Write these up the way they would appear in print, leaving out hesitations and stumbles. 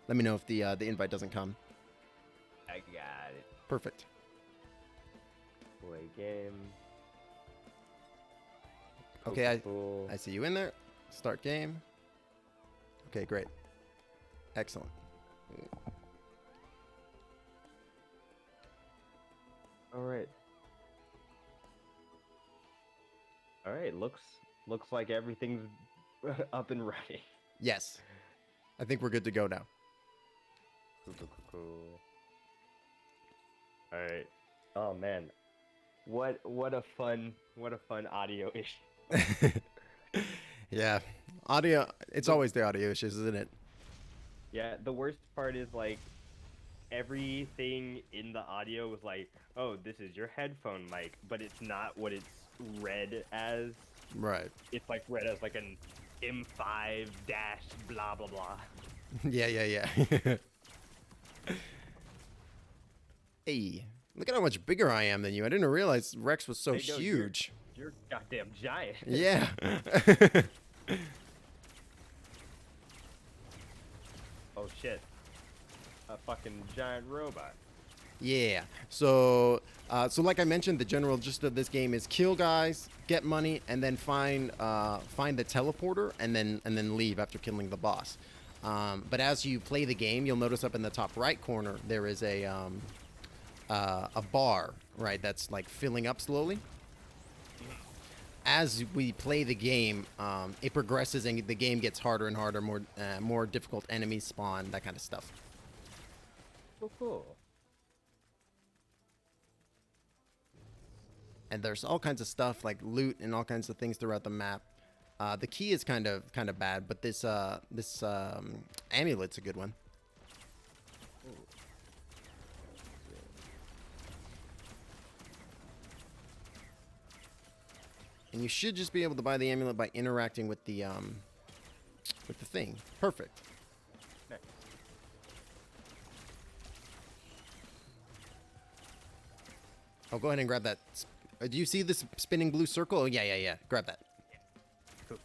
Let me know if the invite doesn't come. I got it. Perfect. Play game. Okay, Cool. I see you in there. Start game. Okay, great. Excellent. All right. All right. Looks like everything's up and running. Yes. I think we're good to go now. Cool. All right. Oh man, what a fun audio issue. Yeah. Audio, it's always the audio issues, isn't it? Yeah, the worst part is like everything in the audio was like, oh, this is your headphone mic, but it's not what it's read as. Right. It's like read as like an M5 dash blah blah blah. Yeah. Hey, look at how much bigger I am than you. I didn't realize Rex was so Hey, yo, huge. You're goddamn giant. Yeah. Oh shit. A fucking giant robot. Yeah. So like I mentioned, the general gist of this game is kill guys, get money, and then find the teleporter, and then leave after killing the boss. But as you play the game, you'll notice up in the top right corner there is a bar, right? That's like filling up slowly. As we play the game, it progresses and the game gets harder and harder. More difficult enemies spawn, that kind of stuff. Cool. And there's all kinds of stuff like loot and all kinds of things throughout the map. The key is kind of bad, but this amulet's a good one. And you should just be able to buy the amulet by interacting with the thing. Perfect. Nice. Oh, go ahead and grab that. Do you see this spinning blue circle? Oh, yeah. Grab that. Cool.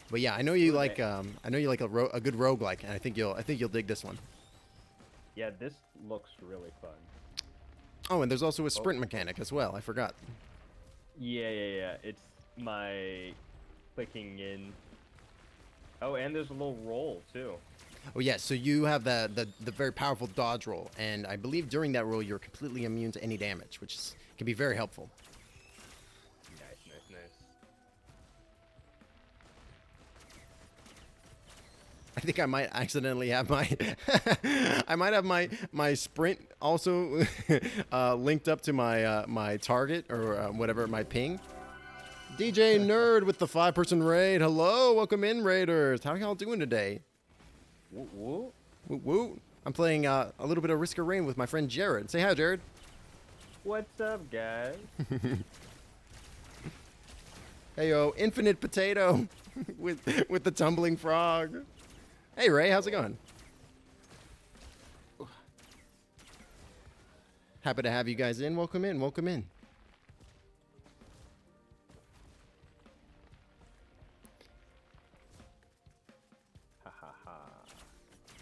But yeah, I know you Okay. like a good roguelike, and I think you'll dig this one. Yeah, this looks really fun. Oh, and there's also a sprint mechanic as well. I forgot. Yeah. It's my clicking in. Oh, and there's a little roll too. Oh yeah, so you have the very powerful dodge roll, and I believe during that roll you're completely immune to any damage, which can be very helpful. Nice. I think I might accidentally have my my sprint also linked up to my my target or whatever, my ping. DJ Nerd with the 5-person raid. Hello, welcome in, Raiders. How y'all doing today? Woo. Woo. I'm playing a little bit of Risk of Rain with my friend Jared. Say hi, Jared. What's up, guys? Hey yo, Infinite Potato with the tumbling frog. Hey Ray, how's it going? Happy to have you guys in. Welcome in.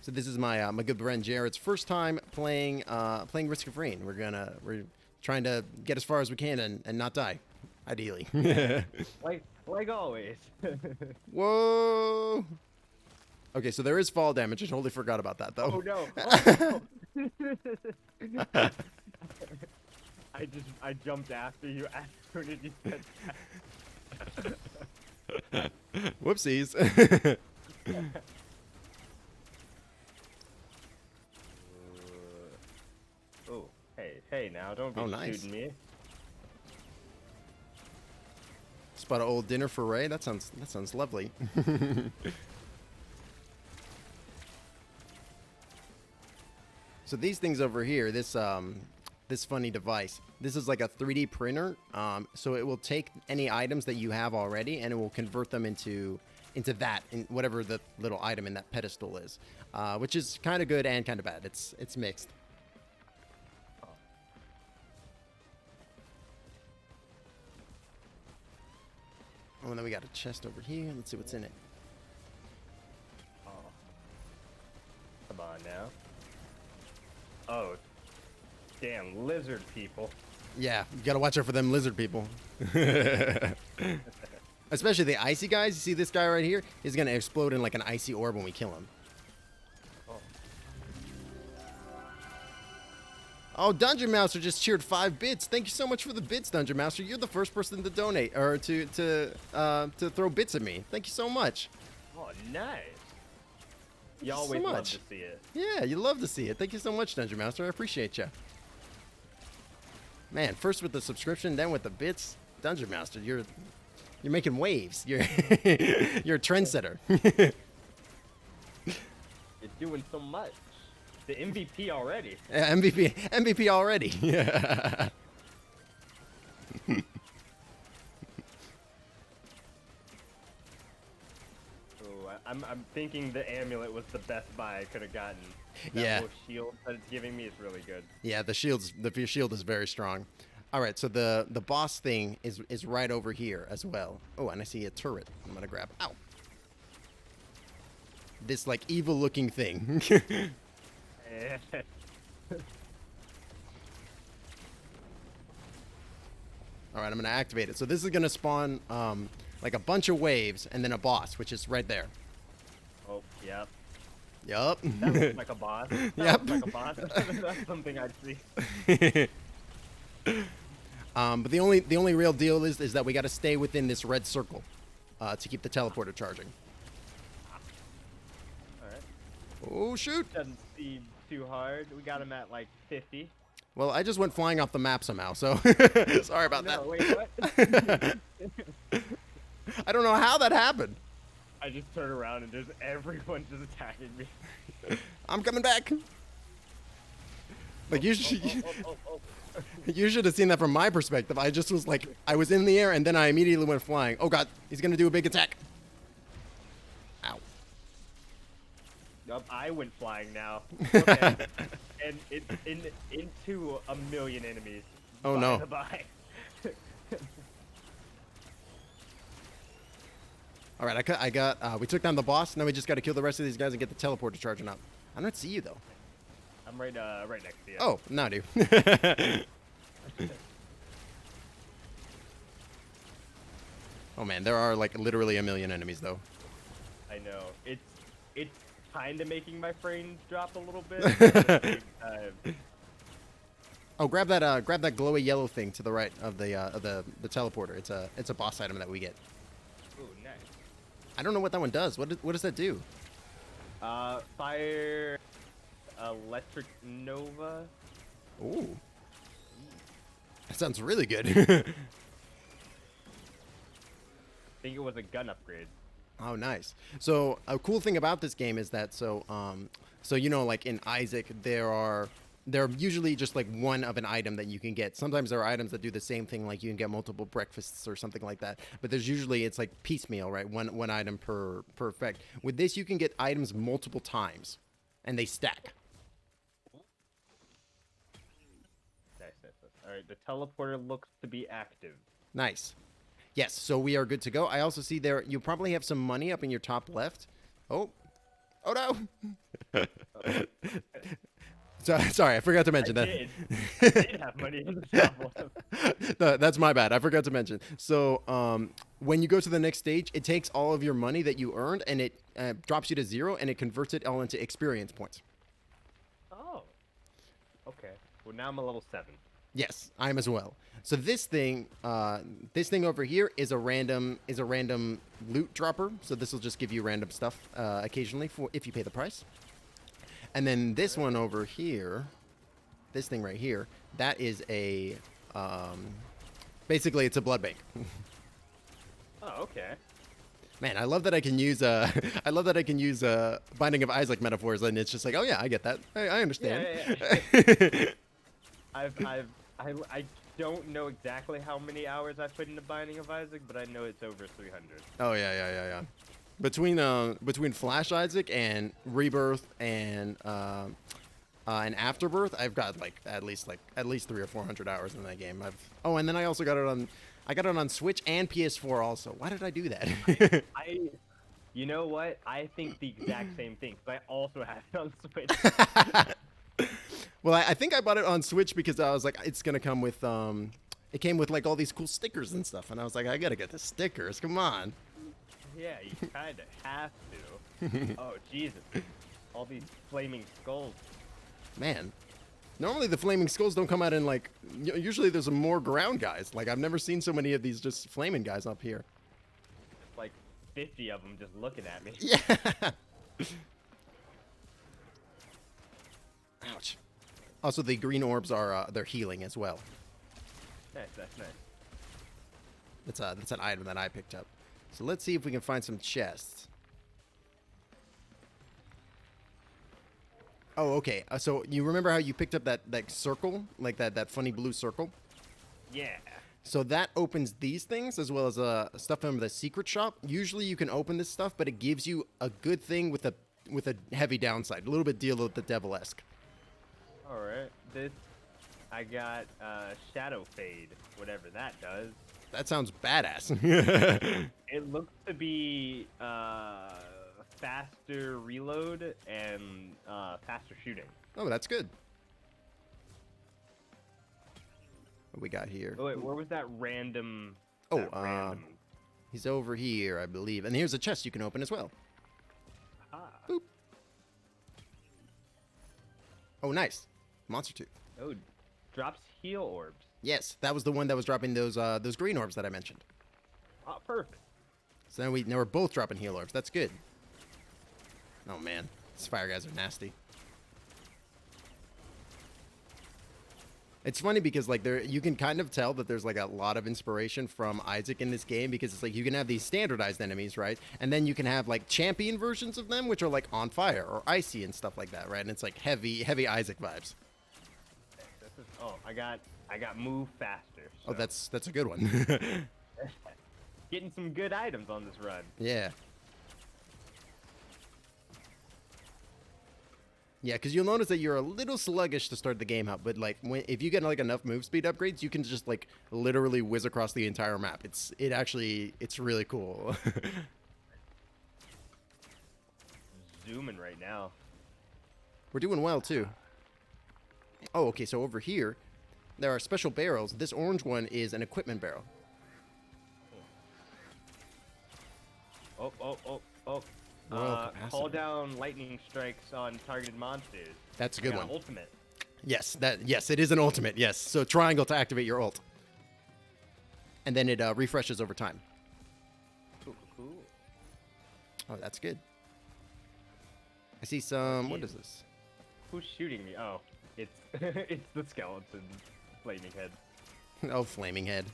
So this is my my good friend Jared's first time playing Risk of Rain. We're trying to get as far as we can and not die, ideally. like always. Whoa. Okay, so there is fall damage. I totally forgot about that though. Oh no. I jumped after you as soon as you said that. Whoopsies. Oh, hey, now don't be nice. shooting me. Spot an old dinner for Ray. That sounds lovely. So these things over here, this funny device, this is like a 3D printer. So it will take any items that you have already and it will convert them into that, in whatever the little item in that pedestal is, which is kind of good and kind of bad. It's mixed. Oh, and then we got a chest over here. Let's see what's in it. on now. Oh, damn lizard people. Yeah, you gotta watch out for them lizard people. Especially the icy guys. You see this guy right here? He's gonna explode in like an icy orb when we kill him. Oh, Dungeon Master just cheered 5 bits. Thank you so much for the bits, Dungeon Master. You're the first person to donate or to throw bits at me. Thank you so much. Oh, nice. You so always love much. to see it. Yeah, you love to see it. Thank you so much, Dungeon Master. I appreciate you. Man, first with the subscription, then with the bits. Dungeon Master, you're making waves. You're you're a trendsetter. You're doing so much. The MVP already. Yeah, MVP already. Yeah. I'm thinking the amulet was the best buy I could have gotten. That Yeah. little shield that it's giving me is really good. Yeah, the shield is very strong. All right, so the boss thing is right over here as well. Oh, and I see a turret. I'm gonna grab. Ow. This like evil looking thing. All right, I'm gonna activate it. So this is gonna spawn like a bunch of waves and then a boss, which is right there. Oh, yep. Yup. That looks like a boss. That Yep. looks like a boss. That's something I'd see. But the only real deal is that we got to stay within this red circle to keep the teleporter charging. Alright. Oh shoot! Doesn't seem too hard. We got him at like 50. Well, I just went flying off the map somehow, so sorry about No, that. wait, what? I don't know how that happened. I just turn around and there's everyone just attacking me. I'm coming back. Like you should have seen that from my perspective. I just was like, I was in the air and then I immediately went flying. Oh god, he's gonna do a big attack. Ow. Yup, I went flying now. Okay. And it's into a million enemies. Oh by no. the by. All right, we took down the boss. Now we just got to kill the rest of these guys and get the teleporter charging up. I don't see you though. I'm right next to you. Oh, now do. Oh man, there are like literally a million enemies though. I know. It's kind of making my frames drop a little bit. Oh, grab that glowy yellow thing to the right of the teleporter. It's a boss item that we get. Ooh, nice. I don't know what that one does. What does that do? Fire, electric nova. Ooh. That sounds really good. I think it was a gun upgrade. Oh, nice. So a cool thing about this game is that so you know, like in Isaac, there are usually just like one of an item that you can get. Sometimes there are items that do the same thing, like you can get multiple breakfasts or something like that. But there's usually it's like piecemeal, right? One item per effect. With this, you can get items multiple times, and they stack. Nice. All right, the teleporter looks to be active. Nice. Yes, so we are good to go. I also see there you probably have some money up in your top left. Oh no. So, sorry, I forgot to mention that. I did have money in the top left. That's my bad. I forgot to mention. So when you go to the next stage, it takes all of your money that you earned and it drops you to 0 and it converts it all into experience points. Oh. Okay. Well, now I'm a level 7. Yes, I am as well. So this thing over here is a random loot dropper. So this will just give you random stuff occasionally if you pay the price. And then this one over here, this thing right here, that is a basically it's a blood bank. Oh, okay. Man, I love that I can use Binding of Isaac metaphors, and it's just like, oh yeah, I get that. I understand. Yeah. I don't know exactly how many hours I put into Binding of Isaac, but I know it's over 300. Oh yeah. Between Flash Isaac and Rebirth and Afterbirth, I've got at least 300 or 400 hours in that game. And then I also got it on Switch and PS4 also. Why did I do that? You know what? I think the exact same thing. 'Cause I also have it on Switch. Well, I think I bought it on Switch because I was like, it's gonna come with it came with like all these cool stickers and stuff, and I was like, I gotta get the stickers. Come on. Yeah, you kind of have to. Oh Jesus! All these flaming skulls. Man, normally the flaming skulls don't come out in like. Usually there's more ground guys. Like I've never seen so many of these just flaming guys up here. Just like 50 of them just looking at me. Yeah. Ouch. Also, the green orbs are they're healing as well. Nice. That's an item that I picked up. So let's see if we can find some chests. Oh, okay. So you remember how you picked up that circle, like that funny blue circle? Yeah. So that opens these things as well as stuff from the secret shop. Usually you can open this stuff, but it gives you a good thing with a heavy downside. A little bit deal with the devil-esque. All right. This, I got Shadow Fade, whatever that does. That sounds badass. It looks to be faster reload and faster shooting. Oh, that's good. What we got here? Oh wait, where was that random? Oh, that random... he's over here, I believe. And here's a chest you can open as well. Ah. Boop. Oh, nice. Monster tooth. Oh, drops heal orbs. Yes, that was the one that was dropping those green orbs that I mentioned. Oh, perfect. So now we're both dropping heal orbs. That's good. Oh man, these fire guys are nasty. It's funny because like you can kind of tell that there's like a lot of inspiration from Isaac in this game because it's like you can have these standardized enemies, right? And then you can have like champion versions of them which are like on fire or icy and stuff like that, right? And it's like heavy Isaac vibes. Oh, I got move faster. So. Oh, that's a good one. Getting some good items on this run. Yeah. Yeah, because you'll notice that you're a little sluggish to start the game out, but like if you get like enough move speed upgrades, you can just like literally whiz across the entire map. It's really cool. Zooming right now. We're doing well too. Oh, okay. So over here, there are special barrels. This orange one is an equipment barrel. Oh. Call down lightning strikes on targeted monsters. That's a good one. Ultimate. Yes, it is an ultimate. Yes, so triangle to activate your ult, and then it refreshes over time. Cool. Oh, that's good. I see some. What is this? Who's shooting me? Oh, it's it's the skeleton, flaming head. Oh, flaming head.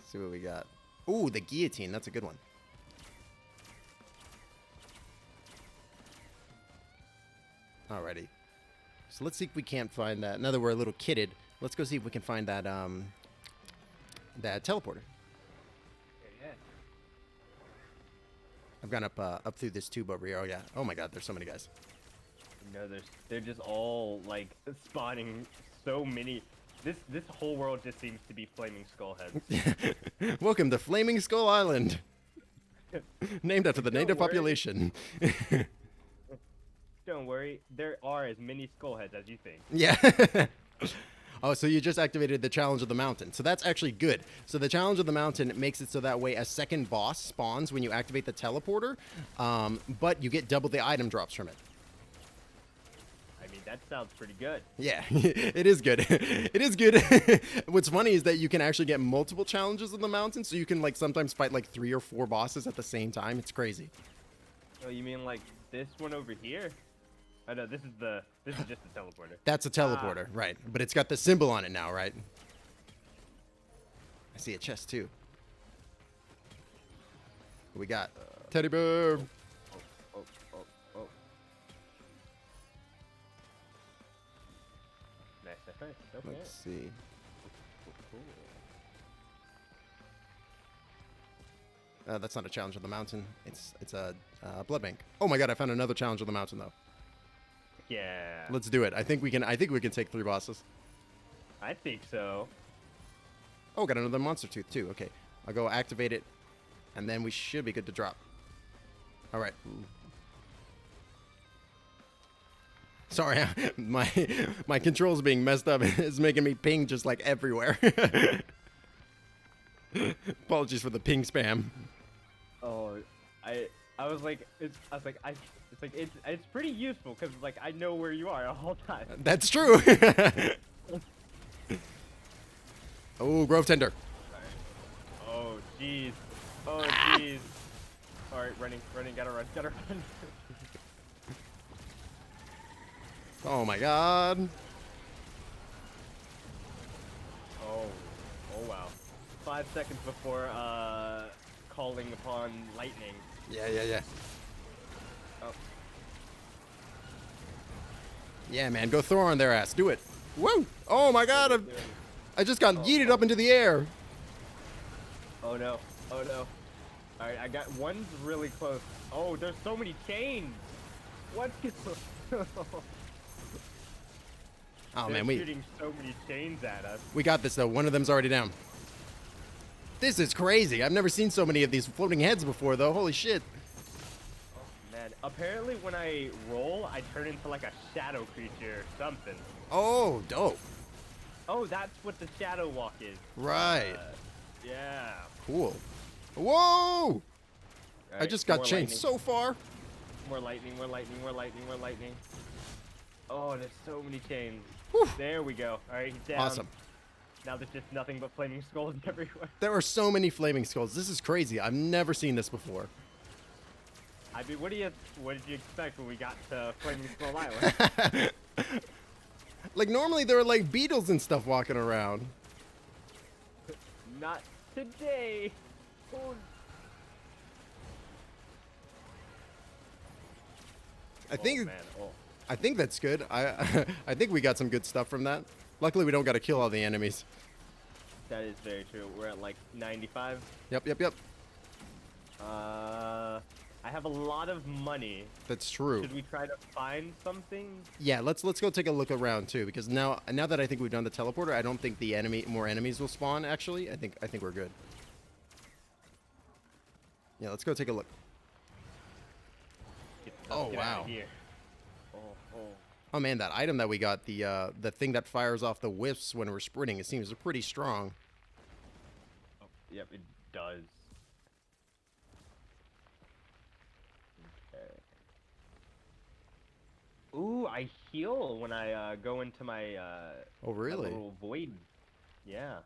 Let's see what we got. Ooh, the guillotine. That's a good one. Alrighty. So let's see if we can't find that. Now that we're a little kitted, let's go see if we can find that that teleporter. Yeah. I've gone up through this tube over here. Oh yeah. Oh my god, there's so many guys. No, they're just all like spawning so many. This whole world just seems to be flaming skull heads. Welcome to Flaming Skull Island. Named after the native population. Don't worry, there are as many skull heads as you think. Yeah. Oh, so you just activated the Challenge of the Mountain. So that's actually good. So the Challenge of the Mountain makes it so that way a second boss spawns when you activate the teleporter, but you get double the item drops from it. I mean, that sounds pretty good. Yeah, it is good. It is good. What's funny is that you can actually get multiple challenges of the mountain, so you can like sometimes fight like 3 or 4 bosses at the same time. It's crazy. Oh, you mean like this one over here? Oh no, this is just a teleporter. That's a teleporter, right? But it's got the symbol on it now, right? I see a chest too. What we got? Teddy bear. Oh. Nice. Okay. Let's see. Cool. That's not a challenge of the mountain. It's a blood bank. Oh my god! I found another challenge of the mountain though. Yeah. Let's do it. I think we can take 3 bosses. I think so. Oh, got another monster tooth too. Okay, I'll go activate it And then we should be good to drop. All right. Sorry, my controls being messed up is making me ping just like everywhere. Apologies for the ping spam. Oh, I was like, it's pretty useful because like I know where you are the whole time. That's true. Oh, Grove Tender. Oh jeez. Oh jeez. All right, running, gotta run. Oh my god. Oh wow. 5 seconds before calling upon lightning. Yeah. Oh. Yeah, man, go throw on their ass. Do it. Woo! Oh my god, I just got yeeted up into the air. Oh no. Alright, I got one's really close. Oh, there's so many chains. What? Oh They're man, we shooting so many chains at us. got this though. One of them's already down. This is crazy. I've never seen so many of these floating heads before though. Holy shit. Oh man, apparently when I roll, I turn into like a shadow creature or something. Oh, dope. Oh, that's what the shadow walk is. Right. Yeah. Cool. Whoa! I Alright, just got more chained lightning. so far. More lightning. Oh, there's so many chains. Whew. There we go. Alright, he's down. Awesome. Now there's just nothing but flaming skulls everywhere. There are so many flaming skulls. This is crazy. I've never seen this before. I mean, what did you expect when we got to Flaming Skull Island? Like normally there are like beetles and stuff walking around. Not today. Oh. I think Oh, man. Oh. I think that's good. I think we got some good stuff from that. Luckily we don't got to kill all the enemies. That is very true. We're at like 95. Yep. I have a lot of money. That's true. Should we try to find something? Yeah, let's go take a look around too, because now that I think we've done the teleporter, I don't think more enemies will spawn. Actually, I think we're good. Yeah, let's go take a look. Get Oh, out wow. of here. Oh man, that item that we got, the thing that fires off the whiffs when we're sprinting, it seems pretty strong. Oh, yep, it does. Okay. Ooh, I heal when I go into my Oh really? my little void. Yeah.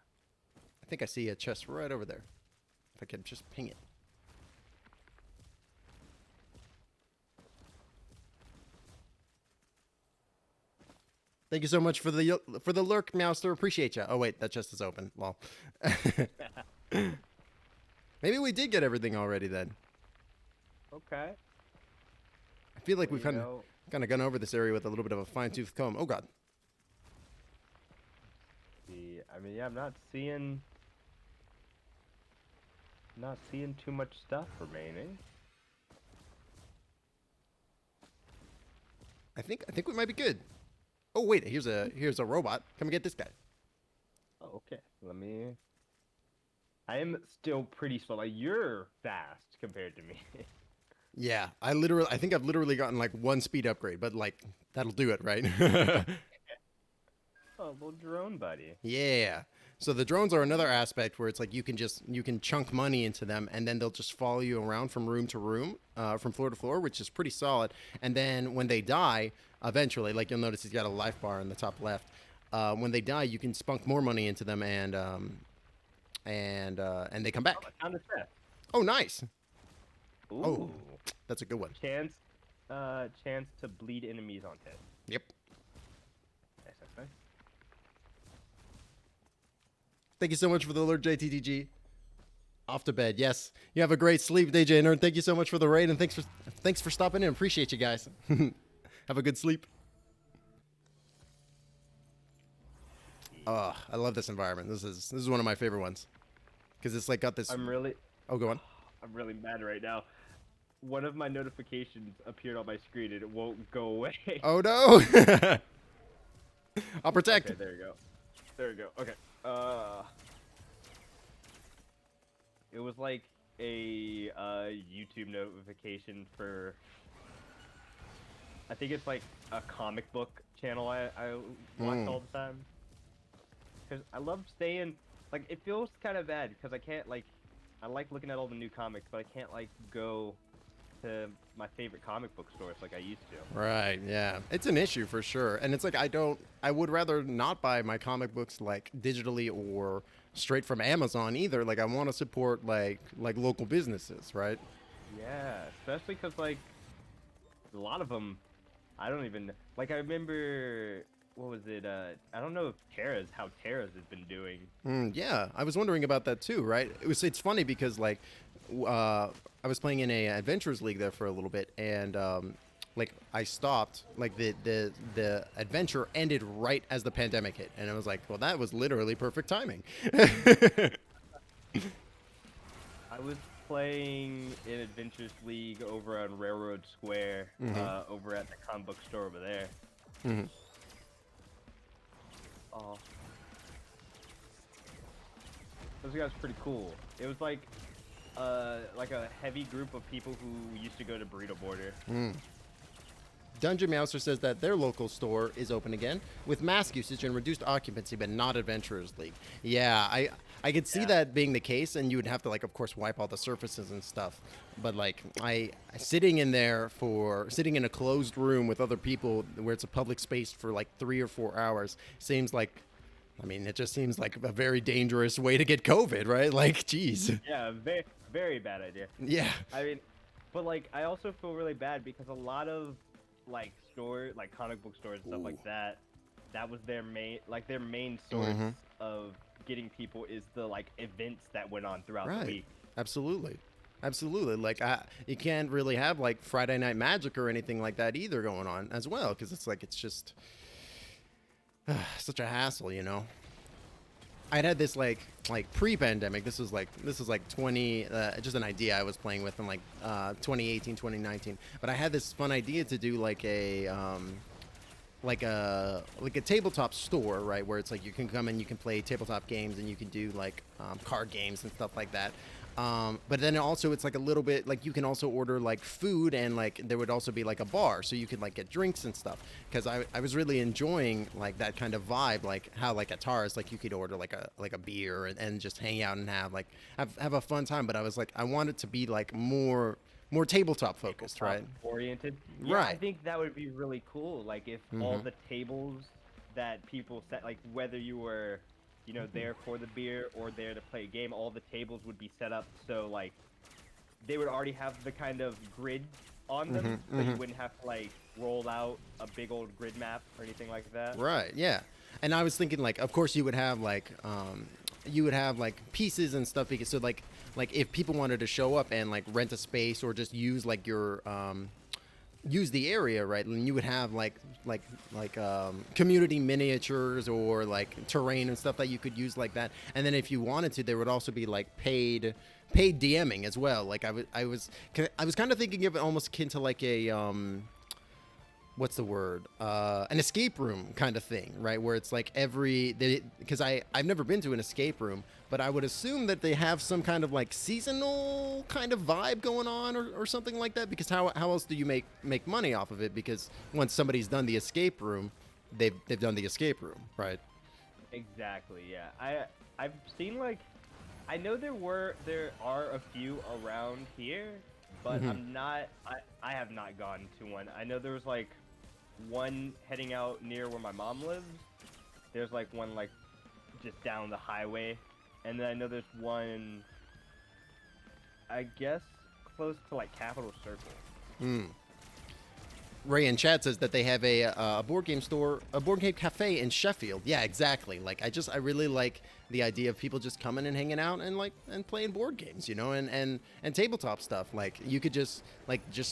I think I see a chest right over there. If I can just ping it. Thank you so much for the lurk, Mouster. Appreciate you. Oh wait, that chest is open. Well, maybe we did get everything already then. Okay. I feel like we've You kind of gone over this area with a little bit of a fine-tooth comb. Oh god. I mean, yeah, I'm not seeing too much stuff remaining. I think we might be good. Oh wait, here's a robot. Come and get this guy. Oh, okay. I am still pretty slow. Like, you're fast compared to me. Yeah, I think I've literally gotten like one speed upgrade, but like that'll do it, right? Oh, little drone buddy. Yeah. So the drones are another aspect where it's like you can chunk money into them, and then they'll just follow you around from room to room, from floor to floor, which is pretty solid. And then when they die, eventually, like you'll notice he's got a life bar in the top left. When they die, you can spunk more money into them, and they come back. Oh, I found a chest. Oh, nice. Ooh. Oh, that's a good one. Chance to bleed enemies on hit. Yep. Nice. Thank you so much for the alert, JTTG. Off to bed. Yes. You have a great sleep, DJ Nerd. Thank you so much for the raid, and thanks for stopping in. Appreciate you guys. Have a good sleep. Oh, I love this environment. This is one of my favorite ones because it's like got this. Oh, go on. I'm really mad right now. One of my notifications appeared on my screen and it won't go away. Oh no. I'll protect. Okay, there you go. Okay. It was like a YouTube notification for, I think it's like a comic book channel I watch all the time. Because I love staying, like, it feels kind of bad because I can't, like, I like looking at all the new comics, but I can't, like, go to my favorite comic book stores like I used to. Right, yeah. It's an issue for sure. And it's like I would rather not buy my comic books like digitally or straight from Amazon either. Like I want to support like local businesses, right? Yeah, especially because, like, a lot of them, I don't even, like, I remember, what was it, I don't know if how Terra's has been doing. Yeah, I was wondering about that too, right? It's funny because like I was playing in a adventures league there for a little bit, and like I stopped, like the adventure ended right as the pandemic hit, and I was like, well, that was literally perfect timing. I was playing in Adventures League over on Railroad Square, over at the comic book store over there. hmm Oh, those guys are pretty cool. It was like a heavy group of people who used to go to Burrito Border. Dungeon Mouser says that their local store is open again with mask usage and reduced occupancy, but not Adventurers League. Yeah, I could see that being the case, and you would have to, like, of course, wipe all the surfaces and stuff. But like, sitting in a closed room with other people where it's a public space for like 3 or 4 hours seems like, I mean, it just seems like a very dangerous way to get COVID, right? Like, geez. Yeah, very, very bad idea. Yeah. I mean, but like, I also feel really bad because a lot of like comic book stores and stuff like that, that was their main source of getting people is the like events that went on throughout the week. Absolutely. Like you can't really have like Friday Night Magic or anything like that either going on as well, because it's just such a hassle, you know. I'd had this like pre-pandemic. This was like 20, just an idea I was playing with in like 2018, 2019. But I had this fun idea to do like a tabletop store, right, where it's like you can come and you can play tabletop games and you can do like card games and stuff like that. But then also it's like a little bit like you can also order like food, and like there would also be like a bar, so you could like get drinks and stuff, because I was really enjoying like that kind of vibe, like how like at Tars like you could order like a beer and just hang out and have a fun time. But I was like, I want it to be like more tabletop focused, right? Oriented. Yeah, Right. I think that would be really cool. Like if all the tables that people set, like whether you were, you know, there for the beer or there to play a game, all the tables would be set up so like they would already have the kind of grid on them, so you wouldn't have to like roll out a big old grid map or anything like that. Right. Yeah. And I was thinking like, of course you would have like pieces and stuff, because so like if people wanted to show up and like rent a space or just use like your use the area, right, and you would have like community miniatures or like terrain and stuff that you could use like that. And then if you wanted to, there would also be like paid DMing as well. Like I was kind of thinking of it almost akin to like a what's the word? An escape room kind of thing, right? Where it's like because I've never been to an escape room, but I would assume that they have some kind of like seasonal kind of vibe going on or something like that. Because how else do you make money off of it? Because once somebody's done the escape room, they've done the escape room, right? Exactly. Yeah. I've seen like, I know there are a few around here, but I have not gone to one. I know there was like one heading out near where my mom lives. There's like one like just down the highway, and then I know there's one, I guess, close to like Capitol Circle. Ray in chat says that they have a board game store, a board game cafe in Sheffield. Yeah, exactly. Like I really like the idea of people just coming and hanging out and playing board games, you know, and tabletop stuff. Like you could just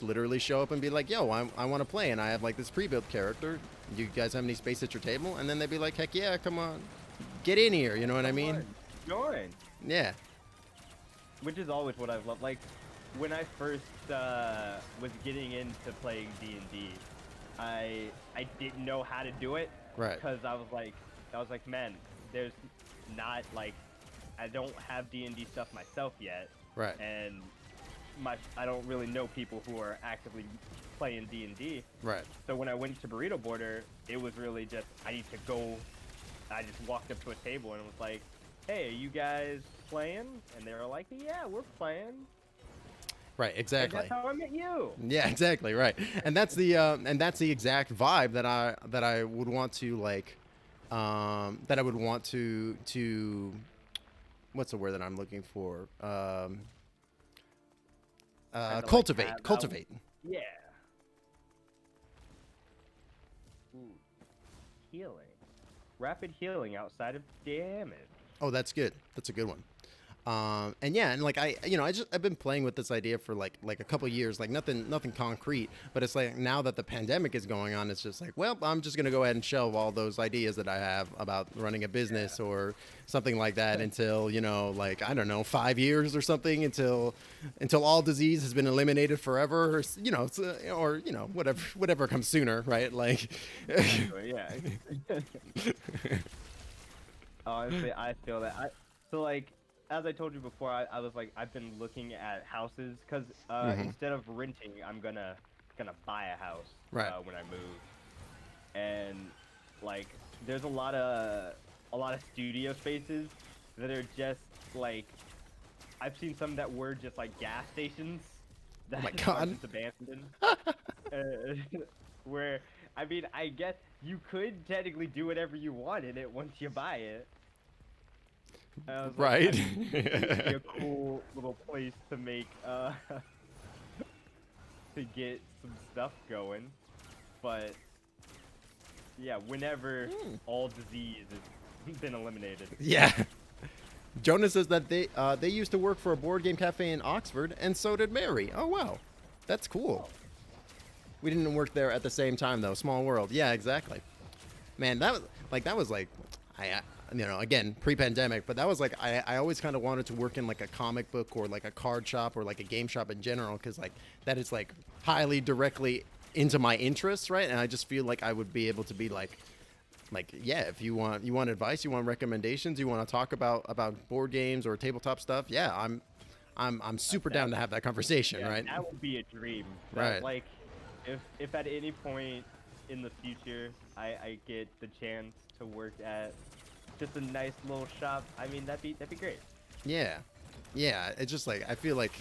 literally show up and be like, yo, I want to play, and I have like this pre-built character. Do you guys have any space at your table? And then they'd be like, heck yeah, come on, get in here. You know what I mean? Join. Yeah. Which is always what I've loved. Like when I first was getting into playing D&D, I didn't know how to do it, right? Because I was like, man, there's not like, I don't have D&D stuff myself yet, Right. and I don't really know people who are actively playing D&D. Right. So when I went to Burrito Border, it was really just I need to go. I just walked up to a table and was like, "Hey, are you guys playing?" And they were like, "Yeah, we're playing." Right. And Exactly. that's how I met you. Yeah, exactly, right. And that's the exact vibe that I would want to like that I would want to what's the word that I'm looking for? Kind of like Cultivate. have out. Cultivate. Yeah. Ooh, healing. Rapid healing outside of damage. Oh, that's good. That's a good one. And yeah, and like I've been playing with this idea for like a couple years, like nothing concrete, but it's like now that the pandemic is going on, it's just like, well, I'm just gonna go ahead and shelve all those ideas that I have about running a business or something like that until like I don't know 5 years or something until all disease has been eliminated forever, or or whatever comes sooner, right? Like, Exactly, yeah. Honestly, I feel that. So like, as I told you before, I was like, I've been looking at houses because instead of renting, I'm gonna buy a house Right. when I move. And like, there's a lot of studio spaces that are just like, I've seen some that were just like gas stations that Oh my are God. just abandoned. Where I mean, I guess you could technically do whatever you want in it once you buy it. And I was like, Right. I mean, it would be a cool little place to make to get some stuff going, but yeah, whenever all disease has been eliminated. Yeah. Jonas says that they used to work for a board game cafe in Oxford, and so did Mary. Oh wow, that's cool. We didn't work there at the same time though. Small world. Yeah, exactly. Man, that was like, I again pre-pandemic, but that was like I always kind of wanted to work in like a comic book or like a card shop or like a game shop in general, because like that is like highly directly into my interests, right? And I just feel like I would be able to be like yeah, if you want advice, you want recommendations, you want to talk about board games or tabletop stuff, yeah, I'm super down to have that conversation, Yeah, right? that would be a dream. Right. Like, if at any point in the future I get the chance to work at just a nice little shop, I mean that'd be great. Yeah. Yeah, it's just like I feel like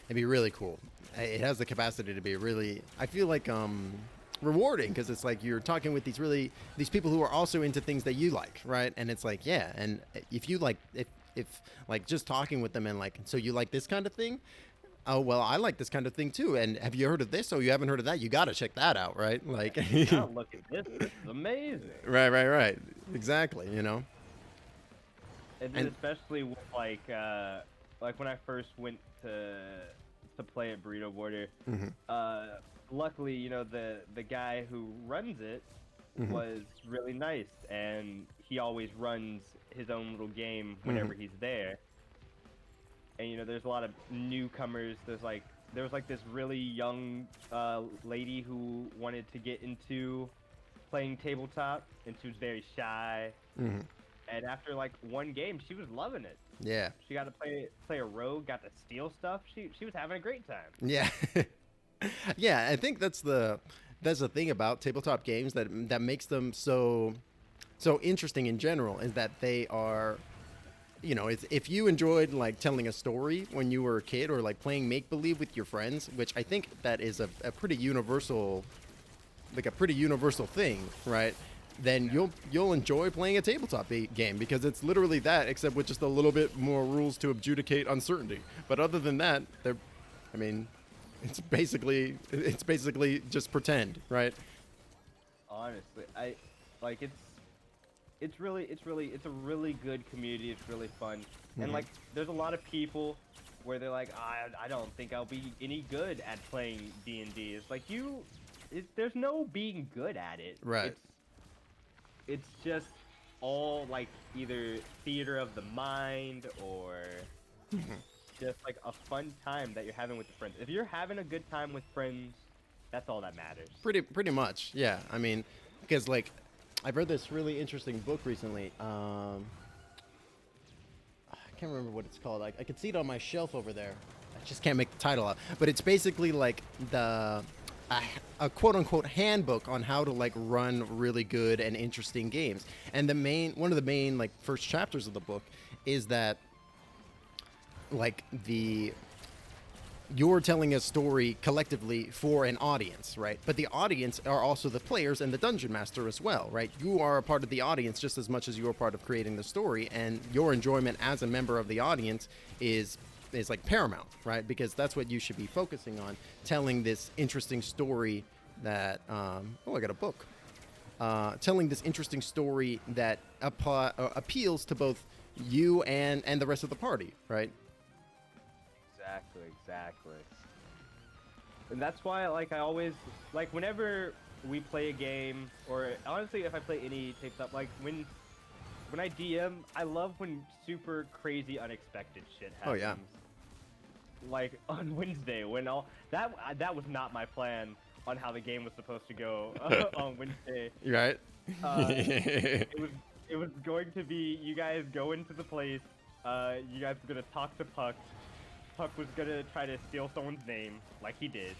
it'd be really cool. It has the capacity to be really, I feel like rewarding, because it's like you're talking with these people who are also into things that you like, right? And it's like, yeah, and if you like if like just talking with them and like, so you like this kind of thing? Oh, well, I like this kind of thing too. And have you heard of this? Oh, you haven't heard of that? You got to check that out, right? Like, Now look at this. This is amazing. right. Exactly, And then especially with like when I first went to play at Burrito Border, luckily, the guy who runs it was really nice, and he always runs his own little game whenever he's there. And there's a lot of newcomers. There was like this really young lady who wanted to get into playing tabletop, and she was very shy. And after like one game, she was loving it. Yeah. She got to play a rogue, got to steal stuff. She was having a great time. Yeah. Yeah, I think that's the thing about tabletop games that makes them so interesting in general, is that they are, if you enjoyed like telling a story when you were a kid, or like playing make believe with your friends, which I think that is a pretty universal, like a pretty universal thing, right? Then you'll enjoy playing a tabletop game, because it's literally that, except with just a little bit more rules to adjudicate uncertainty. But other than that, it's basically just pretend, right? Honestly, I like it's a really good community. It's really fun, and like there's a lot of people where they're like, I don't think I'll be any good at playing D&D. It's like there's no being good at it. Right. It's just all like either theater of the mind or just like a fun time that you're having with your friends. If you're having a good time with friends, that's all that matters. Pretty much, yeah. I mean, because like I've read this really interesting book recently. I can't remember what it's called. I can see it on my shelf over there. I just can't make the title out. But it's basically like a quote unquote handbook on how to like run really good and interesting games. And one of the main like first chapters of the book is that like you're telling a story collectively for an audience, right? But the audience are also the players and the dungeon master as well, right? You are a part of the audience just as much as you are part of creating the story, and your enjoyment as a member of the audience is like paramount, right? Because that's what you should be focusing on, telling this interesting story that I got a book. Telling this interesting story that appeals to both you and the rest of the party, right? Exactly. And that's why, like, I always, like, whenever we play a game, or honestly, if I play any tabletop, like, when I DM, I love when super crazy, unexpected shit happens. Oh, yeah. Like, on Wednesday, when that was not my plan on how the game was supposed to go on Wednesday. Right? It was going to be, you guys go into the place, you guys were gonna talk to Puck. Puck was gonna try to steal someone's name, like he did.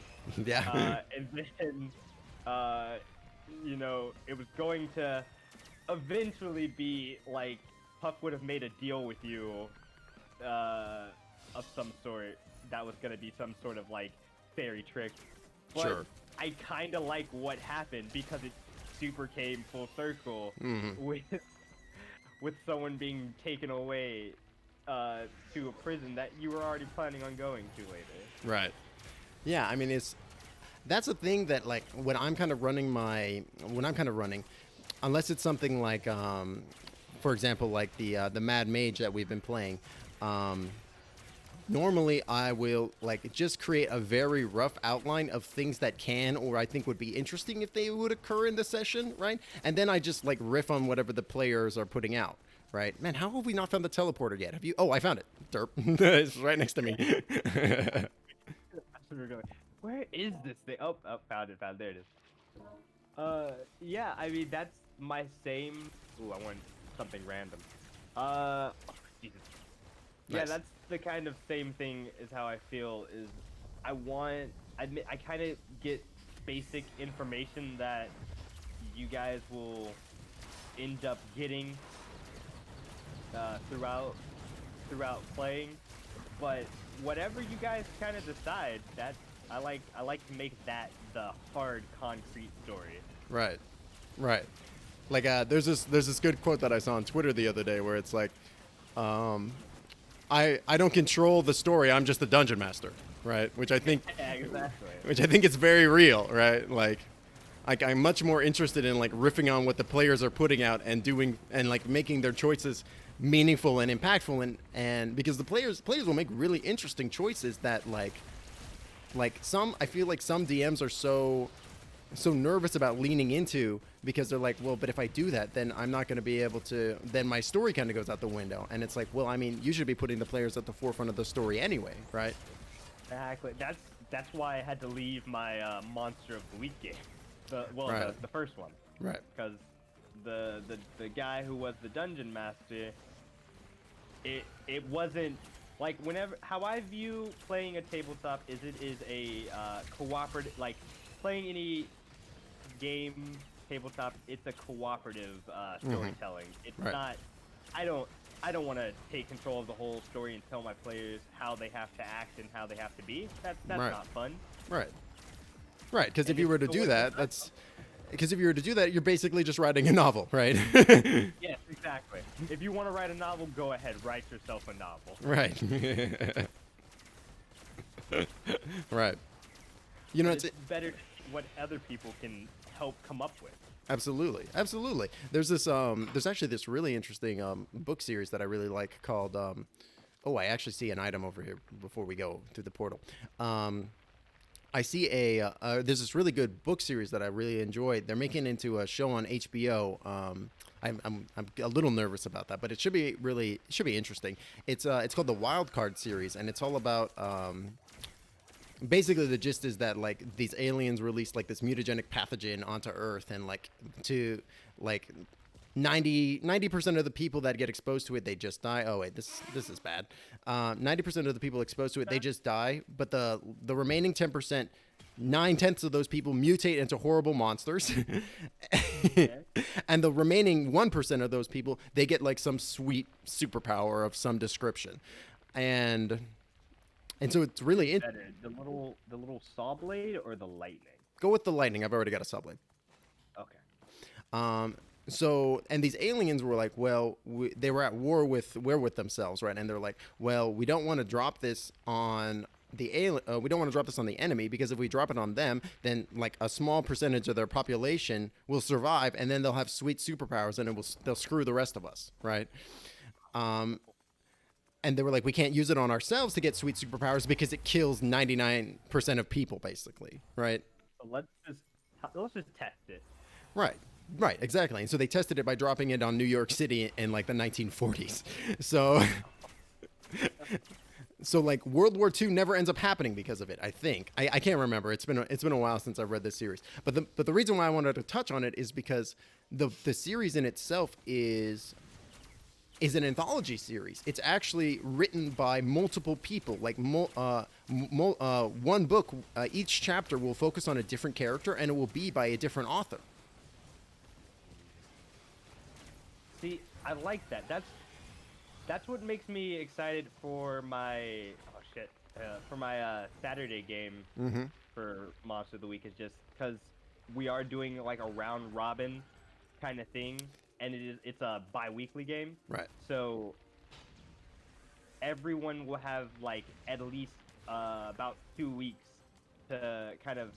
Yeah. And then, you know, it was going to eventually be like Puck would have made a deal with you, of some sort. That was gonna be some sort of like fairy trick. But Sure. I kind of like what happened because it super came full circle with someone being taken away to a prison that you were already planning on going to later. Right. Yeah, I mean, that's a thing that, like, when I'm kind of running, unless it's something like, for example, like the Mad Mage that we've been playing, normally I will, like, just create a very rough outline of things that can, or I think would be interesting if they would occur in the session, right? And then I just, like, riff on whatever the players are putting out. Right, man. How have we not found the teleporter yet? Have you? Oh, I found it. Derp. It's right next to me. Where is this thing? Oh, found it. There it is. Yeah. I mean, that's my same. Ooh, I want something random. Jesus. Yeah, Nice. that's the kind of same thing as how I feel. Is I kind of get basic information that you guys will end up getting throughout playing, but whatever you guys kind of decide, that I like to make that the hard concrete story. Right. Like there's this good quote that I saw on Twitter the other day where it's like, I don't control the story, I'm just the dungeon master, right? Which I think is very real, right? Like I'm much more interested in like riffing on what the players are putting out and doing and like making their choices meaningful and impactful, and because the players will make really interesting choices that like I feel like some DMs are so nervous about leaning into because they're like, well, but if I do that, then I'm not going to be able to, then my story kind of goes out the window. And it's like, well, I mean, you should be putting the players at the forefront of the story anyway, right? Exactly. That's why I had to leave my Monster of the Week game. The first one. Right. Because the guy who was the dungeon master, it wasn't like how I view playing a tabletop is it is a cooperative, like playing any game tabletop, it's a cooperative storytelling. It's not, I don't want to take control of the whole story and tell my players how they have to act and how they have to be. That's not fun. Right. Because if you were to do that, you're basically just writing a novel, right? Yes, exactly. If you want to write a novel, go ahead, write yourself a novel. Right. Right. You know, it's better what other people can help come up with. Absolutely. There's actually this really interesting book series that I really like called. I actually see an item over here before we go through the portal. I see there's this really good book series that I really enjoyed. They're making it into a show on HBO. I'm a little nervous about that, but it should be interesting. It's called the Wild Card series, and it's all about basically the gist is that like these aliens released like this mutagenic pathogen onto Earth, and like to like 90% of the people that get exposed to it, they just die. Oh wait, this is bad. 90% of the people exposed to it, they just die. But the remaining 10%, 9/10 of those people mutate into horrible monsters, Okay. and the remaining 1% of those people, they get like some sweet superpower of some description, and so it's really Better, the little saw blade or the lightning? go with the lightning. I've already got a subway. Okay. So, and these aliens were like, well, they were at war with themselves, right? And they're like, well, we don't want to drop this on the alien. We don't want to drop this on the enemy, because if we drop it on them, then like a small percentage of their population will survive, and then they'll have sweet superpowers, and they'll screw the rest of us, right? And they were like, we can't use it on ourselves to get sweet superpowers because it kills 99% of people, basically, right? So let's just test it. Right. Right, exactly. And so they tested it by dropping it on New York City in like the 1940s. So so like World War II never ends up happening because of it, I think. I can't remember. It's been a while since I've read this series. But the reason why I wanted to touch on it is because the series in itself is an anthology series. It's actually written by multiple people. Like one book, each chapter will focus on a different character, and it will be by a different author. See, I like that. That's what makes me excited for my for my Saturday game for Monster of the Week, is just because we are doing like a round robin kind of thing, and it's a bi-weekly game. Right. So everyone will have like at least about 2 weeks to kind of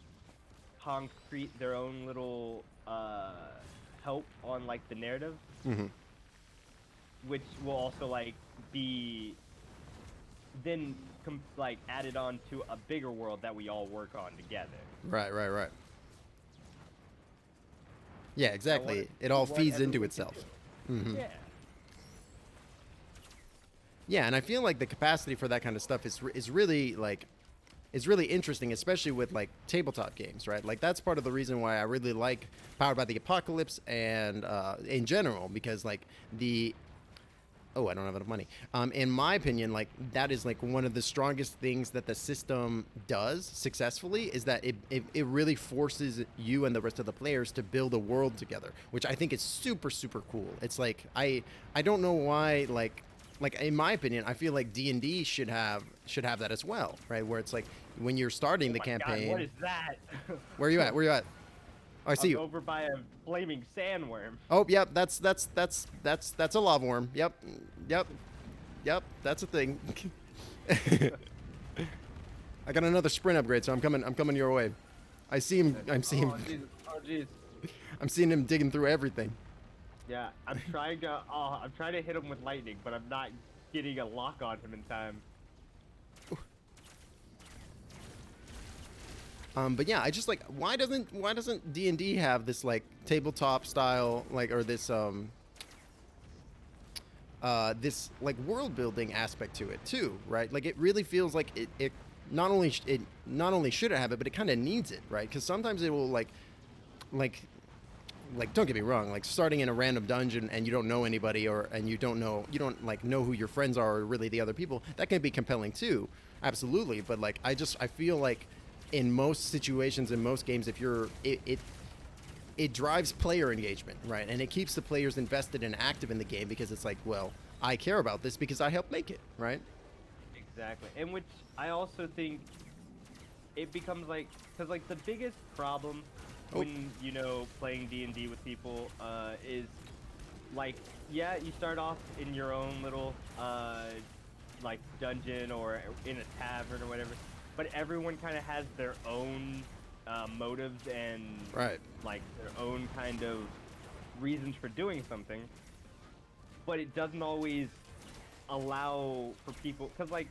concrete their own little help on like the narrative, which will also like be then like added on to a bigger world that we all work on together. Right. Yeah, exactly. It all feeds into itself. Yeah. Yeah, and I feel like the capacity for that kind of stuff is really really interesting, especially with like tabletop games, right? Like that's part of the reason why I really like Powered by the Apocalypse and in general, because like I don't have enough money. In my opinion, like that is like one of the strongest things that the system does successfully, is that it really forces you and the rest of the players to build a world together, which I think is super, super cool. It's like, I don't know why, like in my opinion, I feel like D&D should have that as well, right? Where it's like when you're starting the campaign. God, what is that? Where are you at? Oh, I see you. Over by a flaming sandworm. Oh, yep, that's a lava worm. Yep, that's a thing. I got another sprint upgrade, so I'm coming your way. I see him. I'm seeing him. Oh, jeez. I'm seeing him digging through everything. Yeah, I'm trying to hit him with lightning, but I'm not getting a lock on him in time. But yeah, I just like, why doesn't D&D have this like tabletop style, like, or this this like world building aspect to it too, right? Like it really feels like it not only should it have it, but it kind of needs it, right? Because sometimes it will like don't get me wrong, like starting in a random dungeon and you don't know anybody, and you don't know who your friends are, or really the other people, that can be compelling too, absolutely. But like I feel like in most situations, in most games, if you're it drives player engagement, right? And it keeps the players invested and active in the game, because it's like, well, I care about this because I helped make it, right? Exactly. And which I also think it becomes like, because like the biggest problem when, you know, playing D&D with people is like, yeah, you start off in your own little like dungeon or in a tavern or whatever, but everyone kind of has their own motives and like their own kind of reasons for doing something, but it doesn't always allow for people, because like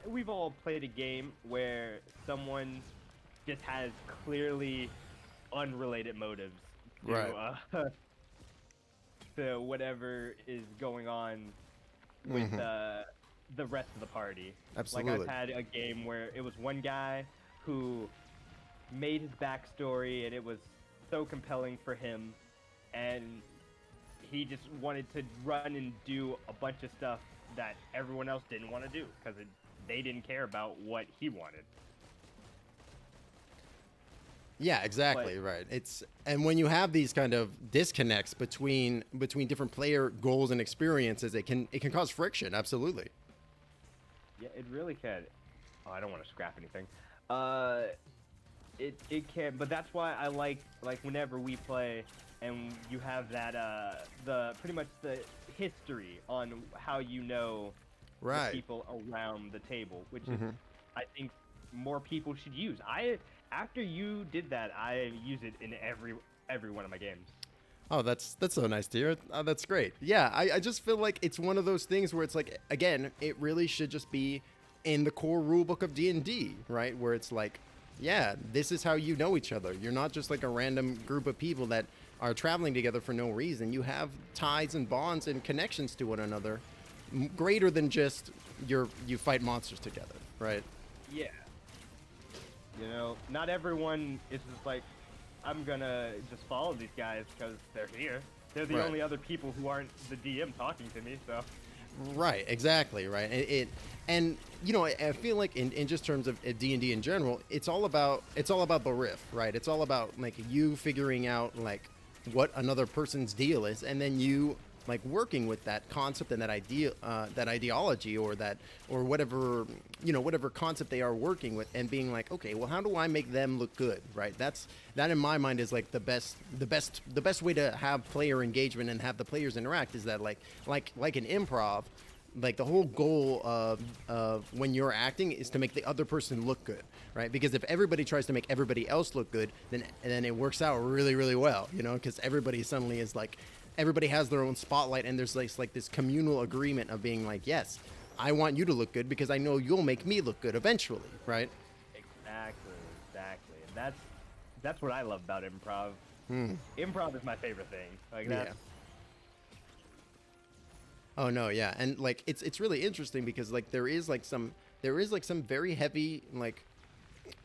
we've all played a game where someone just has clearly unrelated motives to, to whatever is going on with the rest of the party. Absolutely. Like I've had a game where it was one guy who made his backstory and it was so compelling for him, and he just wanted to run and do a bunch of stuff that everyone else didn't want to do because they didn't care about what he wanted. Yeah, exactly, right. And when you have these kind of disconnects between different player goals and experiences, it can cause friction. Absolutely. Yeah, it really can. Oh, I don't want to scrap anything. It can, but that's why I like whenever we play and you have that the pretty much the history on how you know Right. the people around the table, which is Mhm. I think more people should use. After you did that, I use it in every one of my games. Oh, that's so nice to hear. That's great. Yeah, I just feel like it's one of those things where it's like, again, it really should just be in the core rulebook of D&D, right? Where it's like, yeah, this is how you know each other. You're not just like a random group of people that are traveling together for no reason. You have ties and bonds and connections to one another greater than just you fight monsters together, right? Yeah. You know, not everyone is just like, I'm gonna just follow these guys because they're here. They're the Right. only other people who aren't the DM talking to me, so. Right, exactly, right. And you know, I feel like in just terms of D&D in general, it's all about the riff, right? It's all about like you figuring out like what another person's deal is, and then you like working with that concept and that idea, that ideology, or whatever, you know, whatever concept they are working with, and being like, okay, well, how do I make them look good, right? That in my mind is like the best way to have player engagement and have the players interact, is that like in improv, like the whole goal of when you're acting is to make the other person look good, right? Because if everybody tries to make everybody else look good, then it works out really, really well, you know, because everybody suddenly is like, everybody has their own spotlight, and there's like this communal agreement of being like, yes, I want you to look good because I know you'll make me look good eventually, right? Exactly. And that's what I love about improv. Improv is my favorite thing. Like that. Yeah. Oh no, yeah, and like it's really interesting because like there is like some very heavy like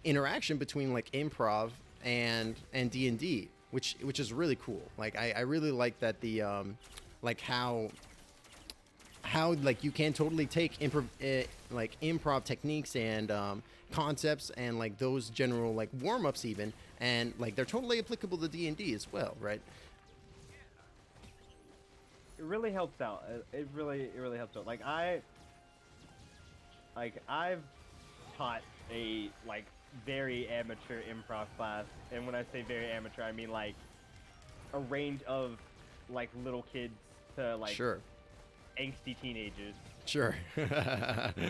interaction between like improv and D&D, which is really cool. Like I really like that the like how like you can totally take improv techniques and concepts and like those general like warm-ups even, and like they're totally applicable to D&D as well, right? It really helps out. It really helps out. I've taught a like very amateur improv class, and when I say very amateur, I mean like a range of like little kids to like Sure. angsty teenagers. Sure.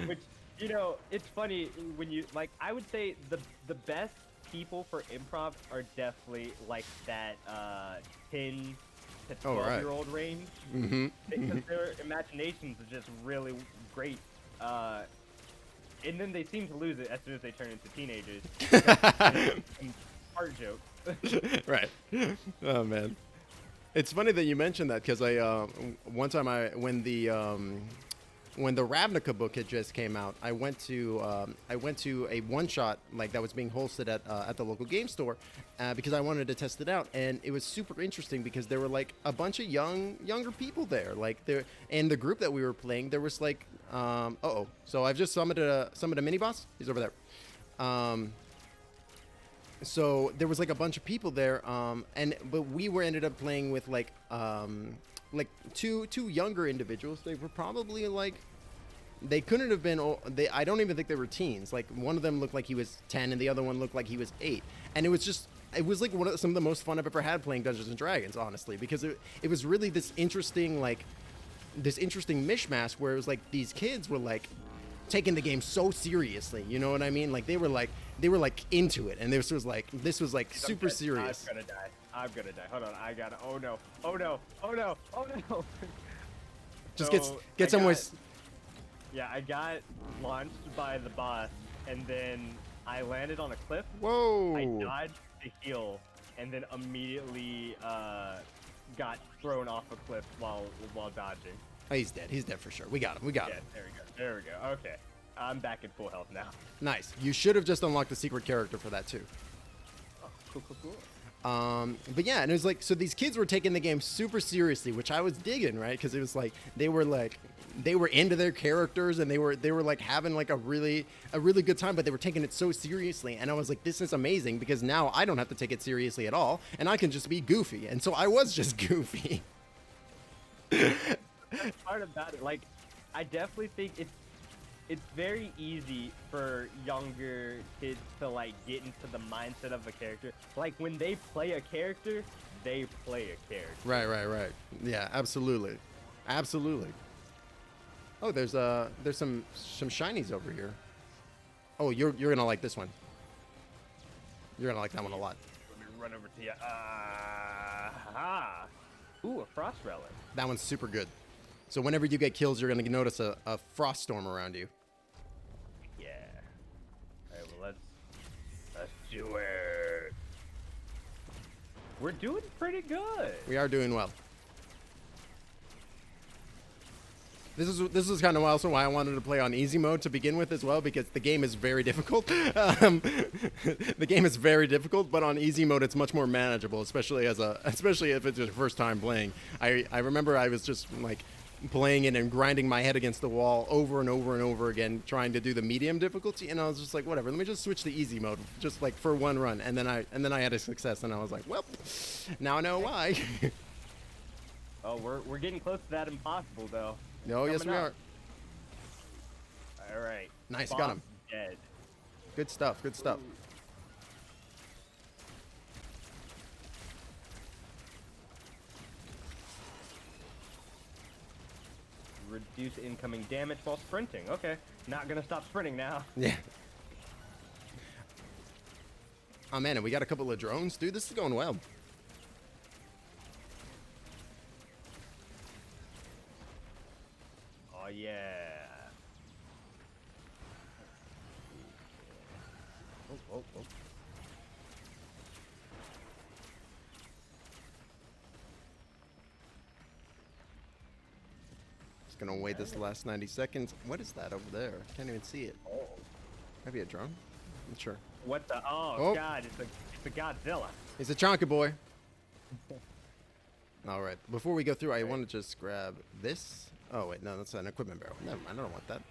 Which, you know, it's funny when you like. I would say the best people for improv are definitely like that 10 to 12-year-old range. Mm-hmm. Because their imaginations are just really great. And then they seem to lose it as soon as they turn into teenagers. Art jokes. Right. Oh man, it's funny that you mentioned that, because I one time when the Ravnica book had just came out, I went to a one shot like that was being hosted at the local game store because I wanted to test it out, and it was super interesting because there were like a bunch of younger people there, like there in the group that we were playing. There was like so I've just summoned a mini boss. He's over there. So there was like a bunch of people there, but we ended up playing with like two younger individuals. They were probably like, they couldn't have been. I don't even think they were teens. Like one of them looked like he was 10, and the other one looked like he was 8. And it was like some of the most fun I've ever had playing Dungeons and Dragons, honestly, because it was really this interesting mishmash where it was like these kids were like taking the game so seriously, you know what I mean? Like they were like into it, and this was like super serious. I'm gonna die. Hold on, I gotta. Oh no! Just So, get somewhere. Yeah, I got launched by the boss, and then I landed on a cliff. Whoa! I dodged the heal, and then immediately got thrown off a cliff while dodging. Oh, he's dead. He's dead for sure. We got him. Yeah, there we go. Okay, I'm back at full health now. Nice. You should have just unlocked the secret character for that too. Oh, cool. But yeah, and it was like, so these kids were taking the game super seriously, which I was digging, right? Because it was like they were into their characters, and they were like having like a really good time, but they were taking it so seriously. And I was like, this is amazing, because now I don't have to take it seriously at all, and I can just be goofy. And so I was just goofy. That's part about it. Like, I definitely think it's very easy for younger kids to like get into the mindset of a character. Like when they play a character, they play a character. Right. Yeah, absolutely. Oh, there's some shinies over here. Oh, you're gonna like this one. You're gonna like that one a lot. Let me run over to you. Ooh, a frost relic. That one's super good. So whenever you get kills, you're gonna notice a frost storm around you. Yeah. All right, well let's do it. We're doing pretty good. We are doing well. This is kind of also why I wanted to play on easy mode to begin with as well, because the game is very difficult. The game is very difficult, but on easy mode it's much more manageable, especially if it's your first time playing. I remember I was just like playing it and grinding my head against the wall over and over and over again, trying to do the medium difficulty, and I was just like, whatever, let me just switch to easy mode, just like for one run, and then I had a success, and I was like, well, now I know why. Oh, we're getting close to that impossible though. Oh, yes, we are. All right. Nice, Boss got him. Dead. Good stuff. Reduce incoming damage while sprinting. Okay, not gonna stop sprinting now. Yeah. Oh man, and we got a couple of drones, dude. This is going well. Oh yeah. Oh. Just gonna wait this last 90 seconds. What is that over there? Can't even see it. Oh. Maybe a drone? Not sure. What the? Oh, God! It's a Godzilla. It's a Chonka boy. All right. Before we go through, I want to just grab this. Oh wait, no, that's an equipment barrel. Never mind. I don't want that.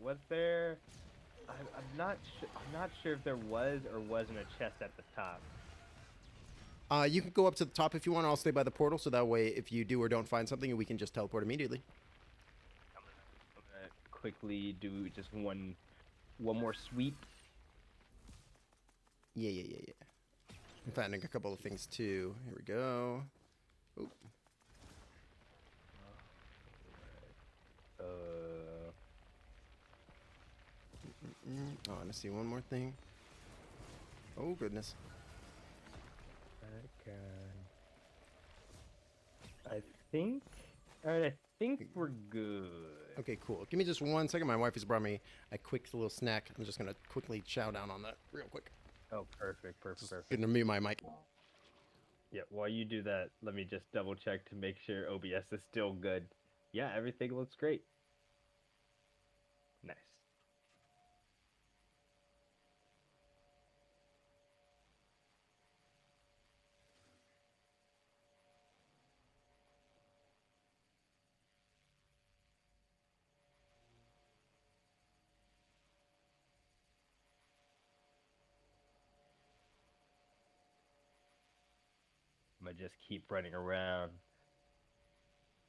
Was there? I'm not sure if there was or wasn't a chest at the top. You can go up to the top if you want. I'll stay by the portal, so that way, if you do or don't find something, we can just teleport immediately. I'm gonna quickly do just one more sweep. Yeah. I'm finding a couple of things too. Here we go. Oop. Oh, and I see one more thing. Oh goodness. Okay. I think. Alright, I think we're good. Okay, cool. Give me just 1 second. My wife has brought me a quick little snack. I'm just gonna quickly chow down on that real quick. Oh, perfect. Gonna mute my mic. Yeah, while you do that, let me just double check to make sure OBS is still good. Yeah, everything looks great. Nice. I'm gonna just keep running around.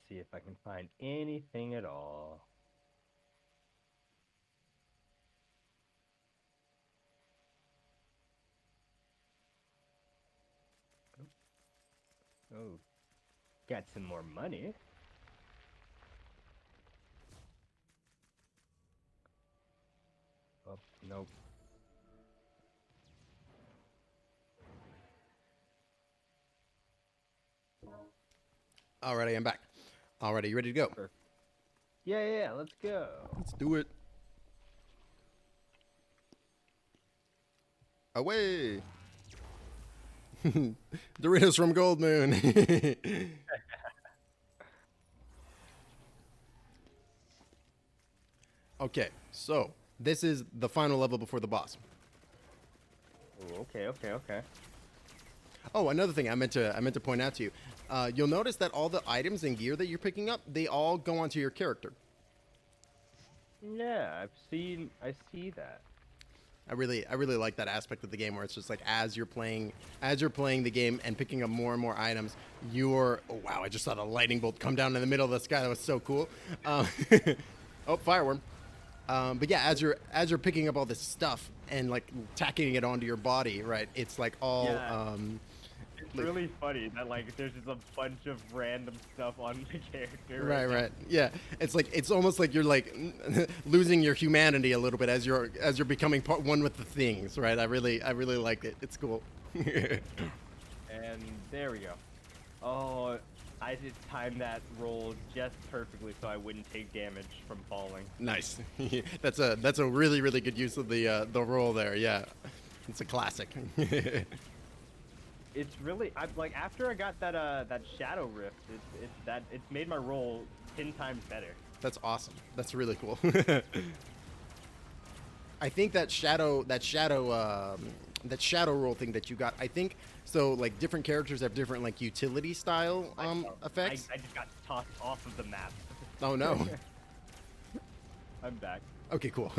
See if I can find anything at all. Oh, got some more money. Oh, nope. Alrighty, I'm back. Alrighty, you ready to go? Yeah, let's go. Let's do it. Away! Doritos from Gold Moon. Okay, so this is the final level before the boss. Ooh, okay. Oh, another thing I meant to point out to you. You'll notice that all the items and gear that you're picking up, they all go onto your character. Yeah, I see that. I really like that aspect of the game where it's just like as you're playing the game and picking up more and more items, you're oh wow, I just saw the lightning bolt come down in the middle of the sky. That was so cool. Oh, fireworm. But yeah, as you're picking up all this stuff and like tacking it onto your body, right? It's like all Yeah. It's like, really funny that like there's just a bunch of random stuff on the character. right. Yeah, it's like it's almost like you're like losing your humanity a little bit as you're becoming one with the things, right? I really like it. It's cool. And there we go. Oh, I just timed that roll just perfectly so I wouldn't take damage from falling. Nice. That's a really good use of the roll there. Yeah, it's a classic. It's really I like after I got that shadow rift, it's made my roll 10 times better. That's awesome. That's really cool. I think that shadow roll thing that you got. I think so. Like different characters have different like utility style effects. I just got tossed off of the map. Oh no. I'm back. Okay, cool.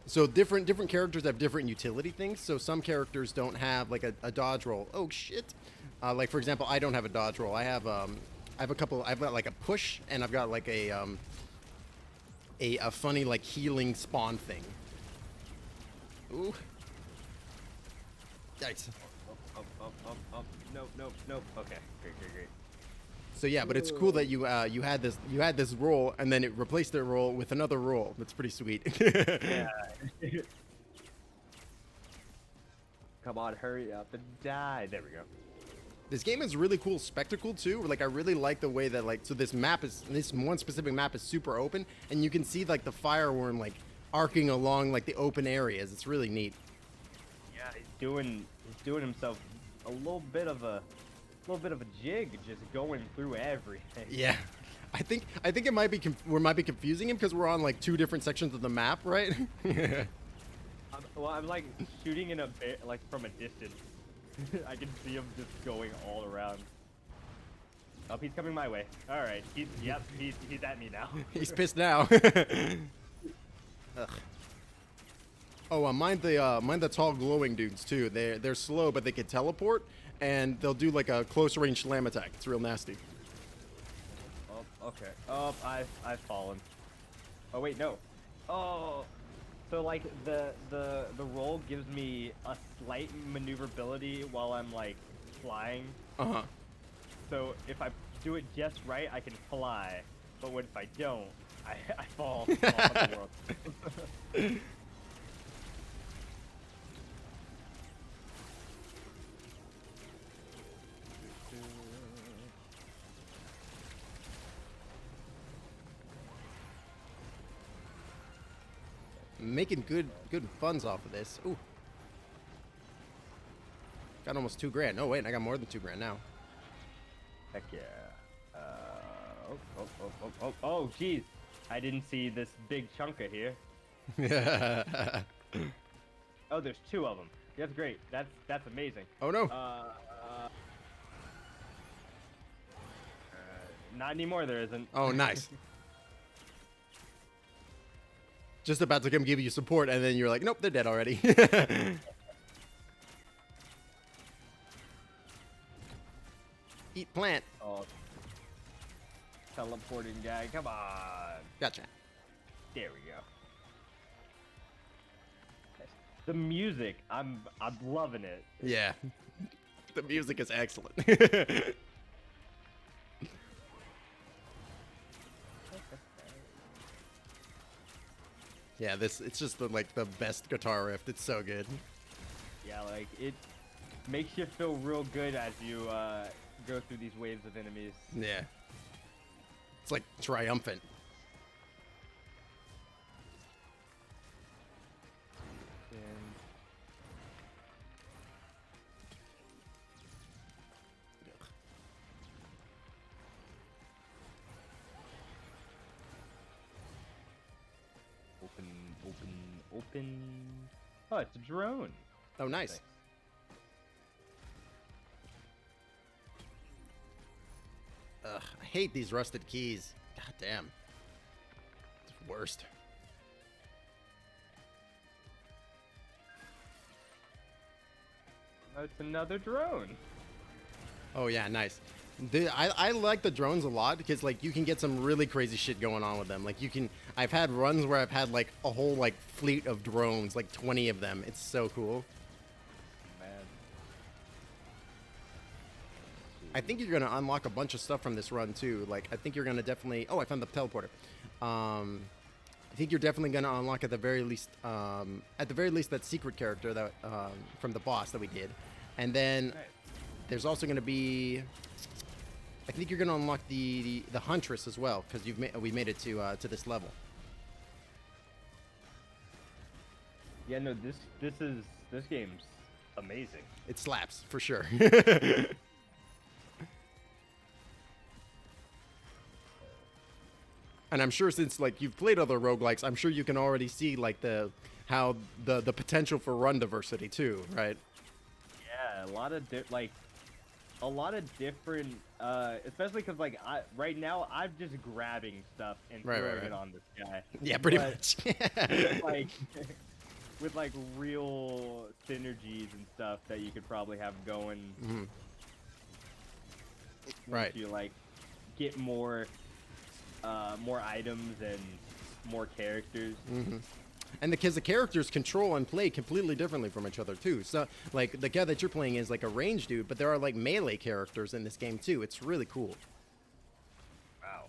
So different characters have different utility things. So some characters don't have like a dodge roll. Oh shit! Like for example, I don't have a dodge roll. I have a couple. I've got like a push, and I've got like a funny like healing spawn thing. Ooh. Yikes. Nope. Okay, great. So yeah, but it's cool that you had this roll, and then it replaced their roll with another roll. That's pretty sweet. Yeah. Come on, hurry up and die. There we go. This game is really cool spectacle too. Like I really like the way that like so this one specific map is super open, and you can see like the fireworm like arcing along like the open areas. It's really neat. Yeah, he's doing himself a little bit of a jig, just going through everything. Yeah, I think it might be we might be confusing him because we're on like two different sections of the map, right? Well, I'm like shooting in like from a distance. I can see him just going all around. Oh, he's coming my way. All right, he's at me now. He's pissed now. Ugh. Oh, mind the tall glowing dudes too. They're slow, but they can teleport, and they'll do like a close range slam attack. It's real nasty. Oh, okay. Oh, I've fallen. Oh wait, no. Oh, so like the roll gives me a slight maneuverability while I'm like flying. Uh-huh. So if I do it just right, I can fly. But what if I don't? I fall off the world. Making good funds off of this. Ooh. Got almost $2,000. No, wait, I got more than $2,000 now. Heck yeah. Oh, jeez. I didn't see this big chunka here. Oh, there's two of them. That's great. That's amazing. Oh no. Not anymore. There isn't. Oh, nice. Just about to come give you support, and then you're like, nope, they're dead already. Eat plant. Oh, teleporting guy. Come on. Gotcha. There we go. The music, I'm loving it. Yeah. The music is excellent. Yeah, it's just the best guitar riff. It's so good. Yeah, like it makes you feel real good as you go through these waves of enemies. Yeah. It's like triumphant. Open. Oh, it's a drone. Oh, nice. hate these rusted keys. God damn. It's the worst. Oh, it's another drone. Oh yeah, nice. I like the drones a lot because like you can get some really crazy shit going on with them. Like I've had runs where I've had like a whole like fleet of drones, like 20 of them. It's so cool. Man. I think you're gonna unlock a bunch of stuff from this run too. Like I think you're gonna definitely. Oh, I found the teleporter. I think you're definitely gonna unlock at the very least that secret character that from the boss that we did, and then there's also gonna be. I think you're gonna unlock the huntress as well because we made it to this level. Yeah, no, this game's amazing. It slaps for sure. And I'm sure since like you've played other roguelikes, I'm sure you can already see like the potential for run diversity too, right? Yeah, a lot of different, especially because like right now I'm just grabbing stuff and throwing it on this guy. Yeah, pretty much. Like with like real synergies and stuff that you could probably have going. Mm-hmm. Right. You like get more items and more characters. Mm-hmm. And because the characters control and play completely differently from each other too. So like the guy that you're playing is like a ranged dude, but there are like melee characters in this game too. It's really cool. Wow.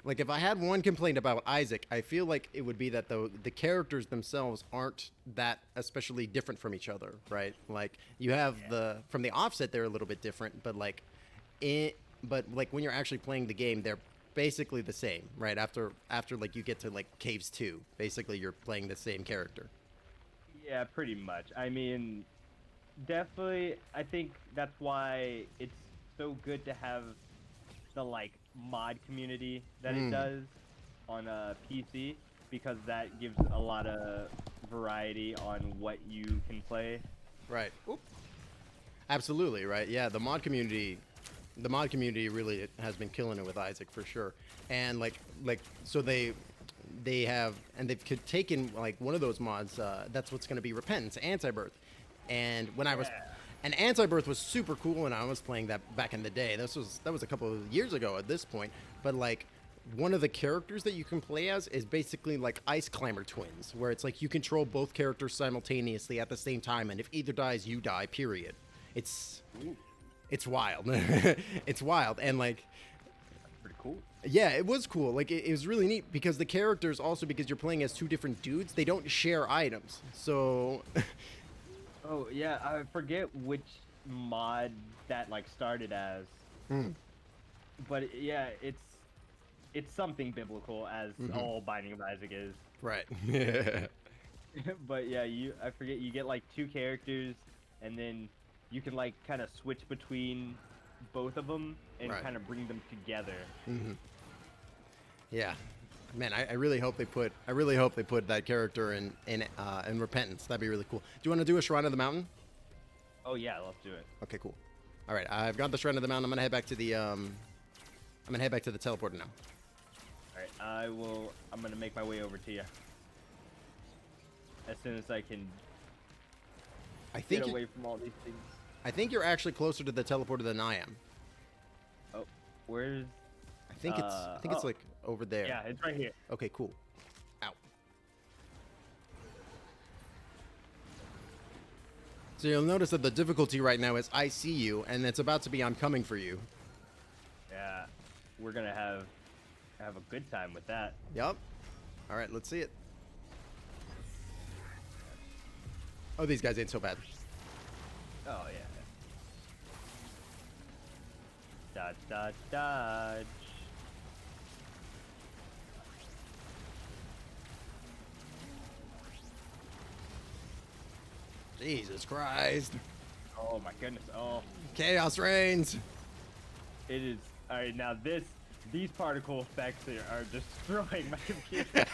Like if I had one complaint about Isaac, I feel like it would be that the characters themselves aren't that especially different from each other, right? Like you have from the offset they're a little bit different, but like when you're actually playing the game, they're basically the same, right? After like you get to like Caves 2, basically you're playing the same character. Yeah, pretty much. I mean, definitely, I think that's why it's so good to have the like mod community that it does on a PC, because that gives a lot of variety on what you can play. Right. Oop. Absolutely, right? Yeah, the mod community really has been killing it with Isaac for sure. And so they've taken like one of those mods, that's what's going to be Repentance, Anti-Birth. And when and Anti-Birth was super cool when I was playing that back in the day. That was a couple of years ago at this point. But like one of the characters that you can play as is basically like Ice Climber twins, where it's like you control both characters simultaneously at the same time, and if either dies, you die, period. It's wild. It's wild. And like, pretty cool. Yeah, it was cool. Like it was really neat because the characters also, because you're playing as two different dudes, they don't share items. So oh yeah, I forget which mod that like started as. But yeah, it's something biblical, as all Binding of Isaac is. Right. But yeah, I forget, you get like two characters, and then you can like kind of switch between both of them and kind of bring them together. Yeah, man, I really hope they put that character in Repentance. That'd be really cool. Do you want to do a Shrine of the Mountain? Oh yeah, let's do it. Okay, cool. All right, I've got the Shrine of the Mountain. I'm gonna head back to the teleporter now. All right, I'm gonna make my way over to you as soon as I can. Get away from all these things. I think you're actually closer to the teleporter than I am. Oh, where's? I think it's like over there. Yeah, it's right here. Okay, cool. Ow. So you'll notice that the difficulty right now is I see you, and it's about to be I'm coming for you. Yeah, we're gonna have a good time with that. Yup. All right, let's see it. Oh, these guys ain't so bad. Oh yeah. Dodge, dodge, dodge. Jesus Christ. Oh my goodness. Oh. Chaos reigns. It is. All right, now these particle effects here are destroying my computer.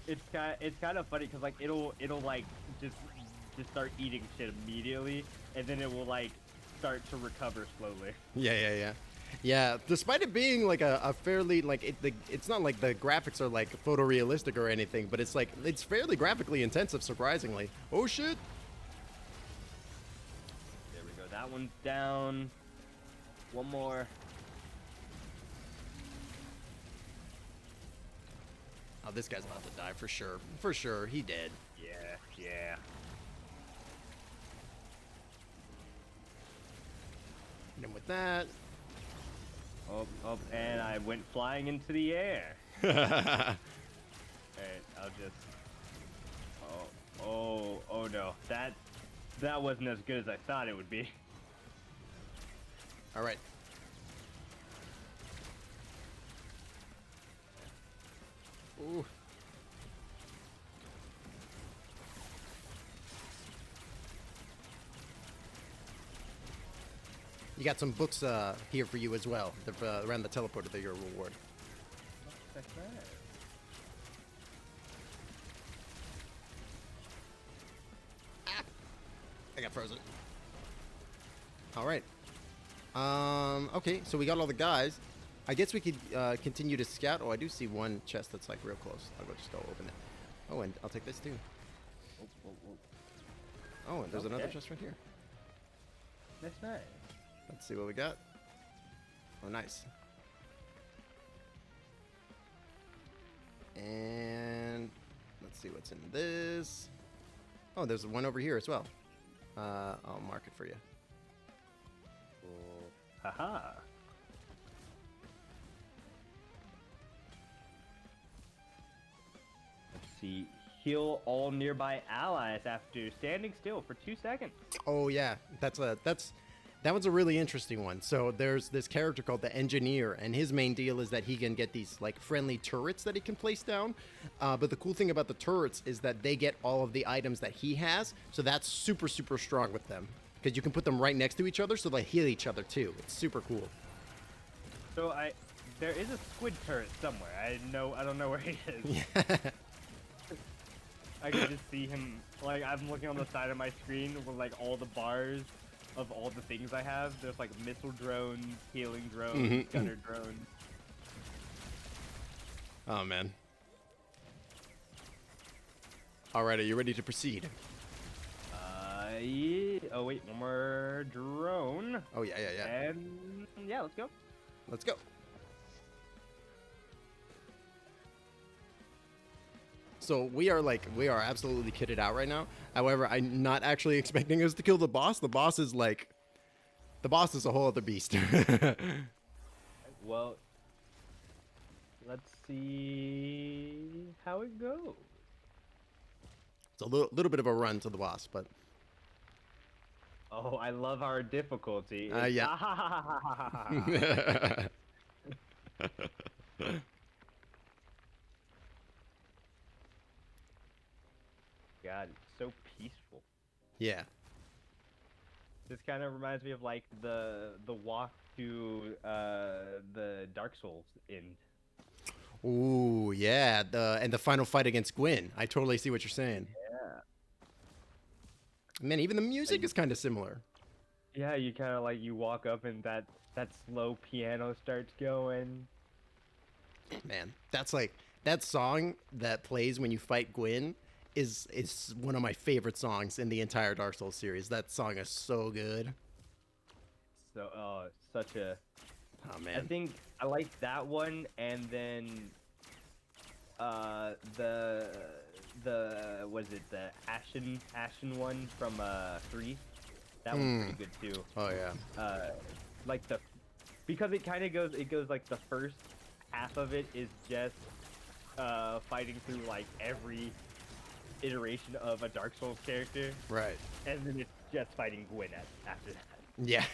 it's kind of funny because like it'll like just start eating shit immediately, and then it will like start to recover slowly. Yeah, despite it being like a fairly like it's not like the graphics are like photorealistic or anything, but it's like it's fairly graphically intensive, surprisingly. Oh shit! There we go. That one's down. One more. Oh, this guy's about to die for sure. For sure, he dead. Yeah. And then with that. Oh, and I went flying into the air. Alright, I'll just... Oh no. That wasn't as good as I thought it would be. Alright. Ooh. You got some books here for you as well. Around the teleporter, they're your reward. Check that. I got frozen. All right. Okay, so we got all the guys. I guess we could continue to scout. Oh, I do see one chest that's like real close. I'll just go open it. Oh, and I'll take this too. Oh, and there's another chest right here. That's nice. Let's see what we got. Oh, nice. And let's see what's in this. Oh, there's one over here as well. I'll mark it for you. Cool. Haha. Let's see. Heal all nearby allies after standing still for 2 seconds. Oh yeah, that one's a really interesting one. So there's this character called the Engineer, and his main deal is that he can get these like friendly turrets that he can place down. But the cool thing about the turrets is that they get all of the items that he has, so that's super strong with them because you can put them right next to each other, so they heal each other too. It's super cool. So there is a squid turret somewhere. I don't know where he is. Yeah. I can just see him. Like I'm looking on the side of my screen with like all the bars of all the things I have. There's like missile drones, healing drones, gunner drones. Oh man. All right, are you ready to proceed? Yeah. Oh wait, one more drone. Oh yeah. And yeah, let's go. Let's go. So we are absolutely kitted out right now. However, I'm not actually expecting us to kill the boss. The boss is a whole other beast. Well, let's see how it goes. It's a little bit of a run to the boss, but Oh, I love our difficulty. yeah. God, it's so peaceful. Yeah. This kind of reminds me of like the walk to the Dark Souls end. Ooh, yeah. The final fight against Gwyn. I totally see what you're saying. Yeah. Man, even the music is kind of similar. Yeah, you kind of like you walk up and that slow piano starts going. Man, that's like that song that plays when you fight Gwyn is one of my favorite songs in the entire Dark Souls series. That song is so good. So, such a. Oh I man. think I like that one, and then the was it the Ashen one from 3? That one's pretty good too. Oh yeah. Like because it kind of goes like the first half of it is just fighting through like every iteration of a Dark Souls character, Right. and then it's just fighting Gwyn after that. Yeah.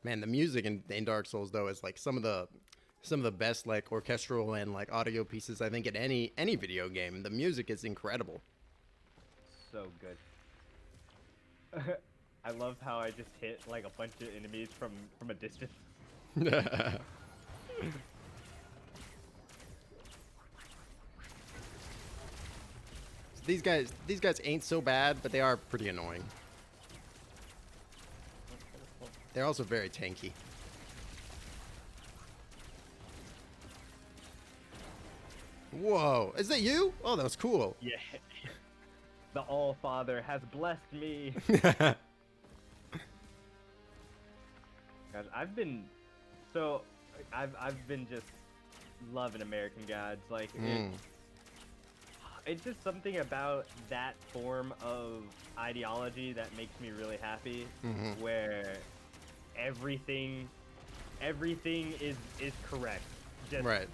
Man, the music in Dark Souls though is like some of the best like orchestral and like audio pieces I think in any video game. The music is incredible. So good. I love how I just hit like a bunch of enemies from a distance. These guys ain't so bad, but they are pretty annoying. They're also very tanky. Whoa, is that you? Oh, that was cool. Yeah. The All Father has blessed me. Guys, I've been just loving American Gods. Like it's just something about that form of ideology that makes me really happy. Where everything is correct. Just Right.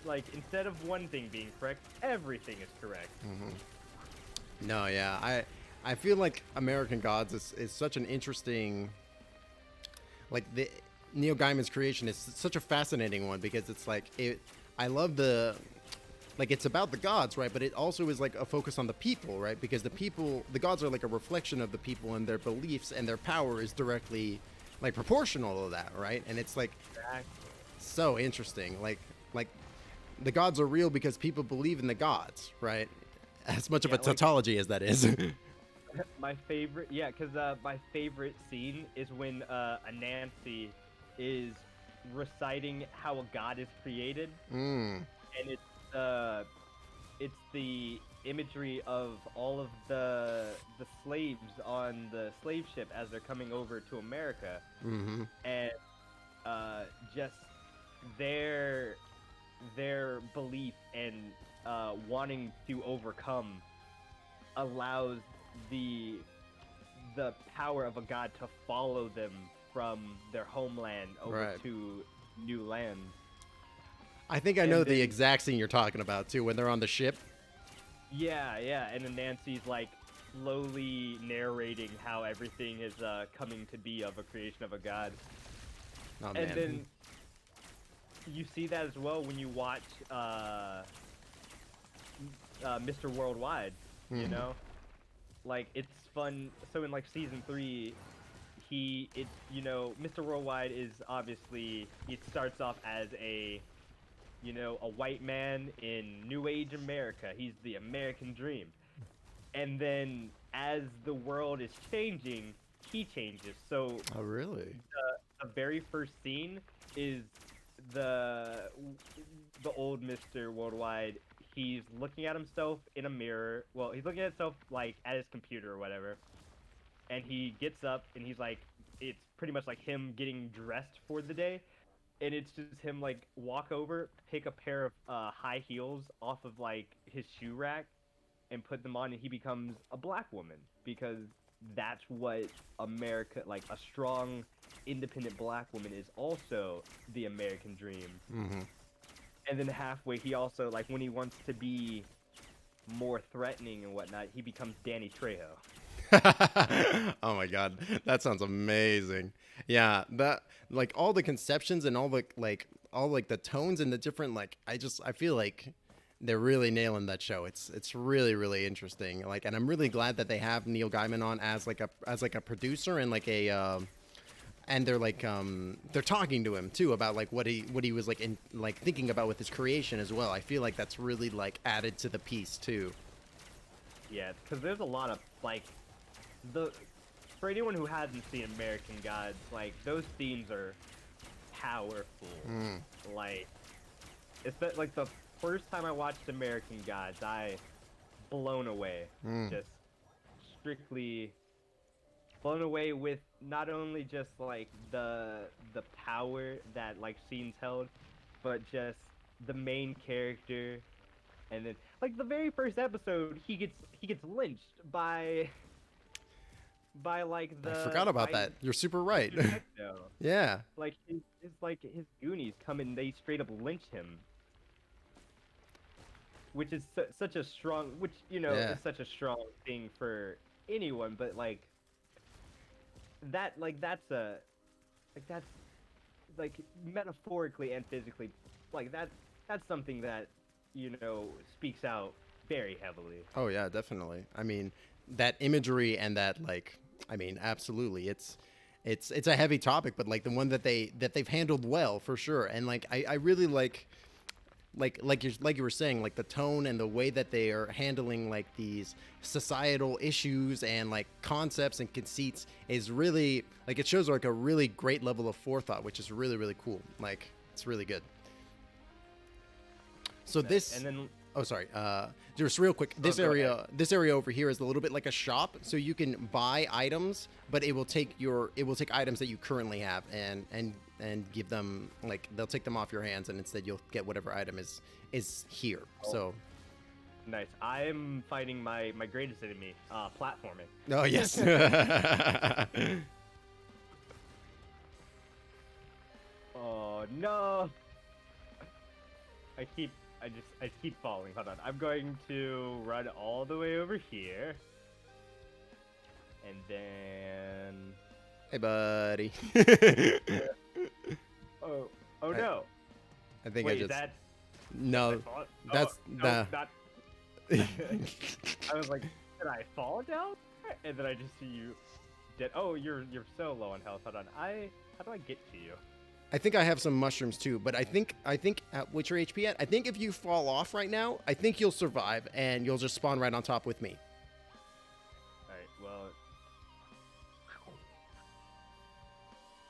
like instead of one thing being correct, everything is correct. No, yeah, I feel like American Gods is such an interesting, like the Neil Gaiman's creation is such a fascinating one because it's like I love like it's about the gods, right? But it also is like a focus on the people, right? Because the gods are like a reflection of the people and their beliefs, and their power is directly like proportional to that, right? And it's like so interesting. Like the gods are real because people believe in the gods, right? As much of a tautology as that is. My favorite, because my favorite scene is when Anansi is reciting how a god is created, and it's the imagery of all of the slaves on the slave ship as they're coming over to America, and just their belief and wanting to overcome allows the power of a god to follow them from their homeland over to new lands. I think I know the exact scene you're talking about too, when they're on the ship. Yeah, and then Nancy's like slowly narrating how everything is coming to be of a creation of a god. Oh, and man. then you see that as well when you watch Mr. Worldwide, you know? Like, it's fun. So in, like, Season 3, Mr. Worldwide is obviously, it starts off as a white man in New Age America. He's the American dream. And then, as the world is changing, he changes. So, oh, really? The very first scene is the old Mr. Worldwide. He's looking at himself in a mirror. Well, he's looking at himself like at his computer or whatever. And he gets up and he's like, it's pretty much like him getting dressed for the day. And it's just him like walk over, pick a pair of high heels off of like his shoe rack and put them on, and he becomes a black woman, because that's what America, like a strong, independent black woman is also the American dream. And then halfway, he also, like, when he wants to be more threatening and whatnot, he becomes Danny Trejo. Oh my god, that sounds amazing. Yeah, that, like, all the conceptions and all the the tones and the different, like, I feel like they're really nailing that show. It's really, really interesting. Like, and I'm really glad that they have Neil Gaiman on as like a producer and like a and they're like they're talking to him too about like what he was like in like thinking about with his creation as well. I feel like that's really like added to the piece too. Yeah, because there's a lot of like for anyone who hasn't seen American Gods, like those themes are powerful. Like it's like the first time I watched American Gods, I blown away. Just strictly blown away with not only just like the power that like scenes held, but just the main character. And then like the very first episode, he gets lynched by like the I forgot about that. You're super right. Yeah. Like his Goonies come and they straight up lynch him, which is such a strong, is such a strong thing for anyone, but like that, that's metaphorically and physically, like that's something that speaks out very heavily. Oh yeah, definitely. I mean, that imagery and that, like, I mean, absolutely. It's a heavy topic, but like the one that they've handled well for sure. And like I really like like you were saying, like the tone and the way that they are handling like these societal issues and like concepts and conceits is really like it shows like a really great level of forethought, which is really really cool. Like it's really good. So this And then oh sorry, just real quick, this go area ahead. this area over here is a little bit like a shop, so you can buy items, but it will take items that you currently have and give them, like they'll take them off your hands, and instead you'll get whatever item is here. So nice. I'm fighting my greatest enemy, platforming. oh yes. Oh no! I keep falling. Hold on. I'm going to run all the way over here. And then Hey buddy. oh no. I think Wait, I just is that no fall? that's no, not I was like, did I fall down? And then I just see you dead. Oh, you're so low on health. Hold on. How do I get to you? I think I have some mushrooms too, but I think what's your HP at? I think if you fall off right now, I think you'll survive and you'll just spawn right on top with me. Alright, well,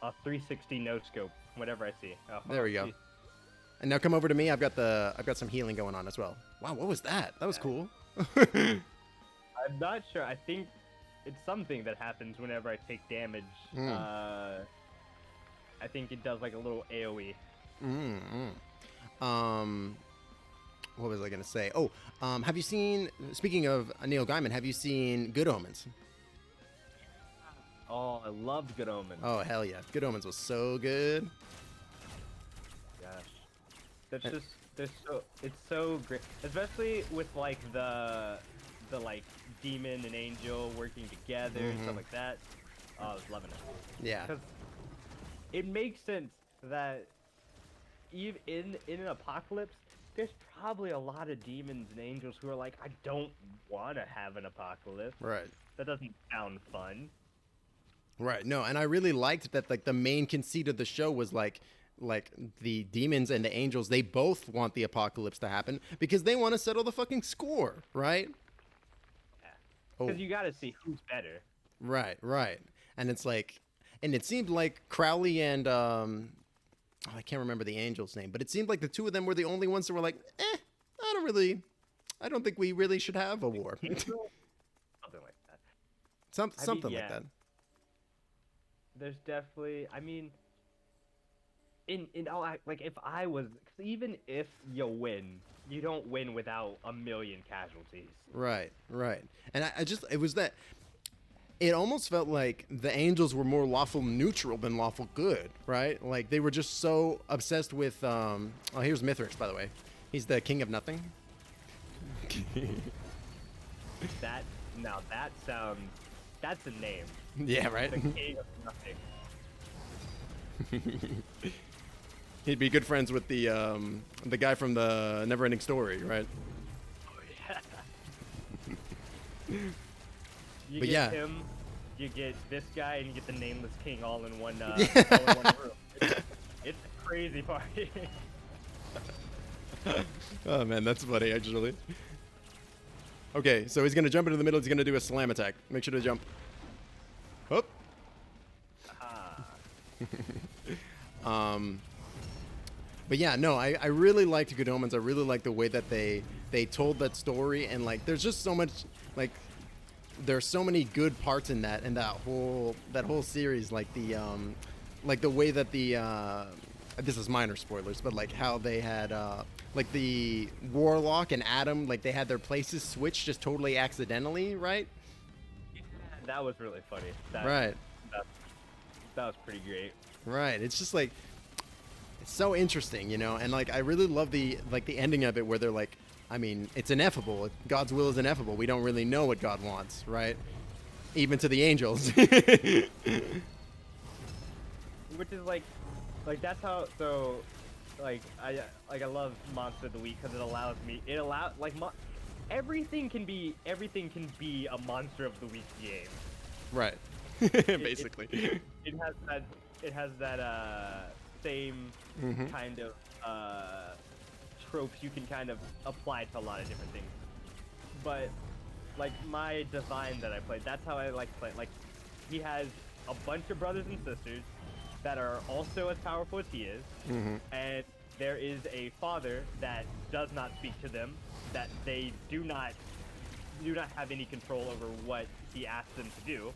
a 360 no scope, whatever I see. Oh, There we go. geez. And now come over to me. I've got some healing going on as well. Wow, what was that? That was cool. I'm not sure. I think it's something that happens whenever I take damage. I think it does like a little AoE. What was I gonna say? Oh, have you seen? Speaking of Neil Gaiman, have you seen Good Omens? Oh, I loved Good Omens. Oh hell yeah, Good Omens was so good. Gosh, it's so great, especially with like the like demon and angel working together and stuff like that. Oh, I was loving it. Yeah. Because it makes sense that even in an apocalypse, there's probably a lot of demons and angels who are like, I don't want to have an apocalypse. Right. That doesn't sound fun. Right. No, and I really liked that like the main conceit of the show was like the demons and the angels, they both want the apocalypse to happen because they want to settle the fucking score, right? Yeah. Oh. Because you got to see who's better. Right, right. And it's like, and it seemed like Crowley and I can't remember the angel's name, but it seemed like the two of them were the only ones that were like, I don't think we really should have a war. Something like that. Something yeah. like that. There's definitely, I mean, in all like if I was, cause even if you win, you don't win without a million casualties. Right, right. And I just, it was that, it almost felt like the angels were more lawful neutral than lawful good, right? Like they were just so obsessed with, oh, here's Mithrix, by the way. He's the king of nothing. That's a name. Yeah, right? The king of nothing. He'd be good friends with the guy from the Neverending Story, right? Oh yeah. You But get yeah. him, you get this guy, and you get the nameless king all in one, Yeah. all in one room. It's a crazy party. Oh man, that's funny actually. Okay, so he's gonna jump into the middle. He's gonna do a slam attack. Make sure to jump. Whoop. But yeah, no, I really liked Good Omens. I really liked the way that they told that story, and like there's just so much like there's so many good parts in that whole series, like the way that the this is minor spoilers, but like how they had like the Warlock and Adam, like they had their places switched just totally accidentally, right? That was really funny. Right. That was pretty great. Right. It's just like it's so interesting, you know, and like I really love the ending of it where they're like, I mean, it's ineffable. God's will is ineffable. We don't really know what God wants, right? Even to the angels. Which is like that's how. So, like I love Monster of the Week because it allows everything can be a Monster of the Week game. Right. Basically. It has that same kind of tropes you can kind of apply to a lot of different things. But like my design that I played, that's how I like to play it. Like he has a bunch of brothers and sisters that are also as powerful as he is, and there is a father that does not speak to them, that they do not have any control over what he asks them to do,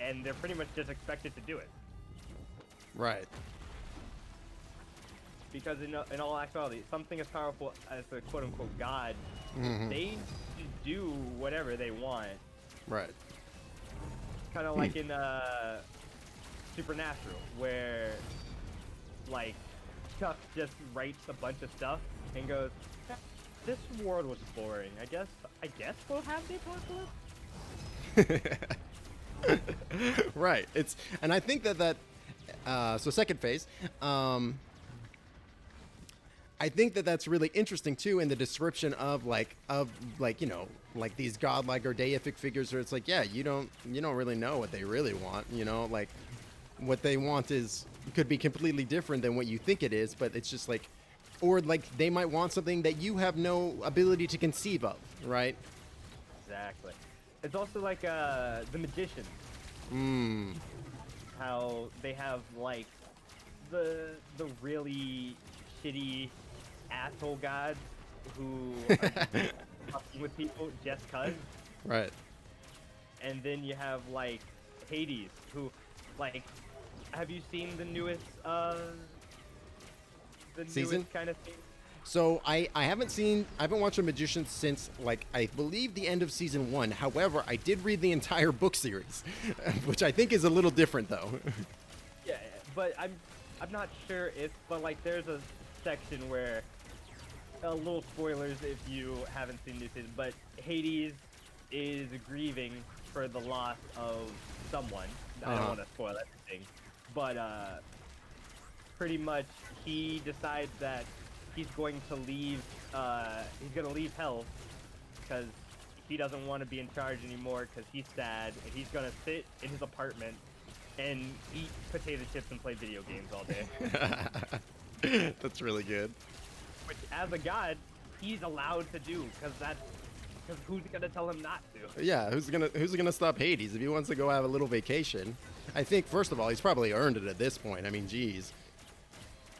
and they're pretty much just expected to do it. Right. Because in all actuality, something as powerful as a quote-unquote god, they just do whatever they want. Right. Kind of like in Supernatural, where like Chuck just writes a bunch of stuff and goes, "This world was boring. I guess we'll have the apocalypse." Right. And I think that so second phase. I think that's really interesting too in the description of like you know, like these godlike or deific figures where it's like, yeah, you don't really know what they really want, you know, like what they want could be completely different than what you think it is, but it's just like, or like they might want something that you have no ability to conceive of, right? Exactly. It's also like the magicians. How they have like the really shitty asshole gods who are fucking with people just cuz. Right. And then you have like Hades, who like, have you seen the newest Season? newest kind of thing? So I haven't watched The Magician since like I believe the end of season 1. However, I did read the entire book series, which I think is a little different though. Yeah, but I'm not sure if, but like there's a section where little spoilers if you haven't seen this season, but Hades is grieving for the loss of someone. I don't want to spoil everything, but pretty much he decides that he's going to leave. He's gonna leave hell because he doesn't want to be in charge anymore because he's sad, and he's gonna sit in his apartment and eat potato chips and play video games all day. That's really good. Which, as a god, he's allowed to do because who's gonna tell him not to? Yeah, who's gonna stop Hades if he wants to go have a little vacation? I think first of all, he's probably earned it at this point. I mean, geez.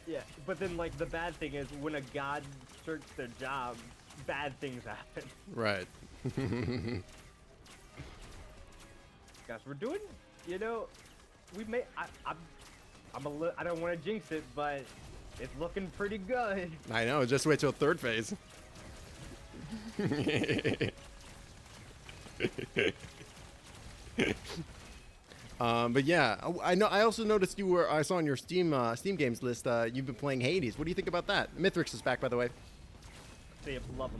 Yeah, but then like the bad thing is when a god shirks their job, bad things happen. Right. Gosh, we're doing, you know, we may. I don't want to jinx it, but it's looking pretty good. I know. Just wait till third phase. But yeah, I know. I also noticed I saw on your Steam games list. You've been playing Hades. What do you think about that? Mithrix is back, by the way. See, love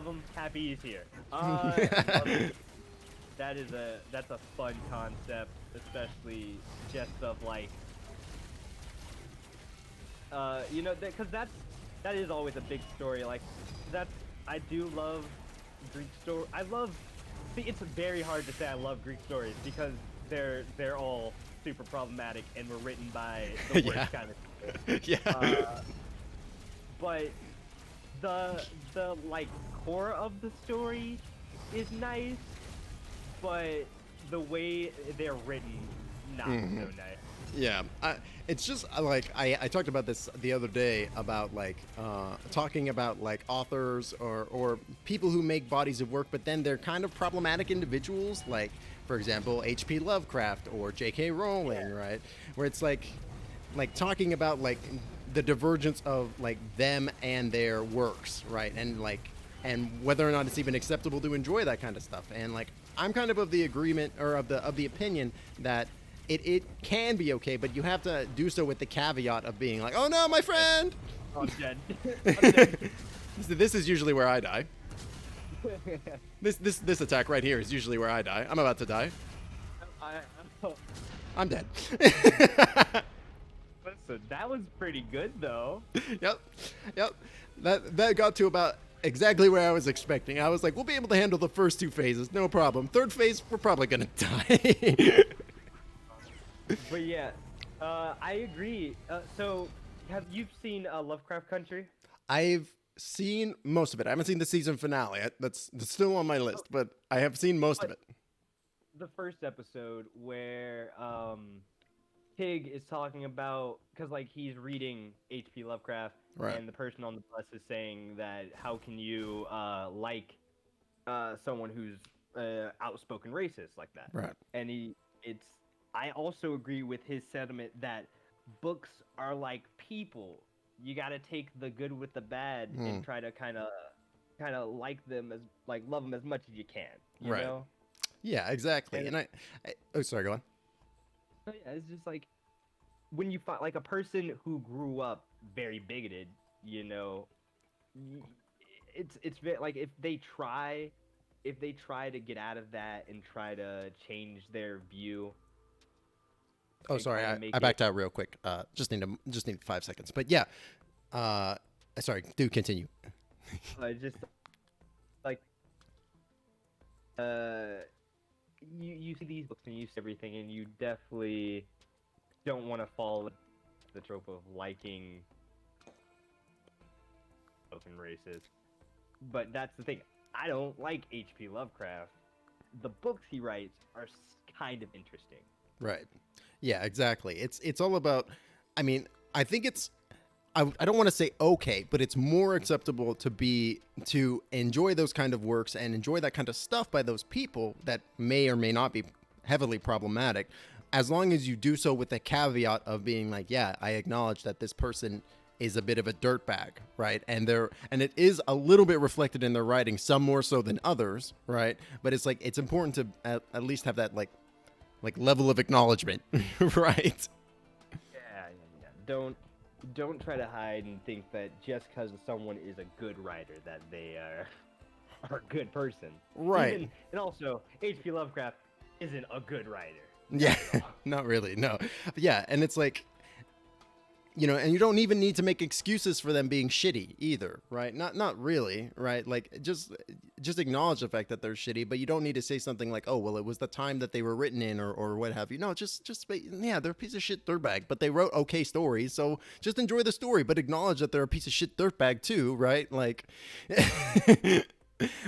him. Happy he's here. That's a fun concept, especially just of like, you know, because that is always a big story. Like, I do love Greek story. See, it's very hard to say I love Greek stories because they're all super problematic and were written by the worst kind of people. Yeah. But the like core of the story is nice, but the way they're written, not so nice. Yeah, it's just like I talked about this the other day about like talking about like authors or people who make bodies of work, but then they're kind of problematic individuals, like for example H.P. Lovecraft or J.K. Rowling, right? Where it's like talking about like the divergence of like them and their works, right? And whether or not it's even acceptable to enjoy that kind of stuff. And like I'm kind of the agreement or of the opinion that it can be okay, but you have to do so with the caveat of being like, oh no, my friend! Oh, I'm dead. I'm dead. This is usually where I die. This attack right here is usually where I die. I'm about to die. I'm dead. Listen, that was pretty good though. Yep. That got to about exactly where I was expecting. I was like, we'll be able to handle the first two phases, no problem. Third phase, we're probably gonna die. But yeah, I agree. So, have you seen Lovecraft Country? I've seen most of it. I haven't seen the season finale. That's still on my list, but I have seen most of But it. the first episode where Tig is talking about because like he's reading H.P. Lovecraft, Right. and the person on the bus is saying that how can you like someone who's outspoken racist like that, Right. and it's I also agree with his sentiment that books are like people. You got to take the good with the bad and Mm, try to kind of like them as like love them as much as you can, you right. know. Yeah, exactly. And And oh, sorry, go on. yeah, it's just like when you find like a person who grew up very bigoted, you know, y- it's very like if they try to get out of that and try to change their view Oh, and sorry, kind of I make it backed out real quick. Just need 5 seconds. But yeah, uh, sorry, do continue. just like uh you see these books and you see everything and you definitely don't want to fall into the trope of liking open races. But that's the thing. I don't like H.P. Lovecraft. The books he writes are kind of interesting. Right. Yeah, exactly. It's all about. I mean, I think it's. I don't want to say okay, but it's more acceptable to enjoy those kind of works and enjoy that kind of stuff by those people that may or may not be heavily problematic, as long as you do so with the caveat of being like, yeah, I acknowledge that this person is a bit of a dirtbag, right? And it is a little bit reflected in their writing, some more so than others, right? But it's like it's important to at least have that like level of acknowledgement, right? Yeah. Don't try to hide and think that just because someone is a good writer that they are a good person. Right. Even and also H.P. Lovecraft isn't a good writer. Not Yeah, at all. not really. No. Yeah, and it's like, and you don't even need to make excuses for them being shitty either, right? Not really, right? Like just acknowledge the fact that they're shitty, but you don't need to say something like, "Oh, well, it was the time that they were written in or what have you." No, yeah, they're a piece of shit dirtbag, but they wrote okay stories, so just enjoy the story, but acknowledge that they're a piece of shit dirtbag too, right? Like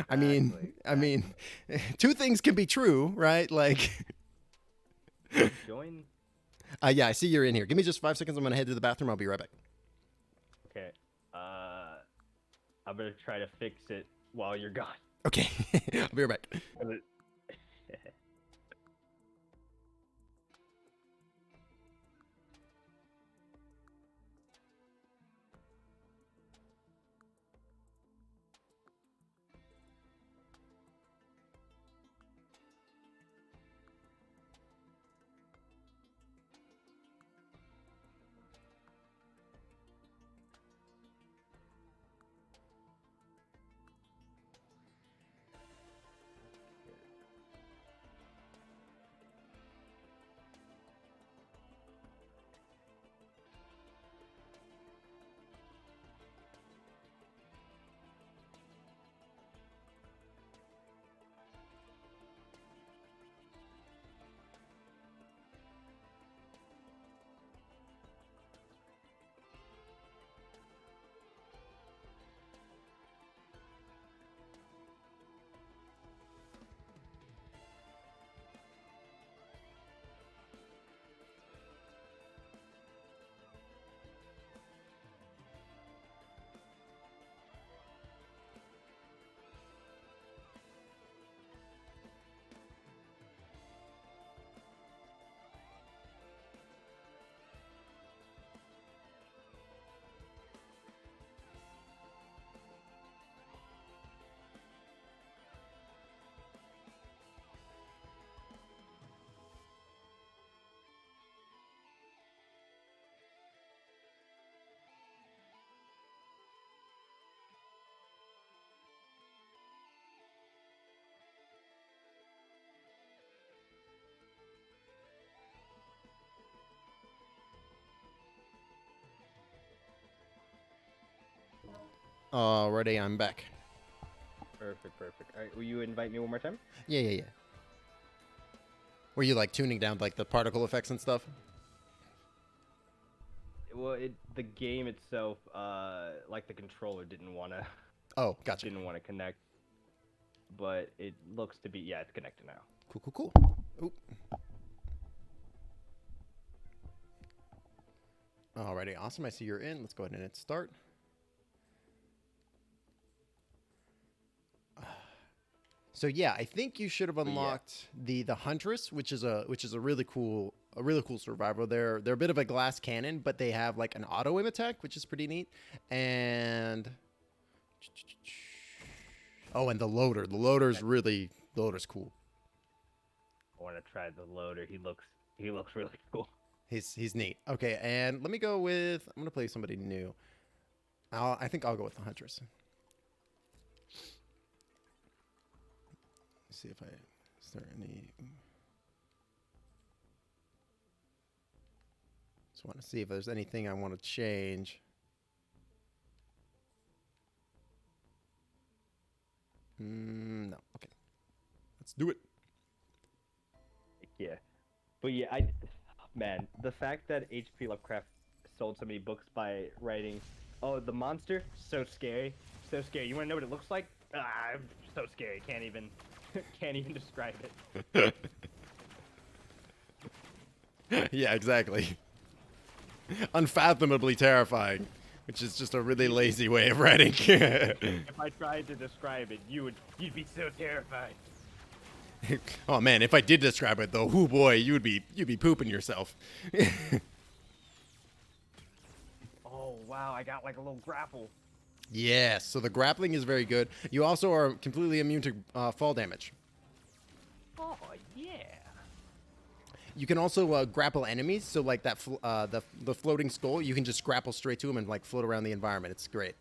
I mean, Exactly. two things can be true, right? Like Join. yeah, I see you're in here. Give me just 5 seconds. I'm gonna head to the bathroom. I'll be right back. Okay. I'm gonna try to fix it while you're gone. Okay, I'll be right back. Alrighty, I'm back. Perfect. All right, will you invite me one more time? Yeah. Were you like tuning down like the particle effects and stuff? Well, the game itself, like the controller didn't wanna Oh, gotcha. connect, but it looks to be, yeah, it's connected now. Cool, cool, cool. Oop. Alrighty, awesome. I see you're in. Let's go ahead and hit start. So yeah, I think you should have unlocked the Huntress, which is a really cool survivor. They're a bit of a glass cannon, but they have like an auto aim attack, which is pretty neat. And and the loader. The loader's cool. I want to try the loader. He looks really cool. He's neat. Okay, and let me go with, I'm gonna play somebody new. I think I'll go with the Huntress. See if is there any. Just want to see if there's anything I want to change. No. Okay. Let's do it. Yeah, but yeah, man, the fact that H.P. Lovecraft sold so many books by writing, oh, the monster, so scary, so scary. You want to know what it looks like? So scary. Can't even describe it. Yeah, exactly. Unfathomably terrifying, which is just a really lazy way of writing. If I tried to describe it, you'd be so terrified. Oh man, if I did describe it though, oh boy, you'd be pooping yourself. Oh wow, I got like a little grapple. Yes, so the grappling is very good. You also are completely immune to fall damage. Oh yeah. You can also grapple enemies, so like that the floating skull, you can just grapple straight to them and like float around the environment. It's great.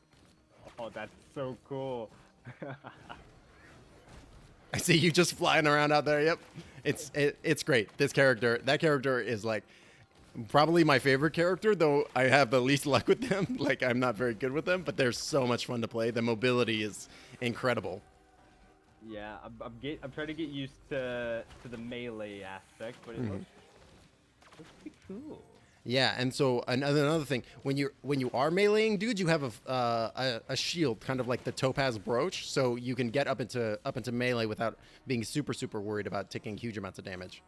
Oh, that's so cool. I see you just flying around out there. Yep, it's great. That character is like probably my favorite character, though I have the least luck with them. Like I'm not very good with them, but they're so much fun to play. The mobility is incredible. Yeah, I'm trying to get used to the melee aspect, but it looks pretty cool. Yeah, and so another thing, when you are meleeing dudes, you have a shield, kind of like the topaz brooch, so you can get up into melee without being super worried about taking huge amounts of damage.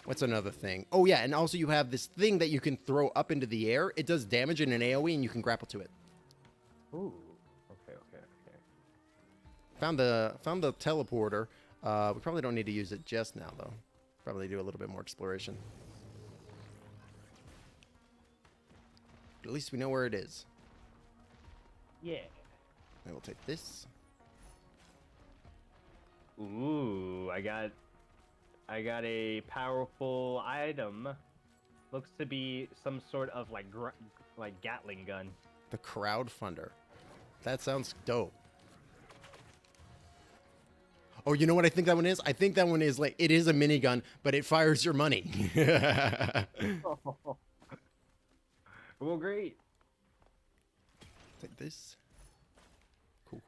What's another thing? Oh yeah, and also you have this thing that you can throw up into the air. It does damage in an AoE, and you can grapple to it. Ooh. Okay. Found the teleporter. We probably don't need to use it just now, though. Probably do a little bit more exploration. But at least we know where it is. Yeah. I will take this. Ooh, I got a powerful item. Looks to be some sort of like Gatling gun. The crowdfunder. That sounds dope. Oh, you know what I think that one is? I think that one is like, it is a minigun, but it fires your money. Well, great. Take this. Cool.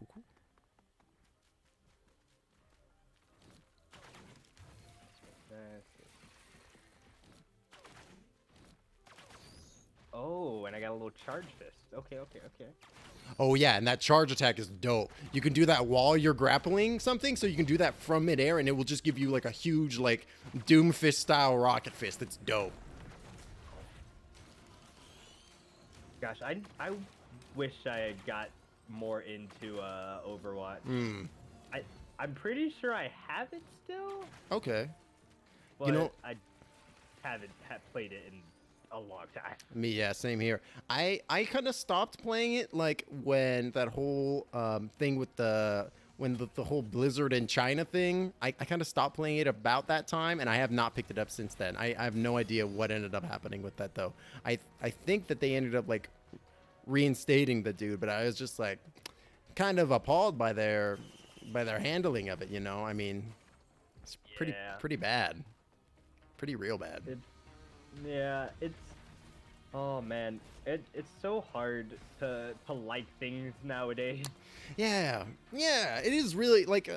Oh, and I got a little charge fist. Okay. Oh yeah, and that charge attack is dope. You can do that while you're grappling something, so you can do that from midair, and it will just give you like a huge like Doom Fist style rocket fist. It's dope. Gosh, I wish I had got more into Overwatch. I'm pretty sure I have it still. Okay. But You know, I haven't played it in a long time. me, yeah, same here. I kind of stopped playing it like when that whole thing with the whole Blizzard in China thing. I kind of stopped playing it about that time, and I have not picked it up since then. I have no idea what ended up happening with that though. I think that they ended up like reinstating the dude, but I was just like kind of appalled by their handling of it. You know, I mean, it's pretty bad, pretty real bad. It's oh man, it's so hard to like things nowadays. Yeah, it is really like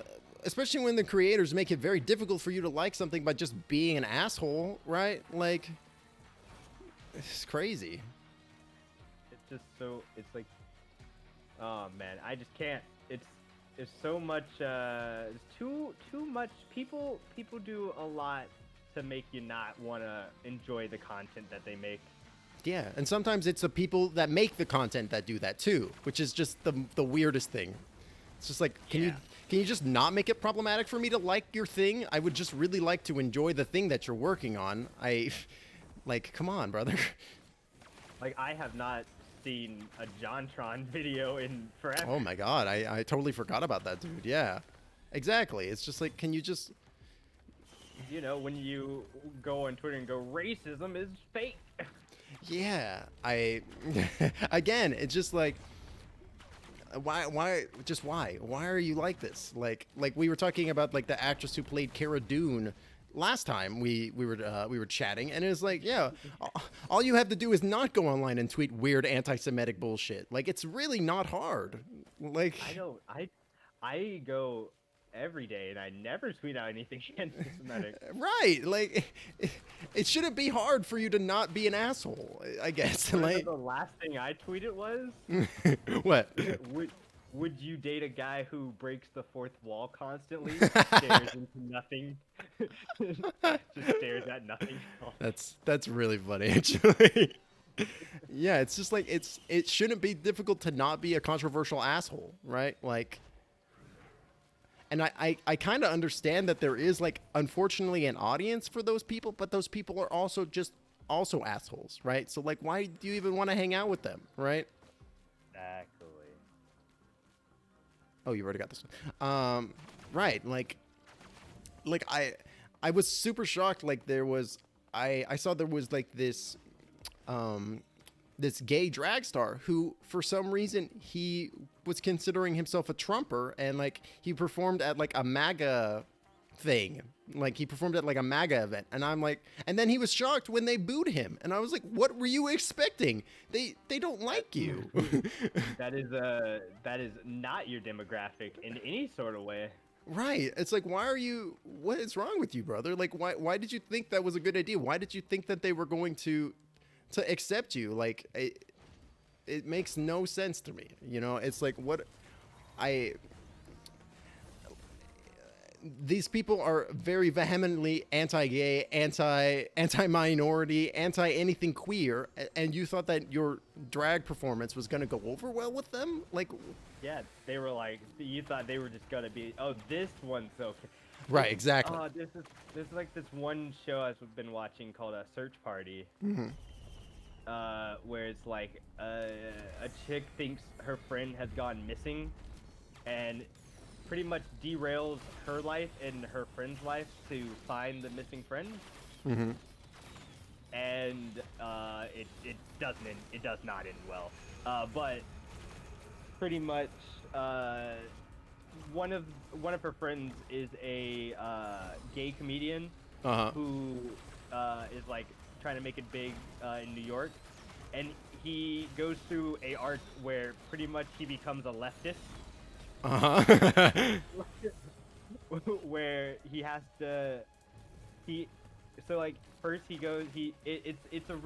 especially when the creators make it very difficult for you to like something by just being an asshole, right? Like, it's crazy. It's just so, it's like, oh man, I just can't. It's so much. It's too much. People do a lot to make you not want to enjoy the content that they make. Yeah, and sometimes it's the people that make the content that do that too, which is just the weirdest thing. It's just like, can you just not make it problematic for me to like your thing? I would just really like to enjoy the thing that you're working on. Like, come on, brother. Like, I have not seen a JonTron video in forever. Oh my god, I totally forgot about that dude. Yeah, exactly. It's just like, can you just... You know, when you go on Twitter and go, racism is fake. Yeah, again, it's just like, why are you like this? Like we were talking about, like, the actress who played Cara Dune last time we were chatting, and it was like, yeah, all you have to do is not go online and tweet weird anti-Semitic bullshit. Like, it's really not hard. Like, I go every day and I never tweet out anything anti-Semitic. Right, like, it shouldn't be hard for you to not be an asshole, I guess. Like, the last thing I tweeted was, what? Would you date a guy who breaks the fourth wall constantly, stares into nothing, just stares at nothing? That's really funny, actually. Yeah, it's just like, it shouldn't be difficult to not be a controversial asshole, right? Like, and I kind of understand that there is, like, unfortunately, an audience for those people, but those people are also assholes, right? So, like, why do you even want to hang out with them, right? Exactly. Oh, you already got this one. Right, like I was super shocked. Like, I saw there was, like, this gay drag star who, for some reason, he was considering himself a Trumper, and, like, he performed at, like, a MAGA thing. Like, he performed at, like, a MAGA event, and I'm like, and then he was shocked when they booed him, and I was like, what were you expecting? They don't like you. That is not your demographic in any sort of way. Right. It's like, what is wrong with you, brother? Like, why did you think that was a good idea? Why did you think that they were going to accept you? Like, it makes no sense to me. You know, it's like, these people are very vehemently anti-gay, anti-minority, anti-anything queer, and you thought that your drag performance was going to go over well with them? Like, yeah, they were like, you thought they were just gonna be, oh, this one's okay. Right, exactly. Oh, this is like this one show I've been watching called a Search Party. Mm-hmm. Where it's like a chick thinks her friend has gone missing, and pretty much derails her life and her friend's life to find the missing friend. Mm-hmm. And it does not end well. But pretty much one of her friends is a gay comedian who is, like, trying to make it big in New York, and he goes through a arc where pretty much he becomes a leftist. Where he has to, so, like, first he goes, it's a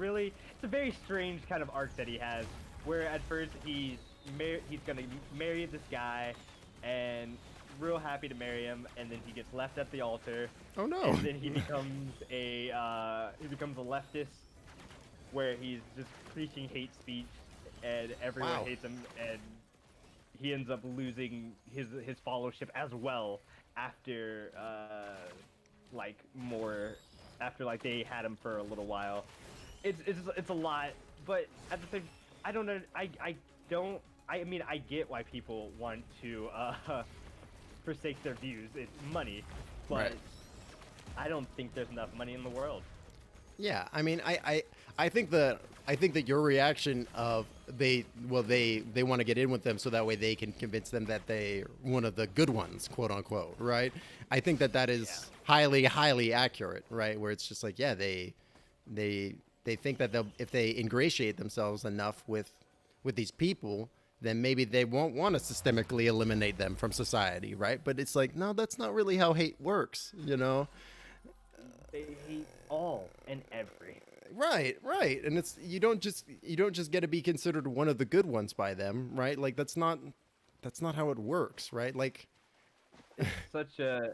very strange kind of arc that he has, where at first he's gonna marry this guy, and real happy to marry him, and then he gets left at the altar. Oh no! And then he becomes a leftist, where he's just preaching hate speech, and everyone hates him, and he ends up losing his followership as well after they had him for a little while. It's a lot, but at the same, I don't know. I mean, I get why people want to forsake their views. It's money, but right. I don't think there's enough money in the world. Yeah, I mean, I think that your reaction of they want to get in with them so that way they can convince them that they're one of the good ones, quote unquote, right? I think that is highly accurate, right? Where it's just like, yeah, they think that if they ingratiate themselves enough with these people, then maybe they won't want to systemically eliminate them from society, right? But it's like, no, that's not really how hate works, you know? They hate all and every. Right, right. And it's you don't just get to be considered one of the good ones by them, right? Like that's not how it works, right? Like It's such a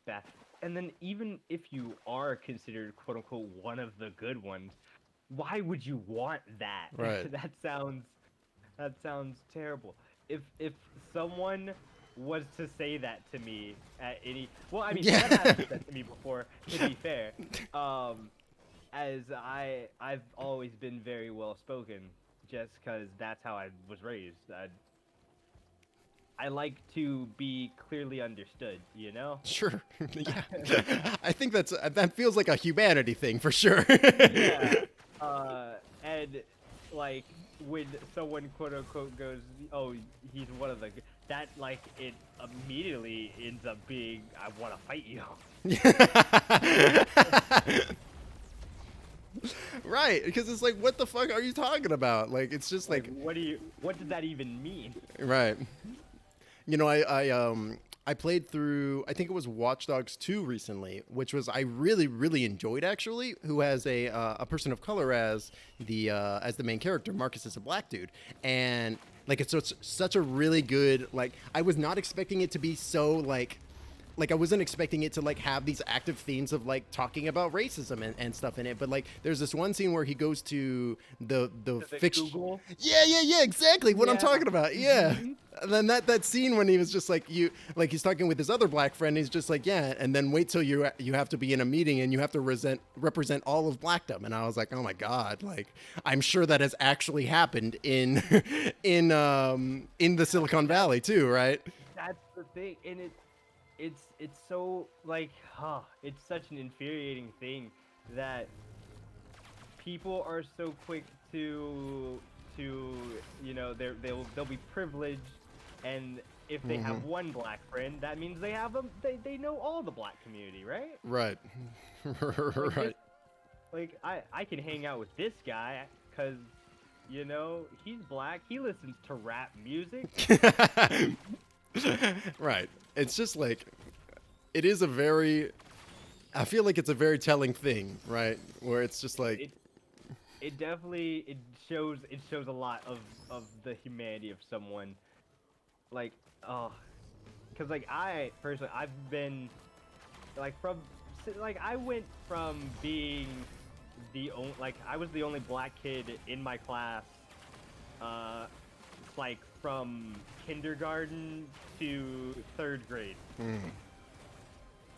bad. And then even if you are considered quote unquote one of the good ones, why would you want that? Right. That sounds terrible. If someone was to say that to me at any, well, I mean, Yeah. that has been said to me before. To be fair, as I've always been very well spoken, just because that's how I was raised. I like to be clearly understood, you know? Sure. Yeah. I think that feels like a humanity thing for sure. Yeah. And like when someone quote unquote goes, "Oh, he's one of the," that like it immediately ends up being, "I want to fight you." Right, because it's like, what the fuck are you talking about? Like, it's just like What does that even mean? right. You know, I played through, I think it was Watch Dogs 2 recently, which was I really really enjoyed actually. Who has a person of color as the main character. Marcus is a black dude, and like it's such a really good, like I was not expecting it to be so like I wasn't expecting it to like have these active themes of like talking about racism and stuff in it, but like there's this one scene where he goes to the fiction. Google? Yeah, exactly what I'm Yeah. talking about. Yeah. Mhm. And then that scene when he was just like he's talking with his other black friend, he's just like, yeah, and then wait till you have to be in a meeting and you have to represent all of blackdom. And I was like, oh my god, like I'm sure that has actually happened in in the Silicon Valley too, right? That's the thing, and it's so like, it's such an infuriating thing that people are so quick to you know they'll be privileged, and if they have one black friend, that means they know all the black community, right? Right. Like, Right. like I can hang out with this guy because you know he's black, he listens to rap music. Right. It's just like it is a very I feel like it's a very telling thing, right? Where it's just like It definitely shows a lot of the humanity of someone, like because like I personally I've been like I went from being I was the only black kid in my class, like from kindergarten to 3rd grade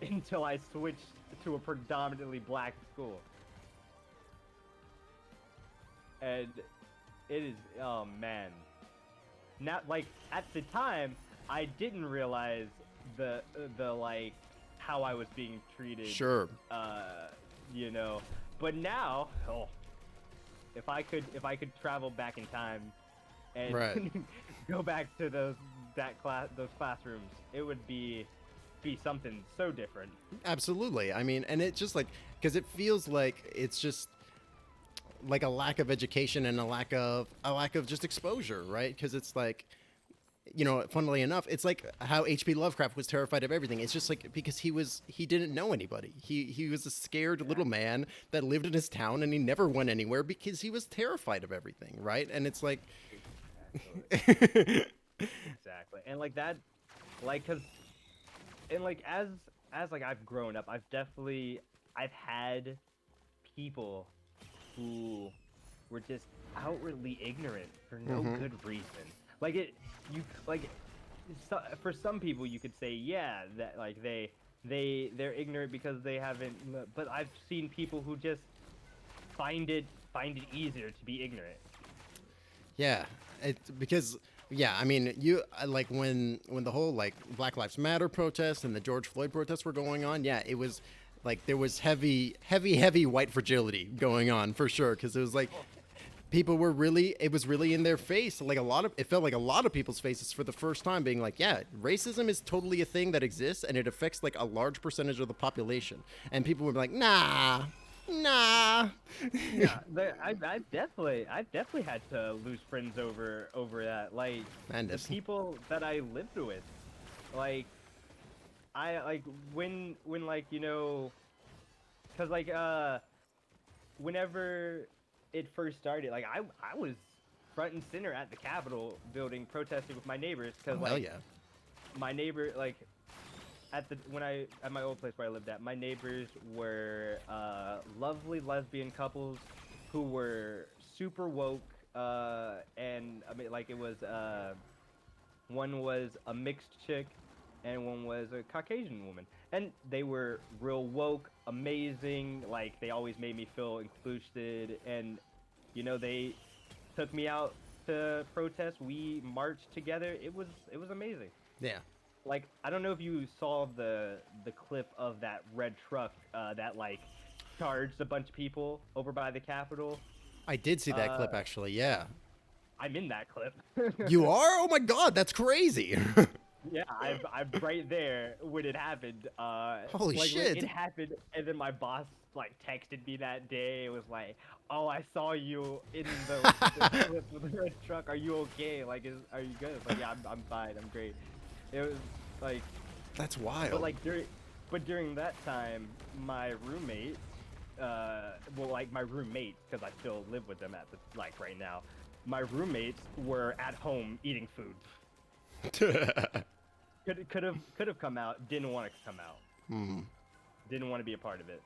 until I switched to a predominantly black school. And it is, oh man. Now, like, at the time, I didn't realize the like, how I was being treated. sure. You know, but now, if I could travel back in time and Right. go back to those classrooms, it would be something so different. Absolutely. I mean, and it just like because it feels like it's just like a lack of education and a lack of just exposure, right? Because it's like, you know, funnily enough, it's like how H.P. Lovecraft was terrified of everything. It's just like because he didn't know anybody. He was a scared little man that lived in his town and he never went anywhere because he was terrified of everything, right? And it's like Exactly. And like that, like, cause, and like as like I've grown up, I've had people who were just outwardly ignorant for no good reason. Like for some people you could say, yeah, that like they're ignorant because they haven't, but I've seen people who just find it easier to be ignorant. Yeah, because I mean, like when the whole like Black Lives Matter protests and the George Floyd protests were going on. Yeah, it was like there was heavy white fragility going on for sure because it was like people were it was really in their face. Like it felt like a lot of people's faces for the first time being like, yeah, racism is totally a thing that exists and it affects like a large percentage of the population. And people were like, nah, Nah. Yeah, I've definitely had to lose friends over that. Like Man, the this. people that I lived with, like I like when like cause like whenever it first started, like I was front and center at the Capitol building protesting with my neighbors, cause Oh hell like yeah. my neighbor like at my old place where I lived at, my neighbors were lovely lesbian couples who were super woke, and I mean like it was one was a mixed chick and one was a Caucasian woman, and they were real woke, amazing. Like they always made me feel included, and they took me out to protest. We marched together. It was amazing. Yeah. Like I don't know if you saw the clip of that red truck that like charged a bunch of people over by the Capitol. I did see that Uh, clip actually. Yeah. I'm in that clip. You are? Oh my god, that's crazy. Yeah, I'm right there when it happened. Holy Like when it shit. happened, and then my boss like texted me that day. It was like, "Oh, I saw you in the clip with the red truck. Are you okay? Like, are you good?" It's like, "Yeah, I'm fine. I'm great." It was like, That's but wild. like during that time, my roommate, well, like my roommates, because I still live with them at the like right now. My roommates were at home eating food. Could have come out, didn't want to come out, didn't want to be a part of it.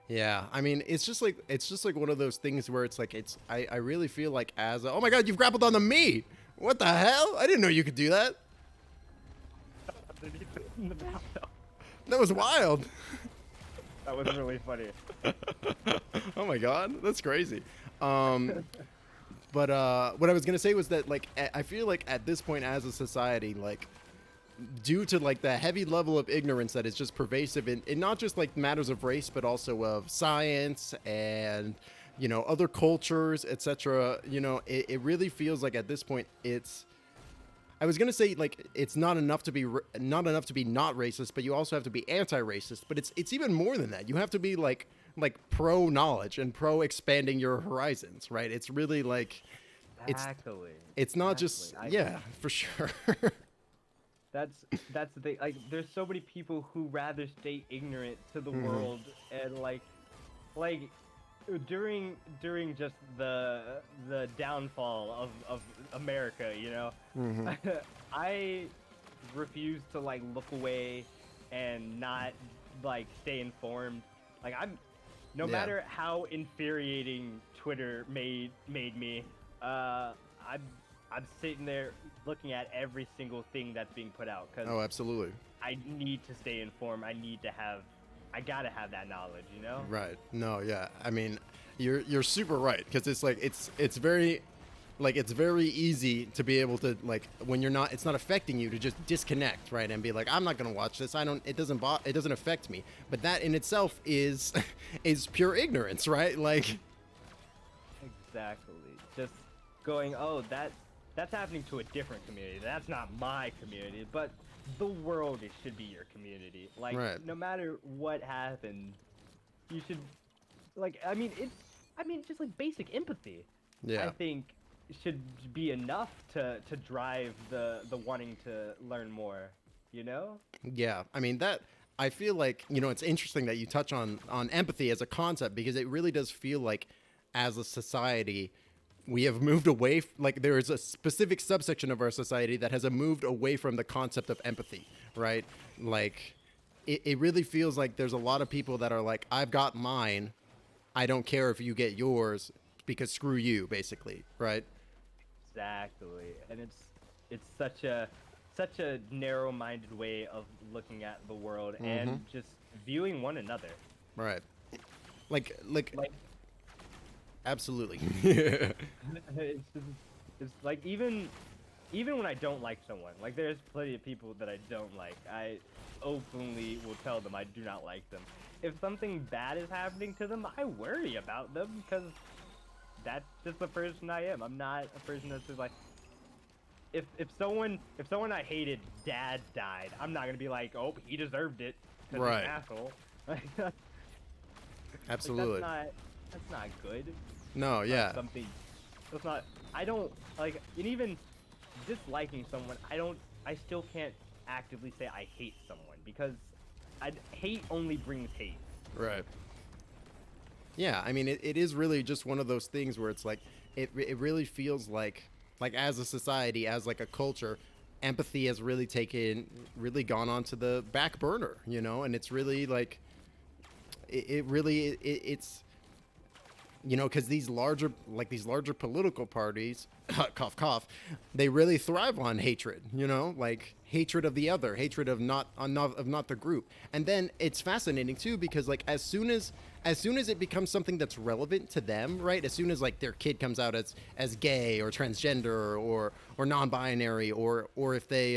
Yeah, I mean, it's just like one of those things where it's like I really feel like as a, oh my god, you've grappled on the meat. What the hell? I didn't know you could do that. Underneath it in the mouth, though. That was wild. That was really funny. Oh my god, that's crazy. Um, but what I was gonna say was that like I feel like at this point as a society, like due to like the heavy level of ignorance that is just pervasive in not just like matters of race, but also of science and other cultures, etc. It really feels like at this point it's. I was gonna say like it's not enough to be not enough to be not racist, but you also have to be anti-racist. But it's even more than that. You have to be like pro knowledge and pro expanding your horizons, right? It's really like it's Exactly. it's not just Exactly. yeah, for sure. That's the thing. Like, there's so many people who rather stay ignorant to the world, and like during just the downfall of America, I refuse to like look away and not like stay informed. Like no Yeah. matter how infuriating Twitter made me, I'm sitting there looking at every single thing that's being put out because Oh, absolutely. I need to stay informed. I gotta have that knowledge. Right. No, yeah. I mean, you're super right because it's like it's very like it's very easy to be able to like when you're not it's not affecting you to just disconnect, right? And be like, I'm not going to watch this. I don't it doesn't affect me. But that in itself is is pure ignorance, right? Like Exactly. Just going, oh, that's happening to a different community. That's not my community, but the world should be your community. Like, Right. no matter what happens, you should, like, just like basic empathy. I Yeah. think should be enough to drive the wanting to learn more. You know? Yeah, I mean that. I feel like it's interesting that you touch on empathy as a concept because it really does feel like, as a society, we have moved away. Like there is a specific subsection of our society that has moved away from the concept of empathy, right? Like, it really feels like there's a lot of people that are like, I've got mine. I don't care if you get yours because screw you, basically, right? Exactly. And it's such a narrow-minded way of looking at the world and just viewing one another. Right. Like Like absolutely. it's just, it's like even when I don't like someone, like there's plenty of people that I don't like. I openly will tell them I do not like them. If something bad is happening to them, I worry about them because that's just the person I am. I'm not a person that's just like if someone I hated dad died, I'm not gonna be like, oh, he deserved it 'cause he's Right. an asshole. Absolutely. That's not good. No, yeah. Something that's not. I don't like, and even disliking someone. I still can't actively say I hate someone because hate only brings hate. Right. Yeah, I mean, it is really just one of those things where it's like, it really feels like as a society, as like a culture, empathy has really gone onto the back burner, you know, and it's really like, it's, you know, because these larger political parties, cough cough, they really thrive on hatred, you know, like hatred of the other, hatred of not the group. And then it's fascinating too, because like as soon as it becomes something that's relevant to them, right, as soon as like their kid comes out as gay or transgender or non-binary, or if they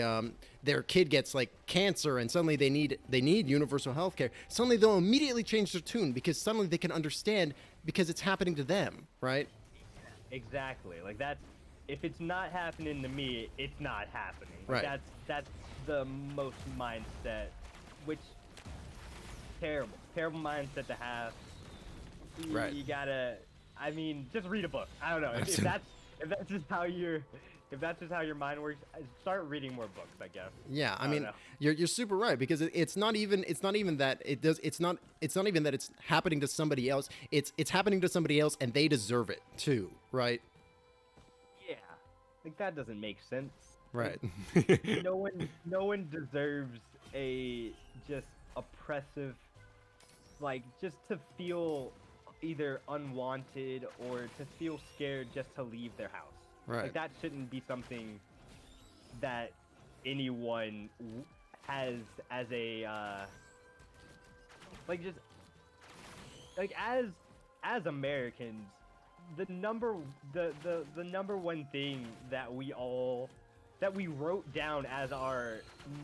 their kid gets like cancer and suddenly they need universal health care, suddenly they'll immediately change their tune because suddenly they can understand, because it's happening to them, right? Exactly. Like that's, if it's not happening to me, it's not happening. Like Right. That's the most mindset, which terrible mindset to have. Right. You gotta, I mean, just read a book. I don't know if that's just how your mind works. Start reading more books, I guess. Yeah, I mean, know. you're super right, because it's not even that it's not even that it's happening to somebody else. It's happening to somebody else and they deserve it too, right? Yeah, like that doesn't make sense. Right. No one deserves a just oppressive, like just to feel either unwanted or to feel scared just to leave their house. Right. Like that shouldn't be something that anyone has as a like just like as Americans, the number one thing that we wrote down as our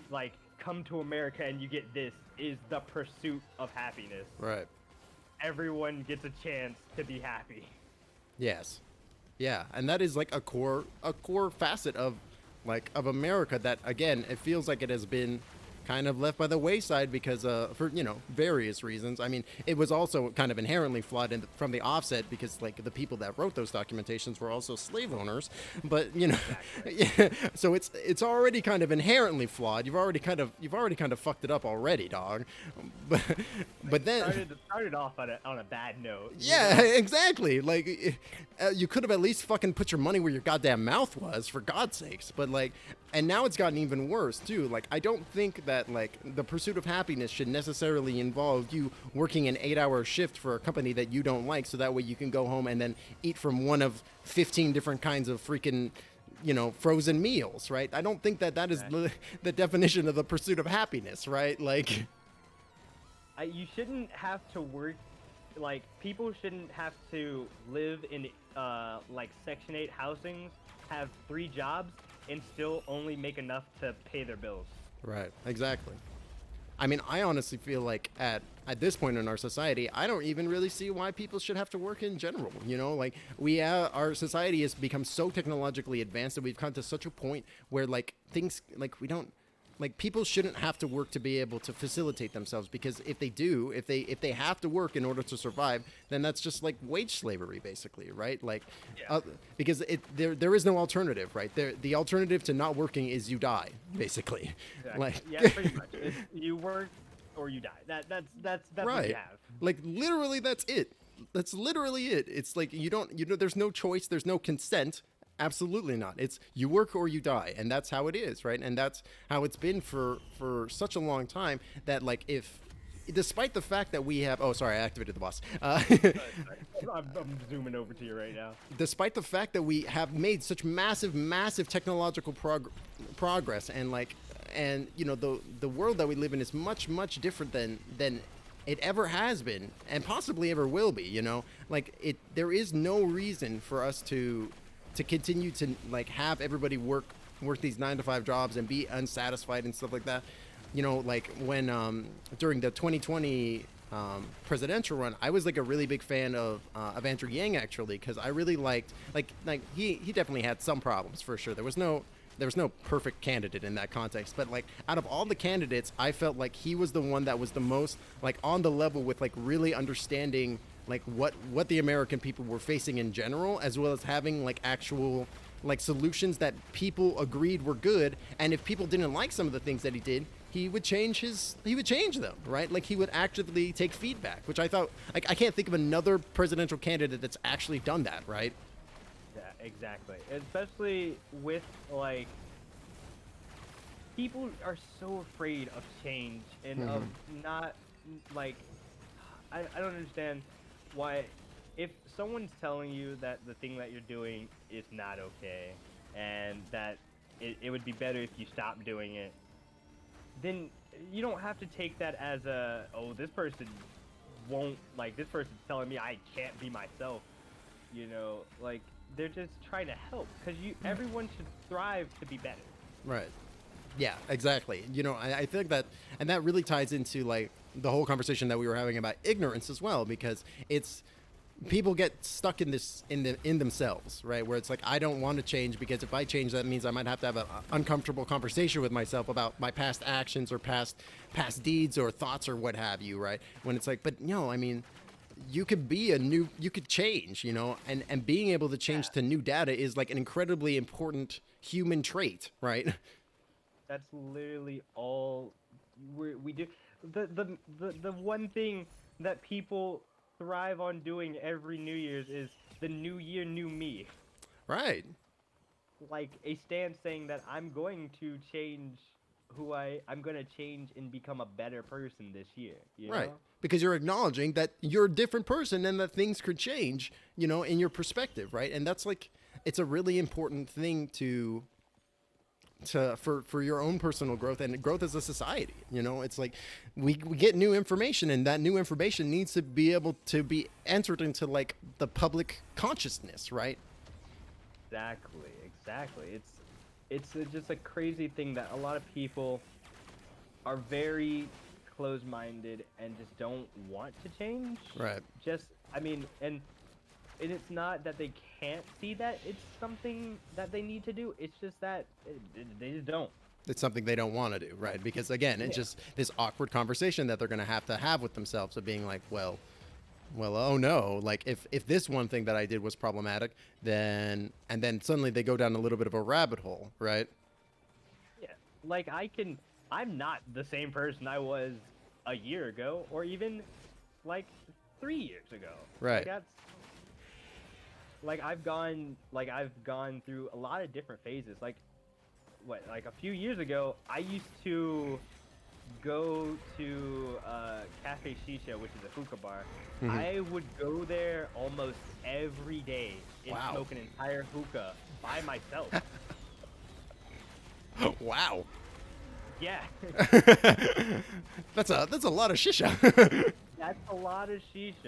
like come to America and you get this is the pursuit of happiness. Right. Everyone gets a chance to be happy. Yes. Yeah, and that is like a core facet of America that, again, it feels like it has been kind of left by the wayside because for, you know, various reasons. I mean, it was also kind of inherently flawed from the offset because like the people that wrote those documentations were also slave owners, but you know, yeah, so it's already kind of inherently flawed. You've already kind of fucked it up already, dog. But then started off on a bad note. Yeah, exactly. Like, you could have at least fucking put your money where your goddamn mouth was, for God's sakes. But like, and now it's gotten even worse too. Like, I don't think that like the pursuit of happiness should necessarily involve you working an 8-hour shift for a company that you don't like, so that way you can go home and then eat from one of 15 different kinds of freaking, you know, frozen meals, right? I don't think that is the definition of the pursuit of happiness, right? Like, you shouldn't have to work. Like, people shouldn't have to live in like Section 8 housings, have 3 jobs, and still only make enough to pay their bills. right, exactly. I mean, I honestly feel like at this point in our society, I don't even really see why people should have to work in general. You know, like our society has become so technologically advanced that we've come to such a point where like things like we don't. Like, people shouldn't have to work to be able to facilitate themselves, because if they have to work in order to survive, then that's just like wage slavery, basically, right? Like, Yeah. Because there is no alternative, right? The alternative to not working is you die, basically. Exactly. Like, Yeah, pretty much. You work or you die. That's right. what you have. Like, literally, that's it. That's literally it. It's like you know, there's no choice, there's no consent. Absolutely not. It's you work or you die, and that's how it is, right? And that's how it's been for such a long time, that like, if despite the fact that we have I activated the boss. Sorry. I'm zooming over to you right now. Despite the fact that we have made such massive technological progress, and like, and you know, the world that we live in is much different than it ever has been, and possibly ever will be, you know? Like, there is no reason for us to continue to like have everybody work these 9-to-5 jobs and be unsatisfied and stuff like that. You know, like when during the 2020 presidential run, I was like a really big fan of Andrew Yang, actually, because I really liked like he definitely had some problems, for sure. There was no perfect candidate in that context, but like out of all the candidates, I felt like he was the one that was the most like on the level with like really understanding like what the American people were facing in general, as well as having like actual like solutions that people agreed were good. And if people didn't like some of the things that he did, he would change them, right? Like he would actively take feedback, which I thought, like, I can't think of another presidential candidate that's actually done that, right? Yeah, exactly. Especially with like people are so afraid of change and of not like I don't understand why if someone's telling you that the thing that you're doing is not okay and that it would be better if you stopped doing it, then you don't have to take that as a, oh, this person won't, like, this person's telling me I can't be myself, you know, like, they're just trying to help, because everyone should strive to be better. Right. Yeah, exactly. You know, I think that, and that really ties into like the whole conversation that we were having about ignorance as well, because it's, people get stuck in this in themselves, right? Where it's like, I don't want to change because if I change, that means I might have to have an uncomfortable conversation with myself about my past actions or past deeds or thoughts or what have you, right? When it's like, but no, I mean, you could change, you know, and being able to change to new data is like an incredibly important human trait, right? That's literally all we do. The one thing that people thrive on doing every New Year's is the new year, new me. Right. Like a stand saying that I'm going to change I'm going to change and become a better person this year, you Right. know? Because you're acknowledging that you're a different person and that things could change, you know, in your perspective, right? And that's like, it's a really important thing for your own personal growth and growth as a society. You know, it's like we get new information, and that new information needs to be able to be entered into like the public consciousness, right? Exactly. Just a crazy thing that a lot of people are very close-minded and just don't want to change. Right. Just, I mean, and it's not that they can't see that it's something that they need to do. It's just that they just don't. It's something they don't want to do, right? Because again, it's just this awkward conversation that they're going to have with themselves of being like, well, oh no, like if this one thing that I did was problematic, then suddenly they go down a little bit of a rabbit hole, right? Yeah, like I'm not the same person I was a year ago, or even like 3 years ago. Right. I've gone through a lot of different phases. Like a few years ago, I used to go to Cafe Shisha, which is a hookah bar. I would go there almost every day and smoke an entire hookah by myself. Wow. Yeah. That's a lot of shisha. That's a lot of shisha.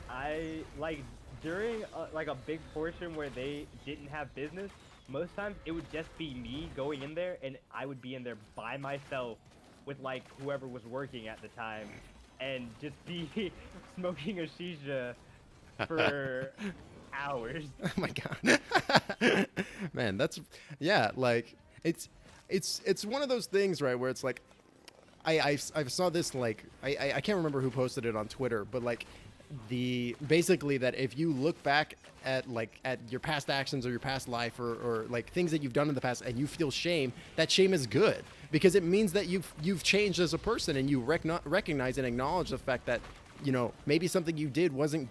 I like during a big portion where they didn't have business, most times it would just be me going in there, and I would be in there by myself with like whoever was working at the time, and just be smoking a shisha for hours. Oh my god. Man, that's, yeah, like it's one of those things, right, where it's like I saw this, like I can't remember who posted it on Twitter, but like basically that if you look back at your past actions or your past life or like things that you've done in the past and you feel shame, that shame is good because it means that you've changed as a person, and you recognize and acknowledge the fact that, you know, maybe something you did wasn't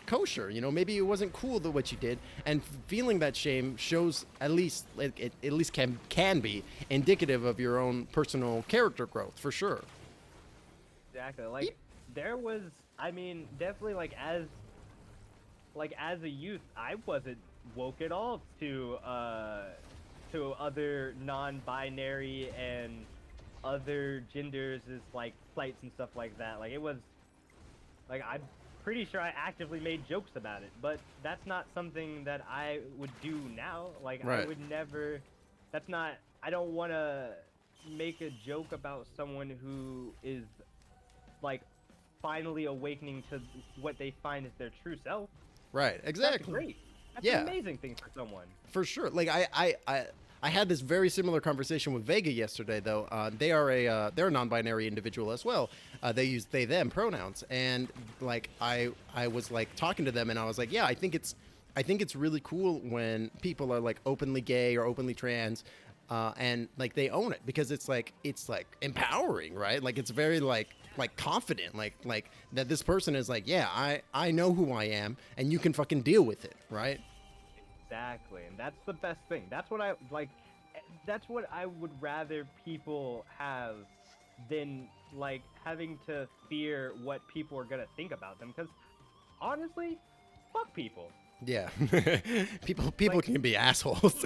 kosher, you know, maybe it wasn't cool what you did, and feeling that shame shows at least can be indicative of your own personal character growth, for sure. Exactly. Like there was, I mean, definitely as a youth, I wasn't woke at all to other non-binary and other genders as like plights and stuff like that. Like it was, like I'm pretty sure I actively made jokes about it, but that's not something that I would do now. Like Right. I would never. That's not. I don't want to make a joke about someone who is like finally awakening to what they find is their true self. Right, exactly. That's great. That's Yeah. an amazing thing for someone. For sure. Like I had this very similar conversation with Vega yesterday, though. They're a non-binary individual as well. They use they them pronouns, and like I was like talking to them, and I was like, yeah, I think it's really cool when people are like openly gay or openly trans, and like they own it, because it's like empowering, right? Like it's very like confident, like that this person is like, yeah, I know who I am, and you can fucking deal with it, right? Exactly, and that's the best thing. That's what I like. That's what I would rather people have than like having to fear what people are gonna think about them. Because honestly, fuck people. Yeah. People Like can be assholes.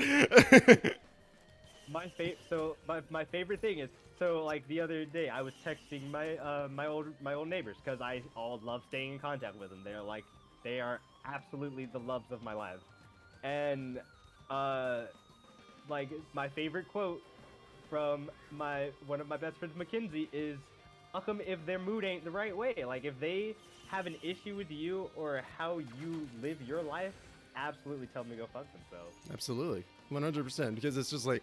my favorite thing is, so like the other day I was texting my old neighbors, because I all love staying in contact with them. They are absolutely the loves of my life. And like my favorite quote from one of my best friends, Mackenzie, is, "How come if their mood ain't the right way? Like if they have an issue with you or how you live your life, absolutely tell them to go fuck themselves." Absolutely. 100%, because it's just like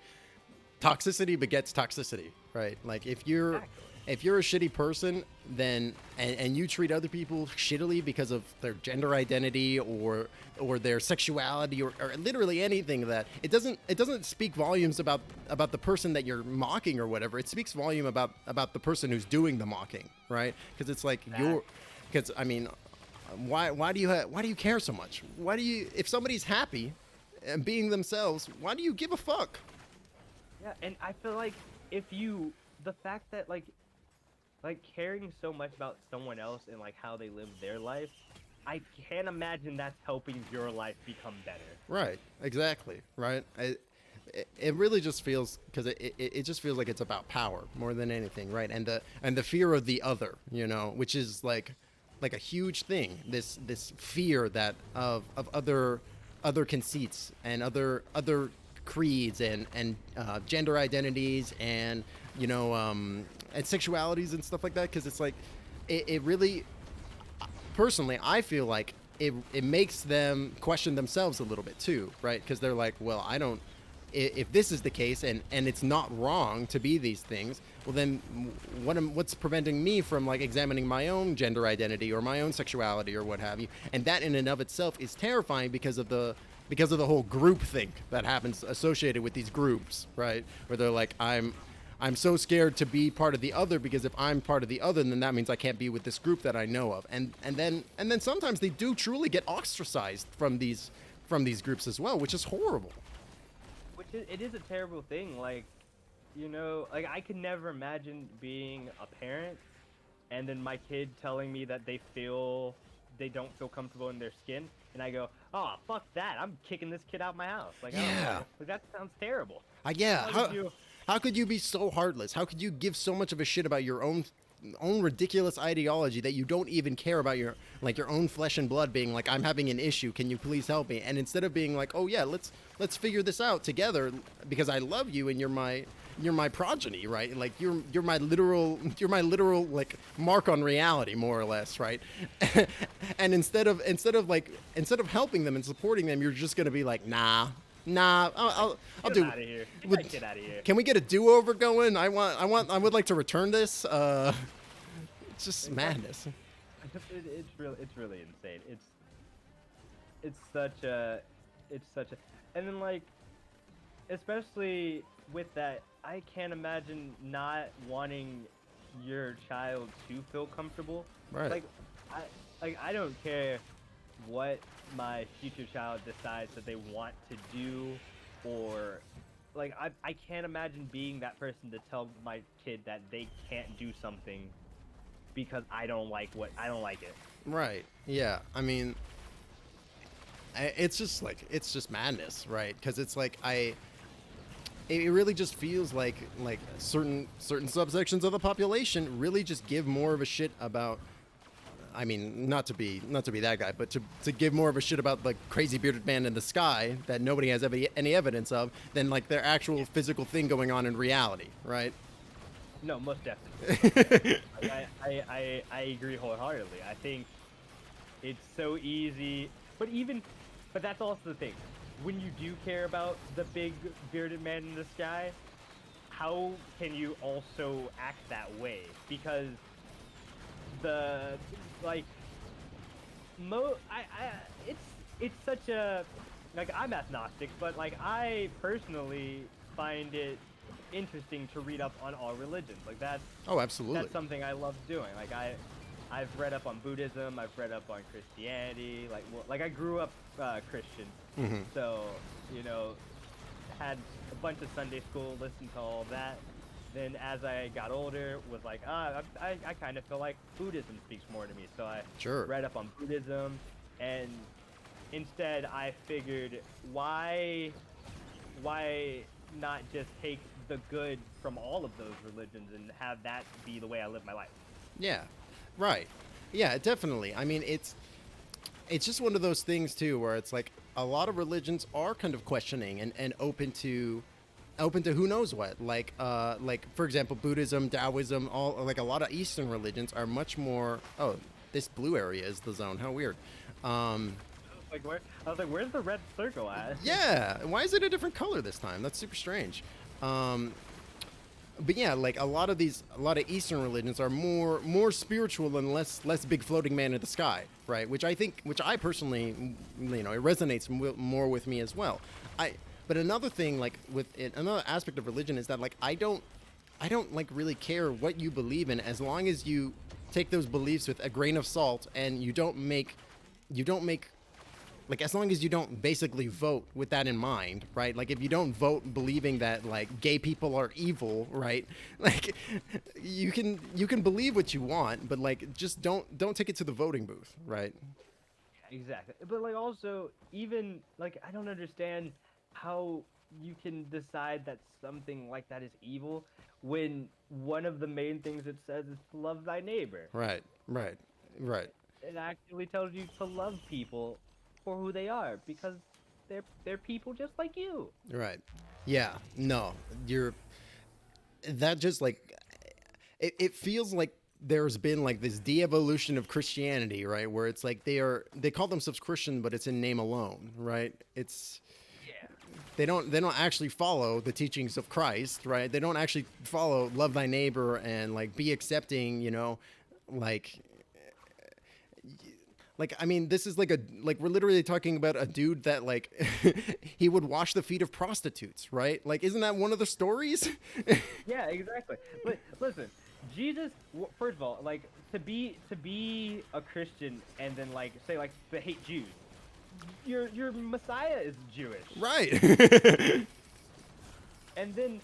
toxicity begets toxicity, right? Like Exactly. if you're a shitty person, then and you treat other people shittily because of their gender identity or their sexuality or literally anything, that it doesn't speak volumes about the person that you're mocking or whatever. It speaks volume about the person who's doing the mocking, right? Because it's like because I mean, why do you care so much? Why do you, if somebody's happy and being themselves, why do you give a fuck? Yeah, and I feel like the fact that like caring so much about someone else and like how they live their life, I can't imagine that's helping your life become better. Right, exactly, right. It really just feels, because it just feels like it's about power more than anything, right? And the fear of the other, which is like a huge thing. This fear that of other conceits and other creeds and gender identities and and sexualities and stuff like that, because it's like it really, personally, I feel like it makes them question themselves a little bit too, right? Because they're like, well, I don't, if this is the case and it's not wrong to be these things, well then what's preventing me from like examining my own gender identity or my own sexuality or what have you? And that in and of itself is terrifying because of the whole group think that happens associated with these groups, right? Where they're like, I'm so scared to be part of the other, because if I'm part of the other, then that means I can't be with this group that I know of. And then sometimes they do truly get ostracized from these groups as well, which is horrible. It is a terrible thing. Like, like I could never imagine being a parent and then my kid telling me that they don't feel comfortable in their skin, and I go, "Oh, fuck that! I'm kicking this kid out of my house." Like, Yeah. like that sounds terrible. Yeah. How could you be so heartless? How could you give so much of a shit about your own ridiculous ideology that you don't even care about your own flesh and blood being like, I'm having an issue, can you please help me? And instead of being like, oh yeah, let's figure this out together because I love you and you're my progeny, right? Like you're my literal like mark on reality, more or less, right? And instead of helping them and supporting them, you're just gonna be like, nah, I'll do. Get out of here. Get out of here. Can we get a do-over going? I would like to return this. It's just madness. It's really insane. It's such a, and then like, especially with that, I can't imagine not wanting your child to feel comfortable. Right. I don't care what my future child decides that they want to do, or like I can't imagine being that person to tell my kid that they can't do something because I don't like it. Right. Yeah. I mean, it's just madness, right? Because it's like it really just feels like certain subsections of the population really just give more of a shit about. I mean, not to be that guy, but to give more of a shit about the crazy bearded man in the sky that nobody has any evidence of than like their actual physical thing going on in reality, right? No, most definitely. I agree wholeheartedly. I think it's so easy, but even but that's also the thing. When you do care about the big bearded man in the sky, how can you also act that way? Because the like it's such a like I'm agnostic, but like I personally find it interesting to read up on all religions. Like Oh, absolutely. that's something I love doing. Like I've read up on Buddhism, I've read up on Christianity. Like I grew up Christian, Hmm. so you know had a bunch of Sunday school, listened to all that. Then as I got older, was like, I kind of feel like Buddhism speaks more to me. So I Sure. read up on Buddhism, and instead I figured why not just take the good from all of those religions and have that be the way I live my life. Yeah. Right. Yeah, definitely. I mean, it's just one of those things too where it's like a lot of religions are kind of questioning and open to who knows what, like for example Buddhism, Taoism, all like a lot of Eastern religions are much more. Oh, this blue area is the zone, how weird. I was like, where's the red circle at? Yeah, why is it a different color this time? That's super strange. But yeah, like a lot of Eastern religions are more spiritual and less big floating man in the sky, right? Which I personally, it resonates more with me as well. But another thing, like with it, another aspect of religion is that like I don't like really care what you believe in as long as you take those beliefs with a grain of salt and you don't make like as long as you don't basically vote with that in mind, right? Like if you don't vote believing that like gay people are evil, right? Like you can believe what you want, but like just don't take it to the voting booth, right? Exactly. But like also even like I don't understand how you can decide that something like that is evil when one of the main things it says is to love thy neighbor. Right, right, right, It actually tells you to love people for who they are because they're people just like you. right. Yeah, no, you're that just like it feels like there's been like this de-evolution of Christianity, right? Where it's like they call themselves Christian, but it's in name alone, right? It's Yeah. they don't actually follow the teachings of Christ, right? They don't actually follow love thy neighbor and like be accepting, like I mean this is like we're literally talking about a dude that like he would wash the feet of prostitutes, right? Like isn't that one of the stories? Yeah, exactly. But listen, Jesus. First of all, like to be a Christian and then like say like to hate Jews. Your Messiah is Jewish, Right. and then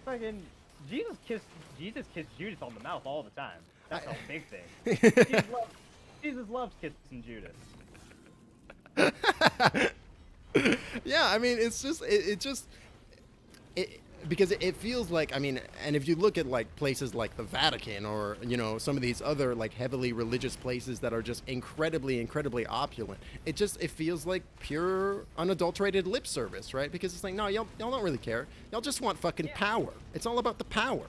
fucking Jesus kissed Judas on the mouth all the time. That's a big thing. Jesus loves kissing Judas. Yeah, I mean it's just it because it feels like, I mean, and if you look at like places like the Vatican or some of these other like heavily religious places that are just incredibly opulent, it feels like pure unadulterated lip service, right? Because it's like, no, y'all don't really care, y'all just want fucking power. It's all about the power.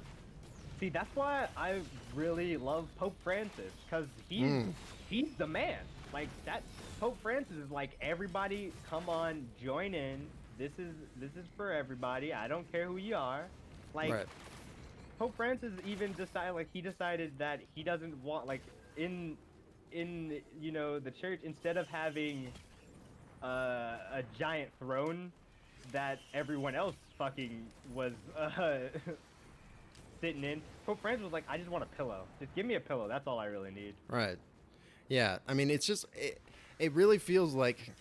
See, that's why I really love Pope Francis, because he's the man. Like that Pope Francis is like, everybody come on, join in. This is for everybody. I don't care who you are. Like Right. Pope Francis even decided that he doesn't want like in the church, instead of having a giant throne that everyone else fucking was sitting in. Pope Francis was like, I just want a pillow. Just give me a pillow. That's all I really need. Right. Yeah. I mean, it's just it really feels like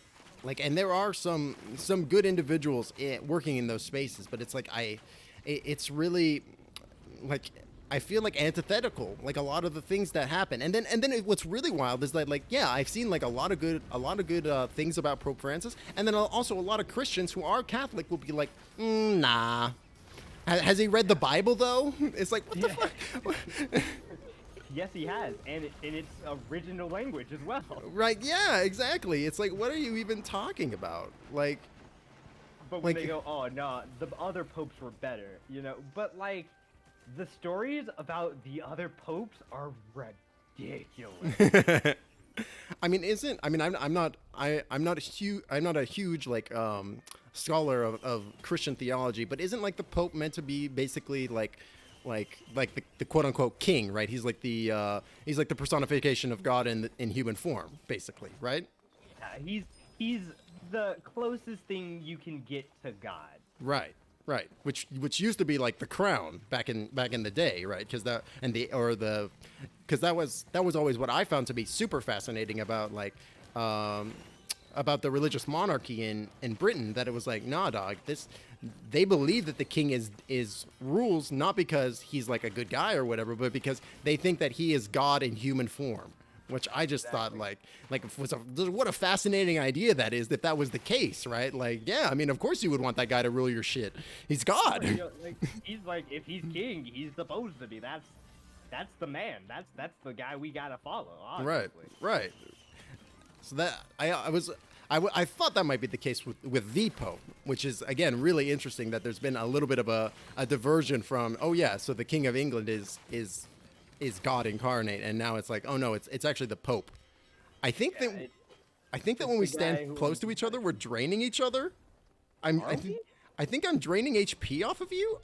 and there are some good individuals working in those spaces, but it's like it's really like I feel like antithetical, like a lot of the things that happen. And then what's really wild is that like, yeah, I've seen like a lot of good things about Pope Francis, and then also a lot of Christians who are Catholic will be like, nah. Has he read the Bible though? It's like, what the fuck? Yes, he has, and in its original language as well. Right? Yeah, exactly. It's like, what are you even talking about? Like, But when they go, oh no, the other popes were better, But like, the stories about the other popes are ridiculous. I mean, I'm not a huge like scholar of Christian theology, but isn't like the Pope meant to be basically like the quote unquote king, right? He's like the personification of God in human form, basically, right? He's the closest thing you can get to God. Right. Right, which used to be like the crown back in the day, right? Because that was always what I found to be super fascinating about the religious monarchy in Britain. That it was like, nah, dog, they believe that the king is rules not because he's like a good guy or whatever, but because they think that he is God in human form. Which I just thought what a fascinating idea that is, if that was the case, right? Like, yeah, I mean, of course you would want that guy to rule your shit. He's God. He's like, if he's king, he's supposed to be. That's the man. That's the guy we gotta follow. Obviously. Right. So that I thought that might be the case with the Pope, which is again really interesting that there's been a little bit of a diversion from, oh yeah, so the King of England is God incarnate, and now it's like, oh no, it's actually the Pope. I think that when we stand close to each other, we're draining each other. I think I'm draining HP off of you.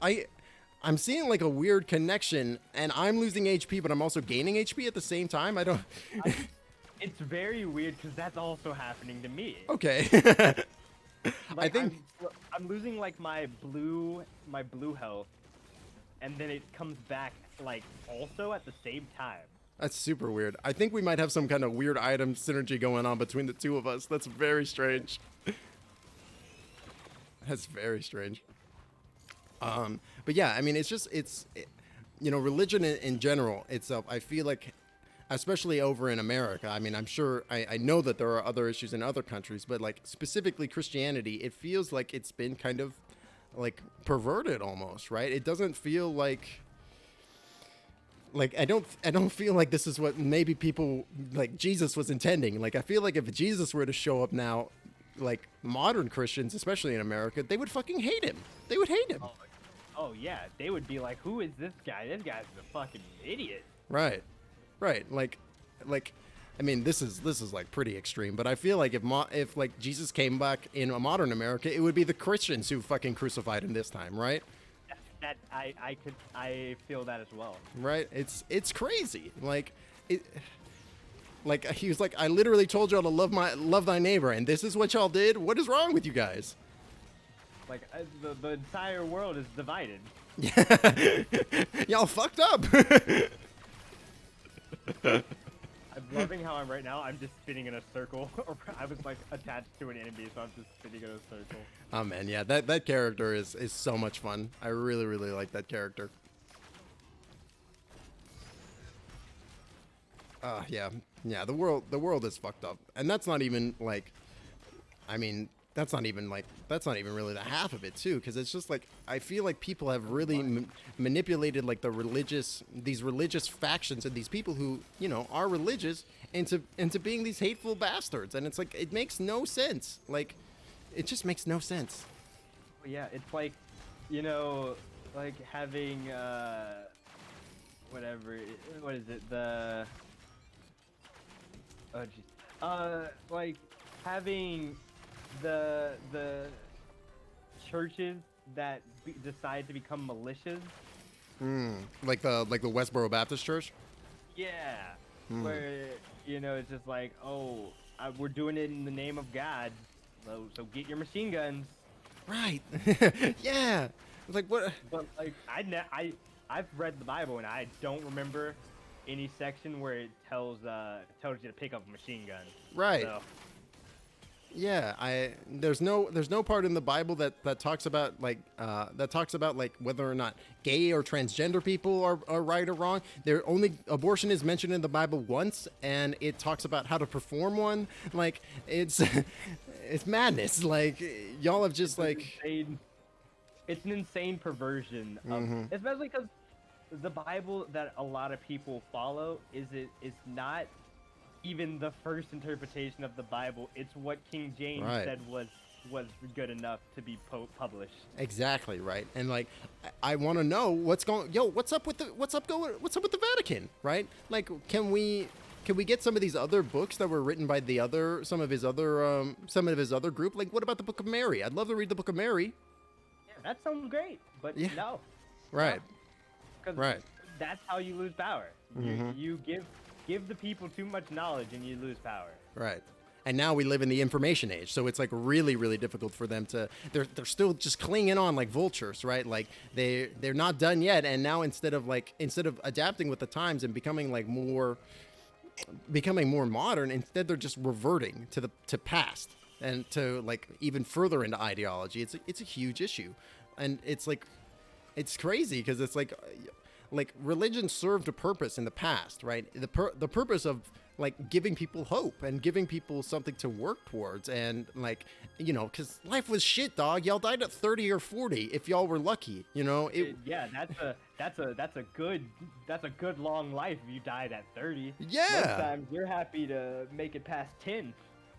I'm seeing like a weird connection, and I'm losing HP, but I'm also gaining HP at the same time. It's very weird because that's also happening to me. Okay. Like, I'm losing like my blue health, and then it comes back like also at the same time. That's super weird. I think we might have some kind of weird item synergy going on between the two of us. That's very strange. That's very strange. But yeah, I mean, religion in general itself, I feel like, especially over in America, I mean, I'm sure, I know that there are other issues in other countries, but like specifically Christianity, it feels like it's been kind of like perverted almost, right? It doesn't feel like I don't feel like this is what maybe people like Jesus was intending. Like, I feel like if Jesus were to show up now, like modern Christians, especially in America, they would fucking hate him. They would hate him. Oh yeah, they would be like, who is this guy? This guy's a fucking idiot. Right. Like, I mean, this is like pretty extreme, but I feel like if like Jesus came back in a modern America, it would be the Christians who fucking crucified him this time, right? That I feel that as well. Right? It's crazy. Like he was like, I literally told y'all to love thy neighbor, and this is what y'all did. What is wrong with you guys? Like the entire world is divided. Y'all fucked up. I'm loving how I'm right now. I'm just spinning in a circle. I was like attached to an enemy, so I'm just spinning in a circle. Oh man, yeah, that character is so much fun. I really like that character. Yeah, the world is fucked up, and that's not even like, I mean, that's not even really the half of it too, because it's just like, I feel like people have really manipulated like these religious factions and these people who, you know, are religious into being these hateful bastards, and it's like, it makes no sense. Like, it just makes no sense. Yeah, it's like, you know, like having what is it, like having the churches that decide to become militias. Like the Westboro Baptist Church. Yeah, where, you know, it's just like, oh, we're doing it in the name of God, so get your machine guns. Right. Yeah. It's like, what? But like, I've read the Bible and I don't remember any section where it tells you to pick up a machine gun. Right. So. Yeah, there's no part in the Bible that talks about like whether or not gay or transgender people are right or wrong. Abortion is mentioned in the Bible once, and it talks about how to perform one. Like, it's it's madness. Like, y'all have just like, it's an insane perversion of, especially because the Bible that a lot of people follow is not even the first interpretation of the Bible. It's what King James said was good enough to be published. Exactly, right. And like, I want to know what's up with the Vatican, right? Like, can we can we get some of these other books that were written by some of his other group? Like, what about the Book of Mary? I'd love to read the Book of Mary. Yeah, that sounds great, but Yeah. no. Right. Because Right. that's how you lose power. Mhm. You give the people too much knowledge and you lose power. Right. And now we live in the information age, so it's like really, really difficult for them to. They're still just clinging on like vultures, right? Like they're not done yet, and now instead of adapting with the times and becoming more modern, instead they're just reverting to past and to like even further into ideology. It's a huge issue, and it's like it's crazy because it's like religion served a purpose in the past, right? The purpose of like giving people hope and giving people something to work towards, and like, you know, because life was shit, dog. Y'all died at 30 or 40 if y'all were lucky, you know. Yeah, that's a good long life if you died at 30. Yeah. Most times you're happy to make it past 10.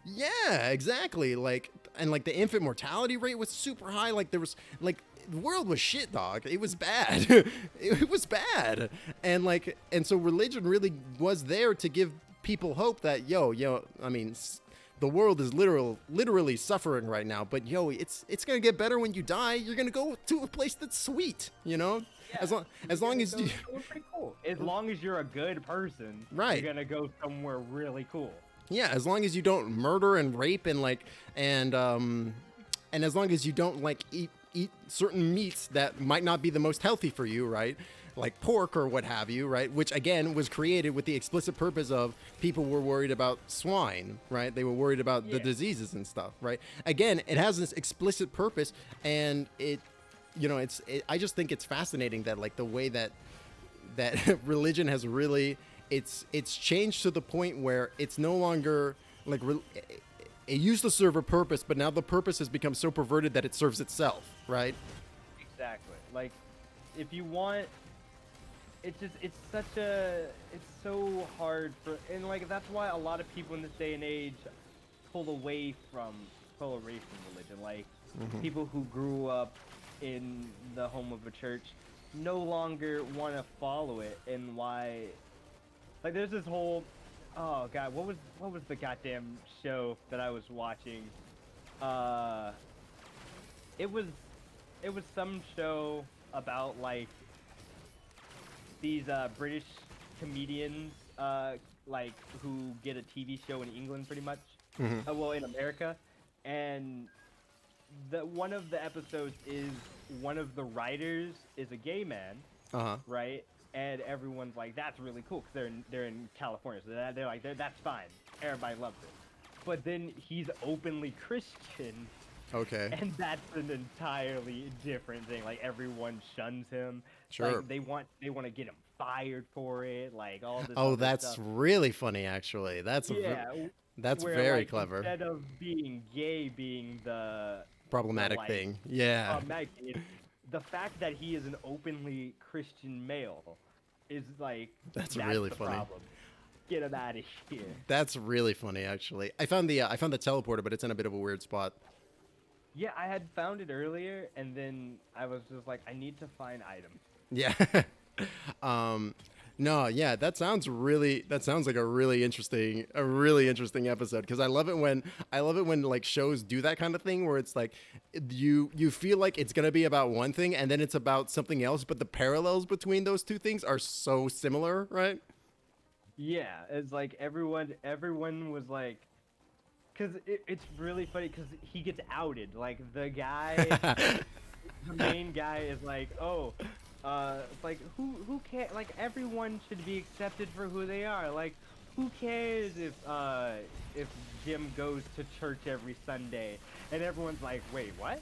Yeah, exactly. Like, and like the infant mortality rate was super high. Like there was like the world was shit, dog. It was bad. It was bad. And like, and so religion really was there to give people hope that I mean, the world is literally suffering right now, but it's gonna get better when you die. You're gonna go to a place that's sweet, you know. Yeah. As long as you, pretty cool. As long as you're a good person, right, you're gonna go somewhere really cool. Yeah, as long as you don't murder and rape and like and as long as you don't like eat certain meats that might not be the most healthy for you, right? Like pork or what have you, right? Which again was created with the explicit purpose of people were worried about swine, right? They were worried about the diseases and stuff, right? Again, it has this explicit purpose, and I just think it's fascinating that like the way that religion has really it's changed to the point where it's no longer like it used to serve a purpose, but now the purpose has become so perverted that it serves itself, right? Exactly. Like, if you want, it's so hard for, and like that's why a lot of people in this day and age pull away from religion. Like, people who grew up in the home of a church no longer want to follow it, and why. Like, there's this whole, oh god, what was the goddamn show that I was watching? It was some show about like these British comedians, like who get a TV show in England, pretty much. Well, in America, and one of the episodes is one of the writers is a gay man, right? And everyone's like, that's really cool because they're in California, so they're like, that's fine. Everybody loves it. But then he's openly Christian. Okay. And that's an entirely different thing. Like, everyone shuns him. Sure. Like, they want to get him fired for it. Like, all this. Oh, that's stuff. Really funny, actually. That's very clever. Instead of being gay being the problematic thing, yeah. Problematic, the fact that he is an openly Christian male is like that's really funny. Problem. Get him out of here. That's really funny, actually. I found the teleporter, but it's in a bit of a weird spot. Yeah, I had found it earlier, and then I was just like, I need to find items. Yeah. No, yeah, that sounds like a really interesting episode, because I love it when like shows do that kind of thing where it's like you feel like it's gonna be about one thing and then it's about something else, but the parallels between those two things are so similar, right? Yeah, it's like everyone was like, because it's really funny because he gets outed. Like, the guy, the main guy is like, oh. It's like, who cares? Like, everyone should be accepted for who they are. Like, who cares if Jim goes to church every Sunday? And everyone's like, wait, what?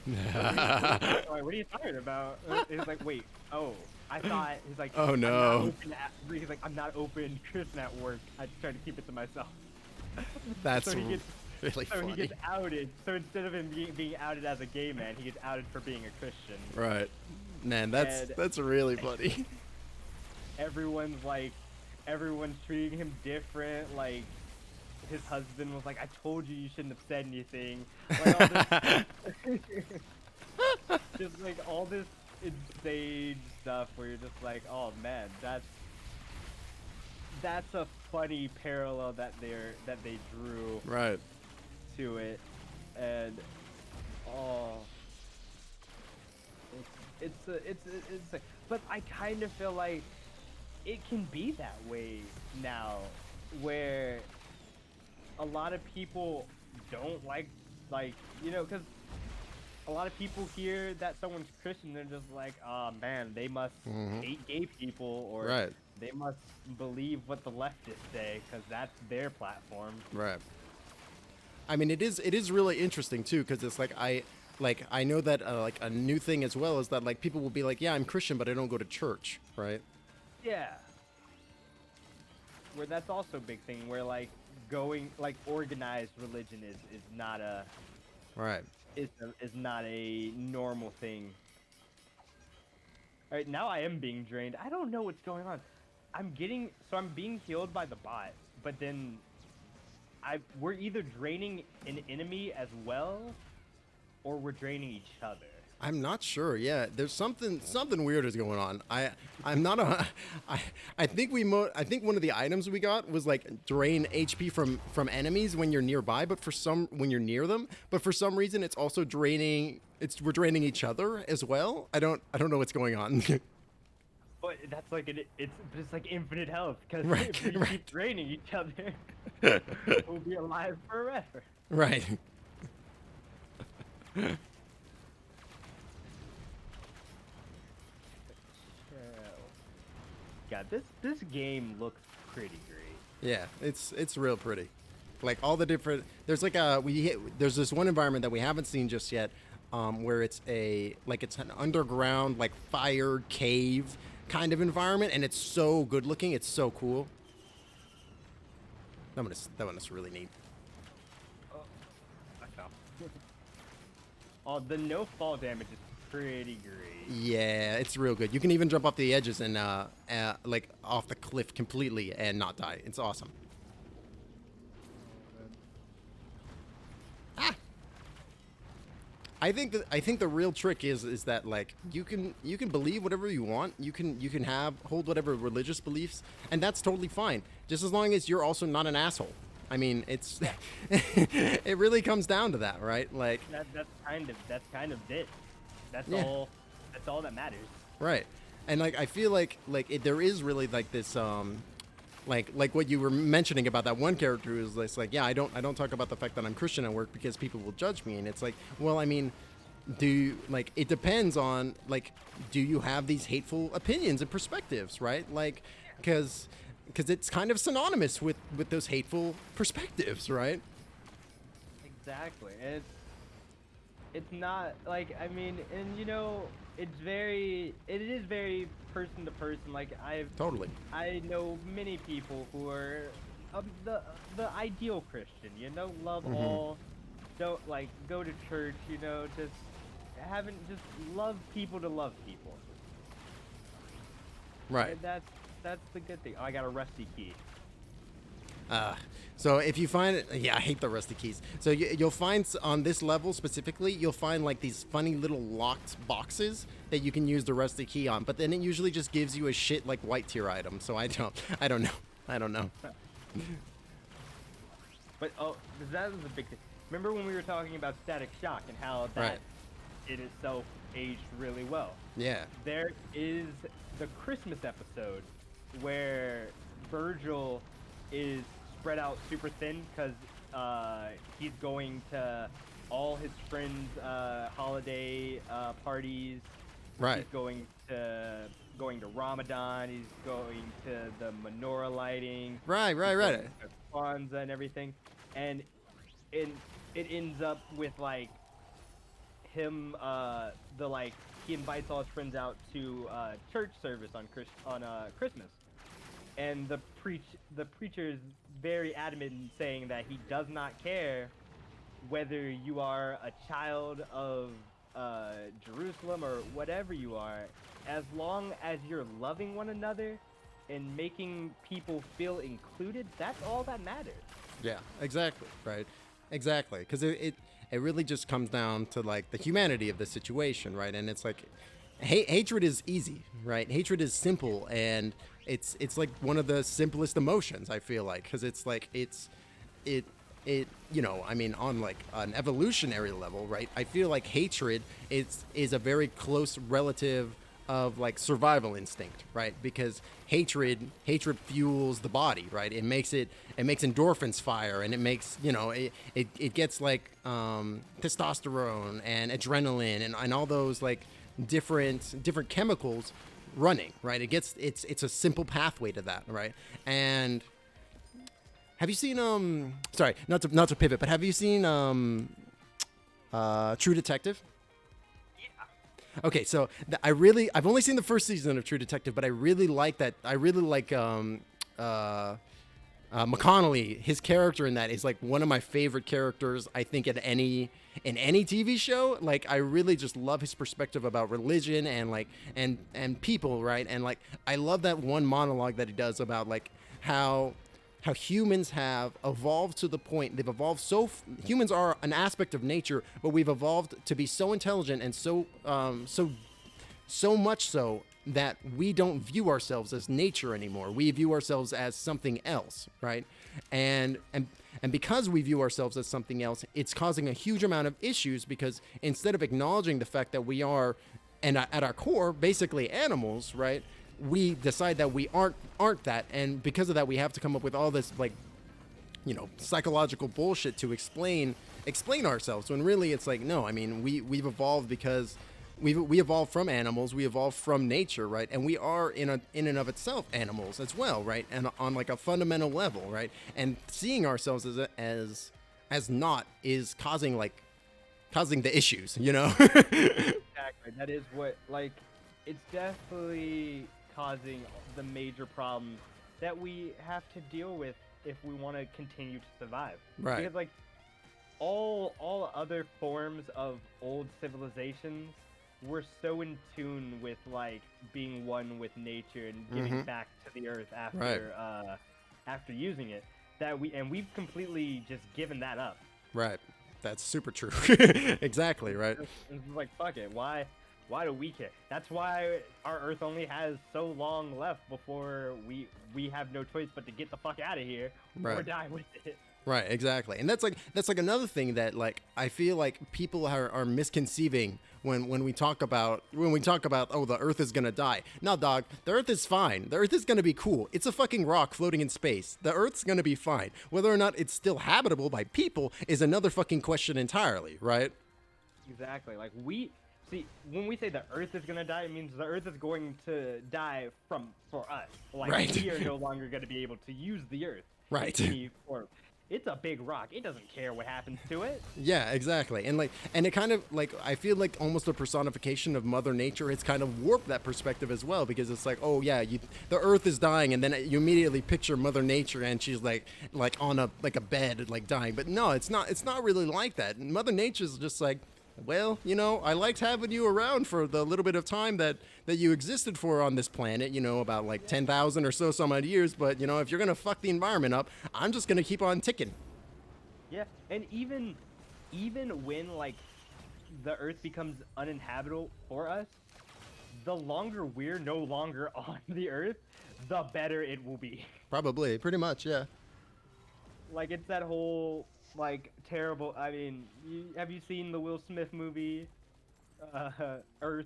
What are you talking about? He's like, wait, oh, I thought. He's like, oh no. He's like, I'm not open Christian at work. I try to keep it to myself. That's really funny. He gets outed. So instead of him being outed as a gay man, he gets outed for being a Christian. Right. Man, that's really funny. Everyone's treating him different. Like, his husband was like, I told you shouldn't have said anything. Like, all this, just like all this insane stuff where you're just like, oh man, that's a funny parallel that they drew Right. to it, and oh, it's a, but I kind of feel like it can be that way now, where a lot of people don't like because a lot of people hear that someone's Christian, they're just like, oh man, they must hate gay people, or Right. they must believe what the leftists say because that's their platform. Right. I mean, it is really interesting too, because it's like I know that like a new thing as well is that like people will be like, yeah, I'm Christian, but I don't go to church, right? Yeah. Where that's also a big thing, where like going like organized religion is not a Right. is not a normal thing. All right, now I am being drained. I don't know what's going on. I'm being healed by the bot, but then we're either draining an enemy as well, or we're draining each other. I'm not sure. Yeah, there's something weird is going on. I'm not a. I think I think one of the items we got was like drain HP from enemies when you're nearby, but when you're near them. But for some reason, it's also draining. We're draining each other as well. I don't know what's going on. But that's like it's like infinite health, because Right, if we right. keep draining each other, we'll be alive forever. Right. God, this game looks pretty great. Yeah, it's real pretty. Like all the different there's like there's this one environment that we haven't seen just yet, where it's an underground like fire cave kind of environment, and it's so good looking. It's so cool. That one is really neat. Oh, I fell. Oh, the no fall damage is pretty great. Yeah, it's real good. You can even jump off the edges and like off the cliff completely and not die. It's awesome. Ah. I think the real trick is that like you can believe whatever you want. You can hold whatever religious beliefs, and that's totally fine. Just as long as you're also not an asshole. I mean, it's it really comes down to that, right? Like That's kind of it. That's Yeah. all. That's all that matters. right. And like I feel like there is really like this like what you were mentioning about that one character who's just like, yeah, I don't talk about the fact that I'm Christian at work because people will judge me. And it's like, well, I mean, it depends on like, do you have these hateful opinions and perspectives, right? Like, because it's kind of synonymous with those hateful perspectives, right? Exactly. It's not like, I mean, and it is very person to person. Like Totally. I know many people who are the ideal Christian, love all, don't like go to church, just love people to love people. Right. And that's the good thing. Oh, I got a rusty key. So if you find it, yeah, I hate the rusty keys. So you'll find on this level specifically, you'll find like these funny little locked boxes that you can use the rusty key on. But then it usually just gives you a shit like white tier item. So I don't know. But that was a big thing. Remember when we were talking about Static Shock and how that Right. in itself aged really well? Yeah. There is the Christmas episode where Virgil is spread out super thin because he's going to all his friends' holiday parties. Right. He's going to Ramadan. He's going to the menorah lighting. Right. He's going to Kwanzaa and everything, and it ends up with like him he invites all his friends out to church service on Christmas, and the preacher is very adamant in saying that he does not care whether you are a child of Jerusalem or whatever you are, as long as you're loving one another and making people feel included. That's all that matters. Yeah. Exactly. Right. Exactly. Because it really just comes down to like the humanity of the situation, right? And it's like hatred is easy, right? Hatred is simple, and it's like one of the simplest emotions, I feel like, because it's like it you know, I mean, on like an evolutionary level, right? I feel like hatred is a very close relative of like survival instinct, right? Because hatred fuels the body, right? It makes endorphins fire, and it makes, you know, it gets like testosterone and adrenaline and all those like different chemicals running, right? It's a simple pathway to that, right? And have you seen sorry, not to pivot, but have you seen True Detective? Okay, so I've only seen the first season of True Detective, but I really like that. I really like McConnelly. His character in that is like one of my favorite characters, I think, in any TV show. Like, I really just love his perspective about religion and like and people, right? And like, I love that one monologue that he does about like how humans have evolved to the point they've evolved humans are an aspect of nature, but we've evolved to be so intelligent and so much so that we don't view ourselves as nature anymore. We view ourselves as something else, right? And because we view ourselves as something else, it's causing a huge amount of issues, because instead of acknowledging the fact that we are, and at our core, basically animals, right? We decide that we aren't that, and because of that, we have to come up with all this, like, you know, psychological bullshit to explain ourselves. When really, it's like, no. I mean, we've evolved because we evolved from animals. We evolved from nature, right? And we are in and of itself animals as well, right? And on like a fundamental level, right? And seeing ourselves as not is causing the issues, you know? Exactly. That is what, like, it's definitely causing the major problems that we have to deal with if we want to continue to survive. Right. Because like all other forms of old civilizations were so in tune with like being one with nature and giving back to the earth after using it, that we've completely just given that up. Right. That's super true. Exactly, right? It's like, fuck it. Why do we care? That's why our Earth only has so long left before we have no choice but to get the fuck out of here or die with it. Right, exactly. And that's like another thing that like I feel like people are misconceiving when we talk about oh, the Earth is gonna die. No, dog, the Earth is fine. The Earth is gonna be cool. It's a fucking rock floating in space. The Earth's gonna be fine. Whether or not it's still habitable by people is another fucking question entirely, right? Exactly. Like see, when we say the Earth is gonna die, it means the Earth is going to die for us. Like, right. We are no longer gonna be able to use the Earth. Right. It's a big rock. It doesn't care what happens to it. Yeah, exactly. And it kind of like, I feel like almost a personification of Mother Nature. It's kind of warped that perspective as well, because it's like, oh yeah, the Earth is dying, and then you immediately picture Mother Nature, and she's like on a bed, like dying. But no, it's not really like that. Mother Nature's just like, well, you know, I liked having you around for the little bit of time that you existed for on this planet, you know, about like 10,000 or so some odd years. But, you know, if you're going to fuck the environment up, I'm just going to keep on ticking. Yeah, and even when, like, the Earth becomes uninhabitable for us, the longer we're no longer on the Earth, the better it will be. Probably, pretty much, yeah. Like, it's that whole, like, terrible, I mean, have you seen the Will Smith movie, Earth,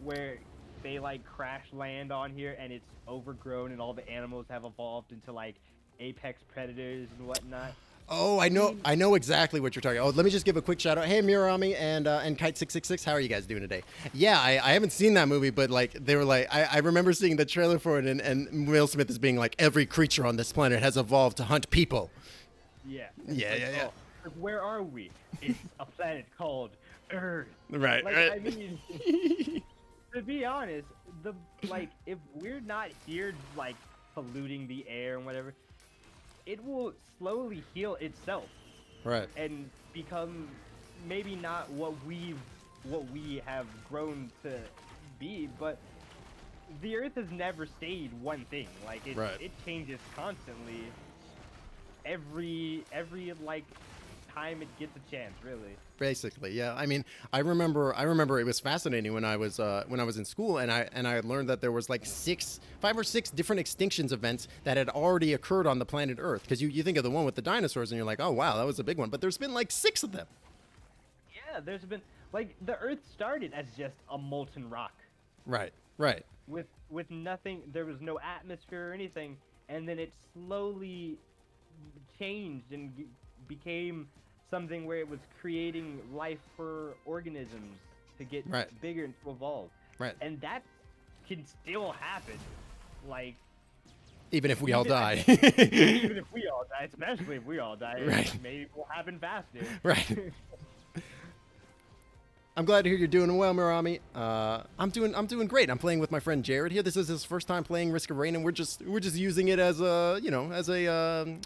where they, like, crash land on here and it's overgrown and all the animals have evolved into, like, apex predators and whatnot? Oh, I know exactly what you're talking about. Oh, let me just give a quick shout out. Hey, Mirami and Kite666, how are you guys doing today? Yeah, I haven't seen that movie, but like they were like, I remember seeing the trailer for it, and Will Smith is being like, every creature on this planet has evolved to hunt people. Yeah. Yeah. Oh, where are we? It's a planet called Earth. Right, like, right. I mean, to be honest, if we're not here, like, polluting the air and whatever, it will slowly heal itself. Right. And become maybe not what we have grown to be, but the Earth has never stayed one thing. Like, it changes constantly. Every like time it gets a chance, really. Basically, yeah. I mean, I remember it was fascinating when I was in school, and I learned that there was like 5 or 6 different extinctions events that had already occurred on the planet Earth. Because you think of the one with the dinosaurs, and you're like, oh wow, that was a big one. But there's been like 6 of them. Yeah, there's been like the Earth started as just a molten rock. Right. Right. With nothing, there was no atmosphere or anything, and then it slowly changed and became something where it was creating life for organisms to get bigger and to evolve. Right. And that can still happen, like even if we all die. even if we all die, especially if we all die, right. Maybe it will happen faster. Right. I'm glad to hear you're doing well, Mirami. I'm doing great. I'm playing with my friend Jared here. This is his first time playing Risk of Rain, and we're just using it as a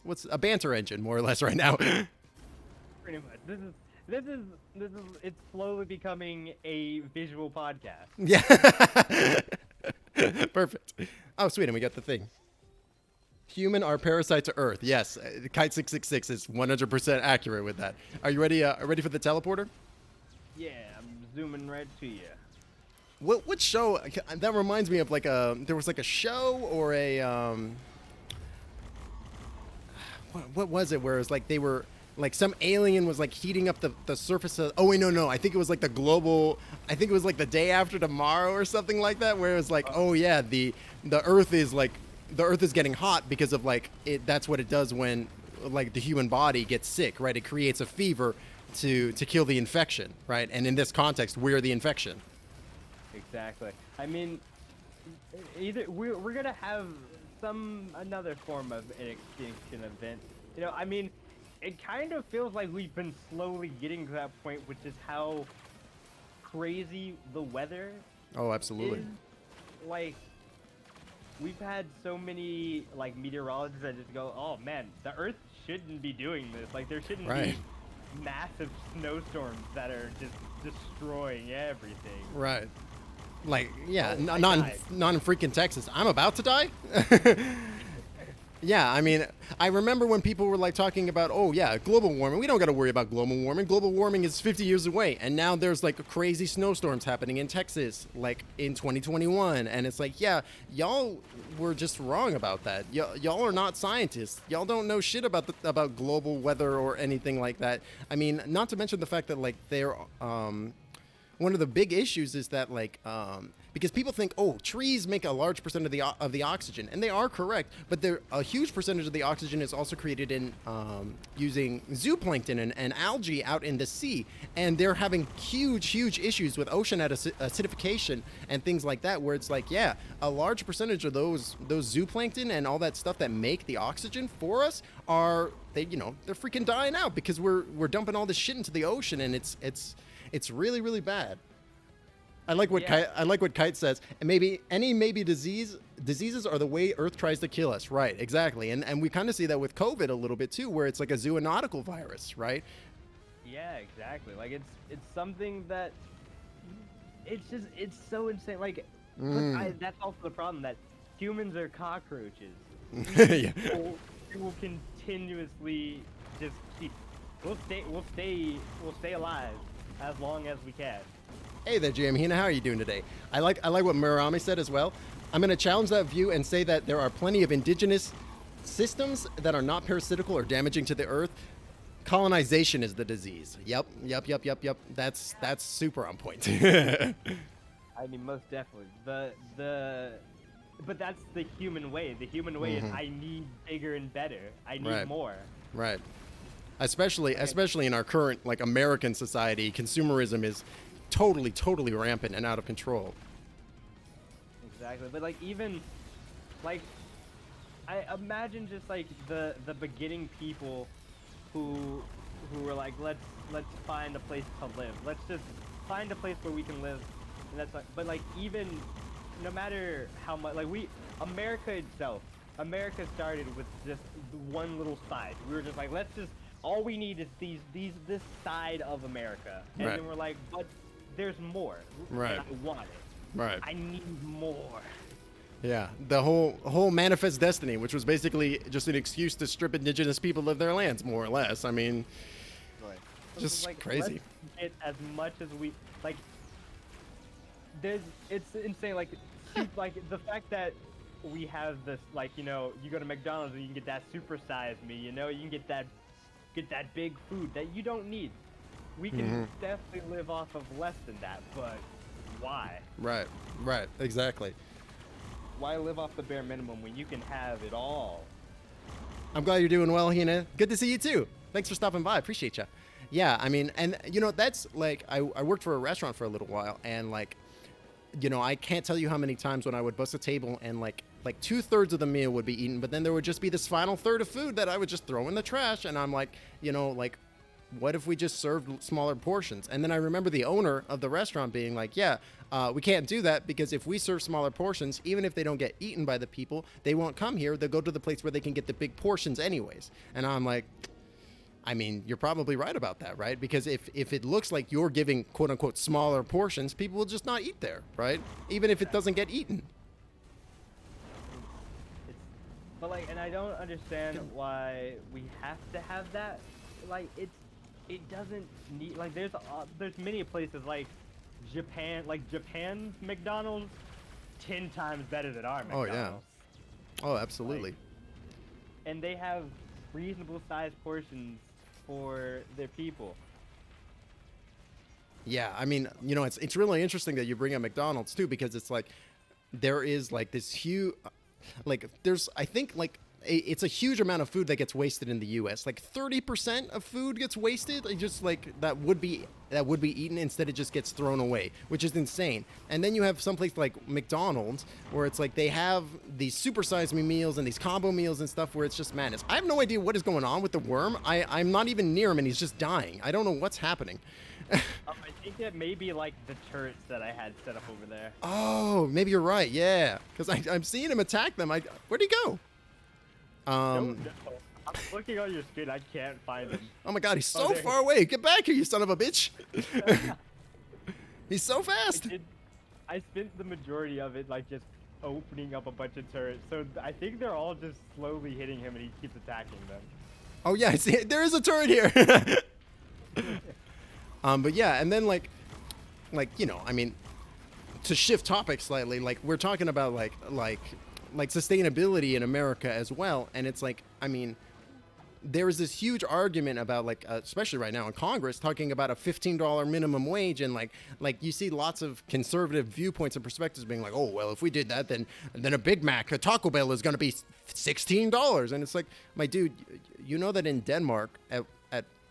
what's a banter engine more or less right now. Pretty much. This is it's slowly becoming a visual podcast. Yeah. Perfect. Oh, sweet, and we got the thing. Human are parasite to Earth. Yes, Kite 666 is 100% accurate with that. Are you ready? Ready for the teleporter? Yeah, I'm zooming right to you. What show? That reminds me of like there was like a show or a what was it? Where it was like they were like some alien was like heating up the surface of. Oh wait, no. I think it was like the global. I think it was like the day after tomorrow or something like that. Where it was like, oh yeah, the Earth is like the Earth is getting hot because of like it. That's what it does when like the human body gets sick, right? It creates a fever to kill the infection, right? And in this context, we're the infection. Exactly. I mean, either we're gonna have another form of an extinction event. You know, I mean, it kind of feels like we've been slowly getting to that point, which is how crazy the weather. Oh, absolutely. Is. Like, we've had so many like meteorologists that just go, "Oh man, the Earth shouldn't be doing this. Like, there shouldn't be massive snowstorms that are just destroying everything." Right. Like, yeah, Oh, not in freaking Texas. I'm about to die. Yeah, I mean, I remember when people were like talking about, oh yeah, global warming. We don't got to worry about global warming. Global warming is 50 years away, and now there's like crazy snowstorms happening in Texas, like in 2021, and it's like, yeah, y'all were just wrong about that. Y'all are not scientists. Y'all don't know shit about global weather or anything like that. I mean, not to mention the fact that like they're one of the big issues is that like because people think, oh, trees make a large percent of the oxygen, and they are correct, but a huge percentage of the oxygen is also created in using zooplankton and algae out in the sea, and they're having huge issues with ocean acidification and things like that, where it's like, yeah, a large percentage of those zooplankton and all that stuff that make the oxygen for us they're freaking dying out because we're dumping all this shit into the ocean, and it's really, really bad. I like what Kite says. And maybe diseases are the way Earth tries to kill us. Right, exactly. And we kind of see that with COVID a little bit too, where it's like a zoonotical virus, right? Yeah, exactly. Like it's something that it's so insane. Like that's also the problem, that humans are cockroaches. Yeah. We will continuously just keep. We'll stay alive as long as we can. Hey there, GM Hina. How are you doing today? I like what Murakami said as well. I'm going to challenge that view and say that there are plenty of indigenous systems that are not parasitical or damaging to the Earth. Colonization is the disease. Yep. That's super on point. I mean, most definitely. But that's the human way. The human way is I need bigger and better. I need more. Right. Especially in our current like American society, consumerism is totally rampant and out of control. Exactly. But like even like I imagine just like the beginning people who were like, let's find a place to live. Let's just find a place where we can live. And that's like, but like even no matter how much, like America itself started with just one little side. We were just like, all we need is this side of America. And then we're like, but there's more. Right. And I want it. Right. I need more. Yeah, the whole Manifest Destiny, which was basically just an excuse to strip indigenous people of their lands, more or less. I mean, Just like, crazy. let's get as much as we like. It's insane. Like, like the fact that we have this, like, you know, you go to McDonald's and you can get that supersized me. You know, you can get that big food that you don't need. We can definitely live off of less than that, but why? Right. Right. Exactly. Why live off the bare minimum when you can have it all? I'm glad you're doing well, Hina. Good to see you too. Thanks for stopping by. Appreciate you. Yeah, I mean, and you know, that's like I worked for a restaurant for a little while, and like, you know, I can't tell you how many times when I would bust a table and like 2/3 of the meal would be eaten, but then there would just be this final third of food that I would just throw in the trash, and I'm like, you know, like, what if we just served smaller portions? And then I remember the owner of the restaurant being like, yeah, we can't do that because if we serve smaller portions, even if they don't get eaten by the people, they won't come here. They'll go to the place where they can get the big portions anyways. And I'm like, I mean, you're probably right about that, right? Because if it looks like you're giving quote unquote smaller portions, people will just not eat there, right? Even if it doesn't get eaten. But like, and I don't understand why we have to have that. Like, it doesn't need, like, there's many places like Japan McDonald's 10 times better than our McDonald's. Oh yeah. Oh, absolutely. Like, and they have reasonable sized portions for their people. Yeah, I mean, you know, it's really interesting that you bring up McDonald's too, because it's like there is like this huge, like there's, I think like it's a huge amount of food that gets wasted in the U.S. Like 30% of food gets wasted, just like that would be eaten, instead it just gets thrown away, which is insane. And then you have someplace like McDonald's where it's like they have these supersize me meals and these combo meals and stuff where it's just madness. I have no idea what is going on with the worm. I'm not even near him and he's just dying. I don't know what's happening. I think that may be like the turrets that I had set up over there. Oh, maybe you're right. Yeah, because I'm seeing him attack them. Where'd he go? No. I'm looking on your screen. I can't find him. Oh my God, he's so far away. Get back here, you son of a bitch. He's so fast. I spent the majority of it like just opening up a bunch of turrets. So I think they're all just slowly hitting him and he keeps attacking them. Oh yeah, I see. There is a turret here. But yeah, and then like, you know, I mean, to shift topics slightly, like we're talking about like sustainability in America as well, and it's like, I mean, there is this huge argument about like, especially right now in Congress, talking about a $15 minimum wage, and like you see lots of conservative viewpoints and perspectives being like, oh well, if we did that, then a Big Mac, a Taco Bell is going to be $16, and it's like, my dude, you know that in Denmark at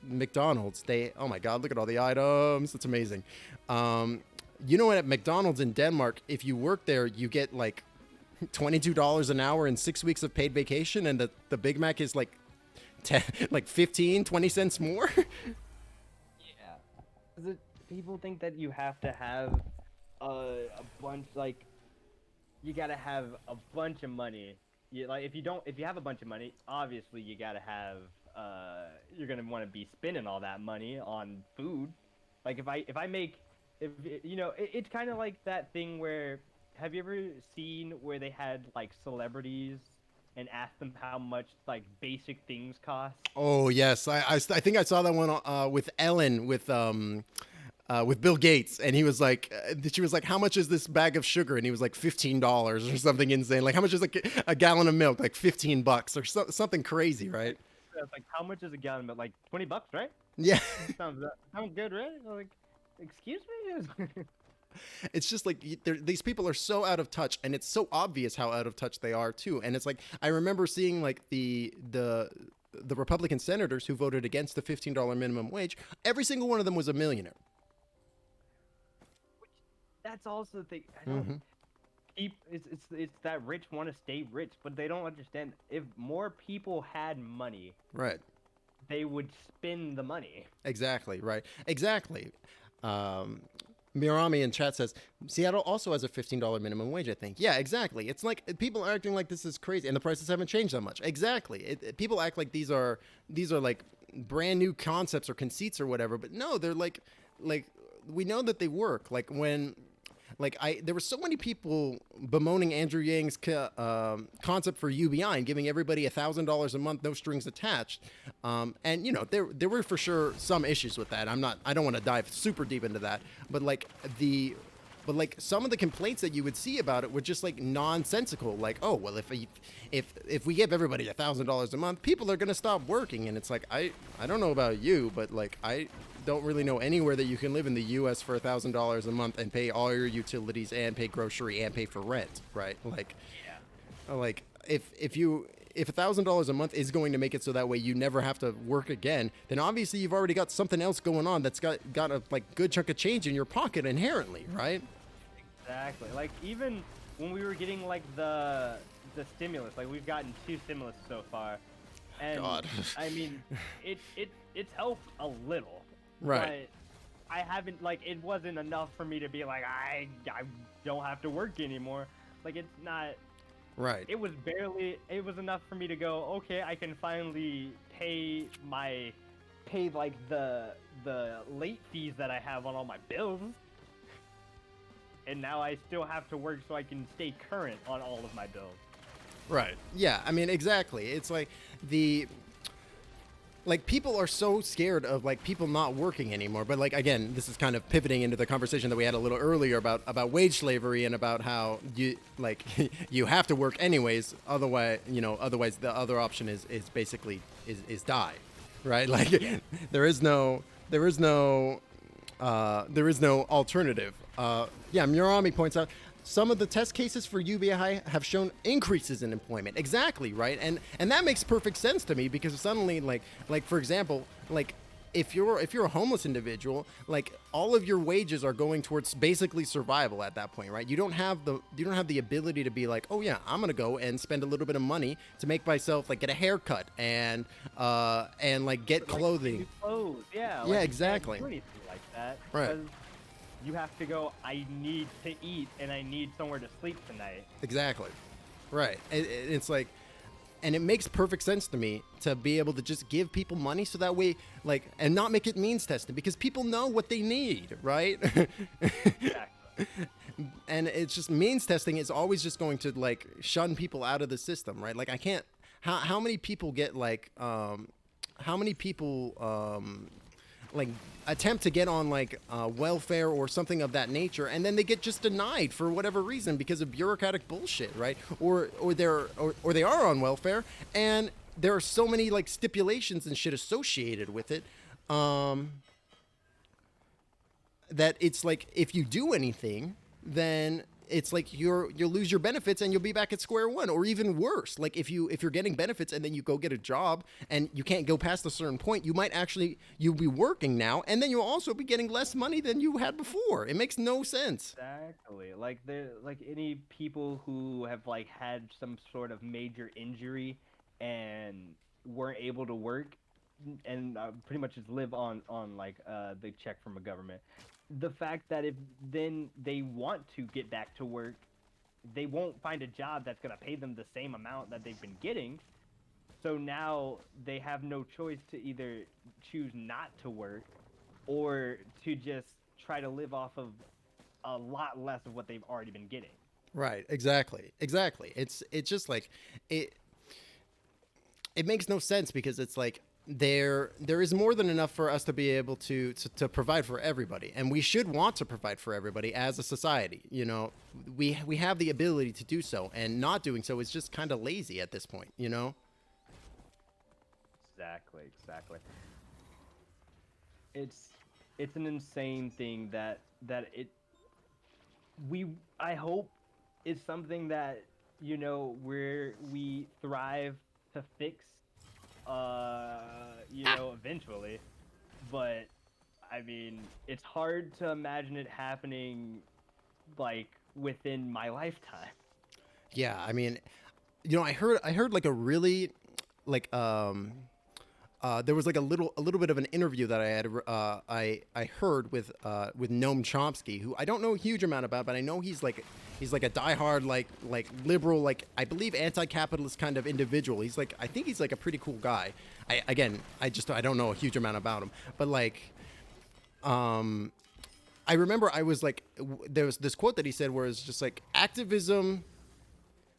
McDonald's they, oh my God, look at all the items, it's amazing. You know what, at McDonald's in Denmark, if you work there, you get like $22 an hour and 6 weeks of paid vacation, and the Big Mac is like 15-20 cents more. Yeah, people think that you have to have a bunch, like you gotta have a bunch of money. Like if you have a bunch of money, obviously you gotta have you're gonna want to be spending all that money on food. Like if you know, it's kind of like that thing where, have you ever seen where they had like celebrities and asked them how much like basic things cost? Oh yes, I think I saw that one with Ellen with Bill Gates, and he was like, she was like, how much is this bag of sugar? And he was like $15 or something insane. Like, how much is a gallon of milk? Like $15 or something crazy, right? It's like, how much is a gallon of milk? Like $20, right? Yeah. sounds good, right? Like, excuse me. It's just like these people are so out of touch, and it's so obvious how out of touch they are too. And it's like, I remember seeing like the Republican senators who voted against the $15 minimum wage. Every single one of them was a millionaire. That's also the thing. I don't it's that rich want to stay rich, but they don't understand, if more people had money, right, they would spend the money. Exactly, right. Exactly. Mirami in chat says Seattle also has a $15 minimum wage, I think. Yeah, exactly. It's like people are acting like this is crazy, and the prices haven't changed that much. Exactly. People act like these are like brand new concepts or conceits or whatever, but no, they're like we know that they work. Like when there were so many people bemoaning Andrew Yang's concept for UBI and giving everybody $1,000 a month, no strings attached. And you know, there were for sure some issues with that. I don't want to dive super deep into that, but like some of the complaints that you would see about it were just like nonsensical. Like, oh well, if we give everybody $1,000 a month, people are gonna stop working. And it's like, I don't know about you, but like I don't really know anywhere that you can live in the U.S. for $1,000 a month and pay all your utilities and pay grocery and pay for rent, right? Like, yeah. Like if $1,000 a month is going to make it so that way you never have to work again, then obviously you've already got something else going on that's got a like good chunk of change in your pocket inherently, right? Exactly. Like even when we were getting like the stimulus, like we've gotten 2 stimulus so far, and God. I mean it's helped a little. Right. But I haven't, like, it wasn't enough for me to be like, I don't have to work anymore. Like, it's not. Right. It was enough for me to go, okay, I can finally pay like the late fees that I have on all my bills. And now I still have to work so I can stay current on all of my bills. Right. Yeah. I mean, exactly. It's like people are so scared of like people not working anymore. But like, again, this is kind of pivoting into the conversation that we had a little earlier about wage slavery and about how you like you have to work anyways. Otherwise the other option is basically die. Right. Like yeah. there is no alternative. Murami points out some of the test cases for UBI have shown increases in employment. Exactly, right? And that makes perfect sense to me, because suddenly like for example, like if you're a homeless individual, like all of your wages are going towards basically survival at that point, right? You don't have the ability to be like, oh yeah, I'm gonna go and spend a little bit of money to make myself like get a haircut and like get clothing. Like, clothes, yeah. Yeah, exactly. You can't do anything like that. Right. Because you have to go, I need to eat and I need somewhere to sleep tonight. Exactly. Right. It's like, and it makes perfect sense to me to be able to just give people money so that way, like, and not make it means testing, because people know what they need, right? Exactly. And it's just means testing is always just going to like shun people out of the system, right? Like I can't, how many people get like, like attempt to get on like welfare or something of that nature, and then they get just denied for whatever reason because of bureaucratic bullshit, right? Or they are on welfare and there are so many like stipulations and shit associated with it, that it's like if you do anything, then it's like you'll lose your benefits and you'll be back at square one, or even worse. Like if you're getting benefits and then you go get a job and you can't go past a certain point, you'll be working now, and then you'll also be getting less money than you had before. It makes no sense. Exactly. Like any people who have like had some sort of major injury and weren't able to work and pretty much just live on like the check from a government. The fact that if then they want to get back to work, they won't find a job that's going to pay them the same amount that they've been getting. So now they have no choice to either choose not to work or to just try to live off of a lot less of what they've already been getting. Right. Exactly. It's just like it makes no sense, because it's like there is more than enough for us to be able to provide for everybody, and we should want to provide for everybody as a society. You know, we have the ability to do so, and not doing so is just kind of lazy at this point, you know? Exactly. It's an insane thing that I hope is something that, you know, we thrive to fix, eventually. But I mean, it's hard to imagine it happening like within my lifetime. Yeah, I mean, you know, I heard like a really like there was like a little bit of an interview that I heard with Noam Chomsky, who I don't know a huge amount about, but I know he's like a diehard like liberal, like I believe anti-capitalist kind of individual. I think he's like a pretty cool guy. I don't know a huge amount about him, but like I remember I was like, there was this quote that he said where it's just like activism.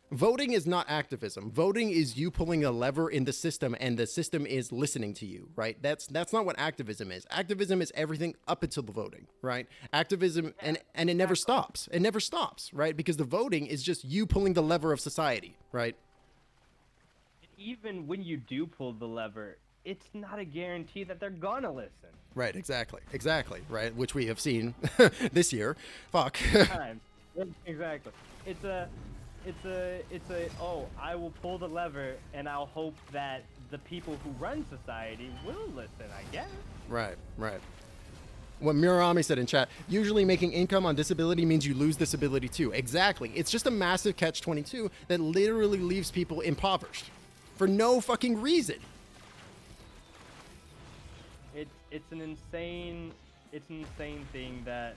Voting is not activism. Voting is you pulling a lever in the system, and the system is listening to you, right? That's not what activism is. Activism is everything up until the voting, right? Activism, and it never stops. It never stops, right? Because the voting is just you pulling the lever of society, right? Even when you do pull the lever, it's not a guarantee that they're gonna listen. Right, exactly, right? Which we have seen this year. Fuck. Times. Exactly. It's a oh, I will pull the lever and I'll hope that the people who run society will listen, I guess. Right. What Murakami said in chat, usually making income on disability means you lose this ability too. Exactly. It's just a massive catch-22 that literally leaves people impoverished for no fucking reason. It's an insane thing that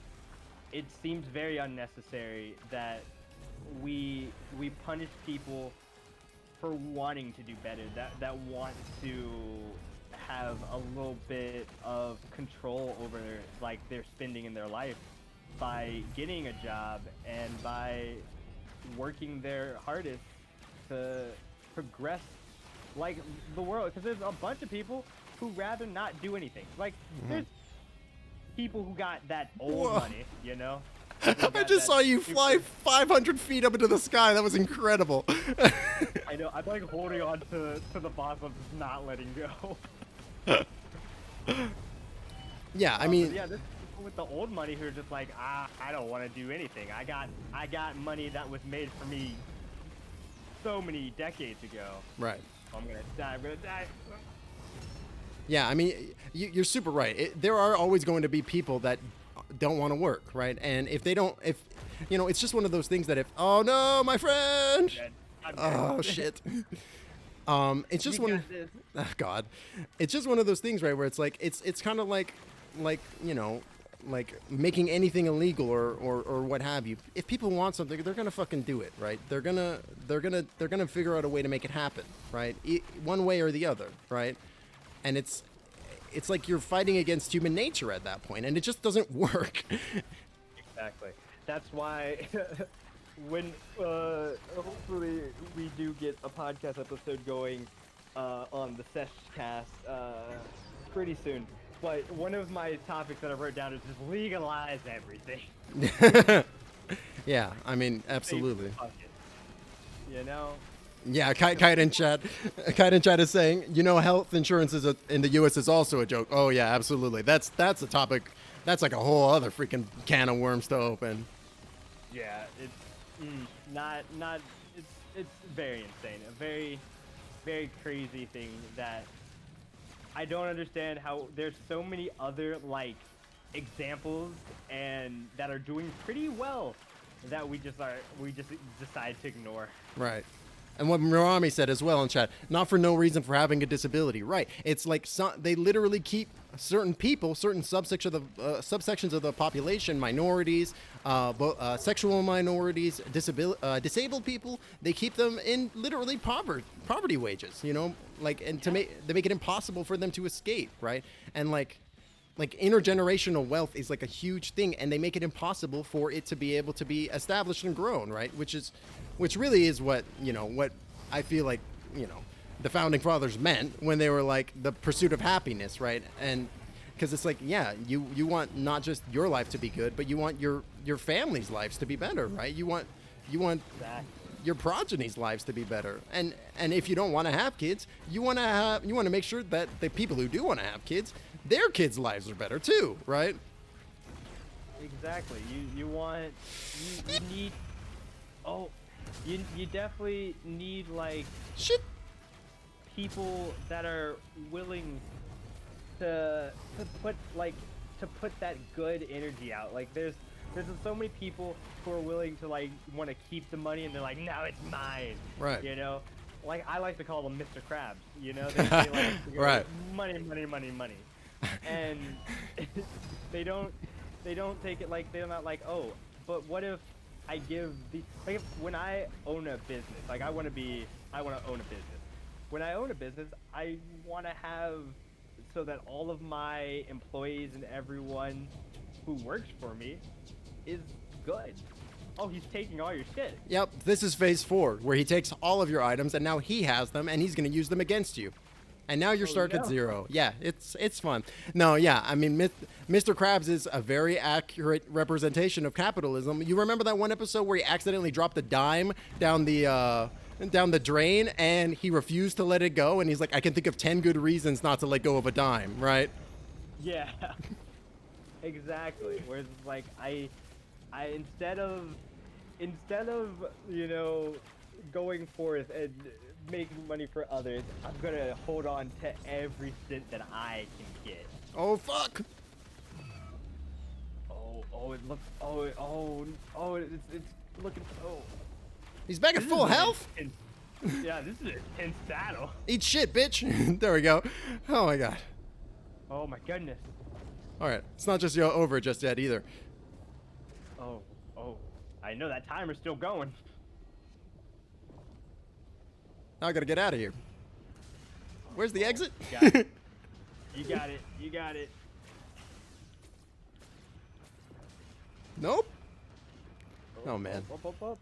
it seems very unnecessary that we punish people for wanting to do better, that want to have a little bit of control over like their spending in their life by getting a job and by working their hardest to progress like the world, because there's a bunch of people who rather not do anything. Like there's people who got that old money, you know. I just saw you fly 500 feet up into the sky. That was incredible. I know. I'm like holding on to the boss. I'm just not letting go. Yeah, I mean. Yeah, there's people with the old money who are just like, I don't want to do anything. I got money that was made for me so many decades ago. Right. I'm gonna die. Yeah, I mean, you're super right. There are always going to be people that don't want to work, right? And if they don't, if you know, it's just one of those things that if, oh no, my friend, oh shit, it's just one. Oh God, it's just one of those things, right? Where it's like it's kind of like you know, like making anything illegal or what have you. If people want something, they're gonna fucking do it, right? They're gonna figure out a way to make it happen, right? One way or the other, right? And it's like you're fighting against human nature at that point, and it just doesn't work. Exactly. That's why when hopefully we do get a podcast episode going on the seshcast pretty soon. But one of my topics that I wrote down is just legalize everything. Yeah, I mean, absolutely. You know? Yeah, Kite in chat is saying, you know, health insurance in the U.S. is also a joke. Oh yeah, absolutely. That's a topic. That's like a whole other freaking can of worms to open. Yeah, it's not. It's very insane. A very, very crazy thing that I don't understand how there's so many other like examples and that are doing pretty well that we just decide to ignore. Right. And what Murakami said as well in chat, not for no reason for having a disability. Right. It's like they literally keep certain people, certain subsections of the population, minorities, sexual minorities, disabled people, they keep them in literally poverty wages, you know, like, and they make it impossible for them to escape. Right. And like intergenerational wealth is like a huge thing, and they make it impossible for it to be able to be established and grown, right? Which really is what, you know, what I feel like, you know, the founding fathers meant when they were like the pursuit of happiness, right? And because it's like, yeah, you want not just your life to be good, but you want your family's lives to be better, right? You want Exactly. your progeny's lives to be better. And if you don't want to have kids, you want to make sure that the people who do want to have kids, their kids' lives are better too, right? Exactly. You need you definitely need like Shit. people that are willing to put that good energy out. Like there's so many people who are willing to like want to keep the money, and they're like, no, it's mine. Right. You know, like I like to call them Mr. Krabs. You know, they like right. Money, and they don't take it like, they're not like, oh, but what if I give the, like, if, when I own a business, like I want to own a business. When I own a business, I want to have so that all of my employees and everyone who works for me is good. Oh, he's taking all your shit. Yep, this is phase 4, where he takes all of your items and now he has them and he's going to use them against you. And now you're stuck at 0. Yeah, it's fun. No, yeah, I mean, Mr. Krabs is a very accurate representation of capitalism. You remember that one episode where he accidentally dropped a dime down the drain and he refused to let it go, and he's like, I can think of 10 good reasons not to let go of a dime, right? Yeah, exactly. Whereas like I instead of going forth and making money for others, I'm gonna hold on to every cent that I can get. Oh fuck! Oh, it looks. It's looking. Oh. He's back at full health. Yeah, this is an intense battle. Eat shit, bitch. There we go. Oh my god. Oh my goodness. All right, it's not just over just yet either. Oh, I know that timer's still going. Now I gotta get out of here. Where's the exit? You got it. Nope. Oh man. Up.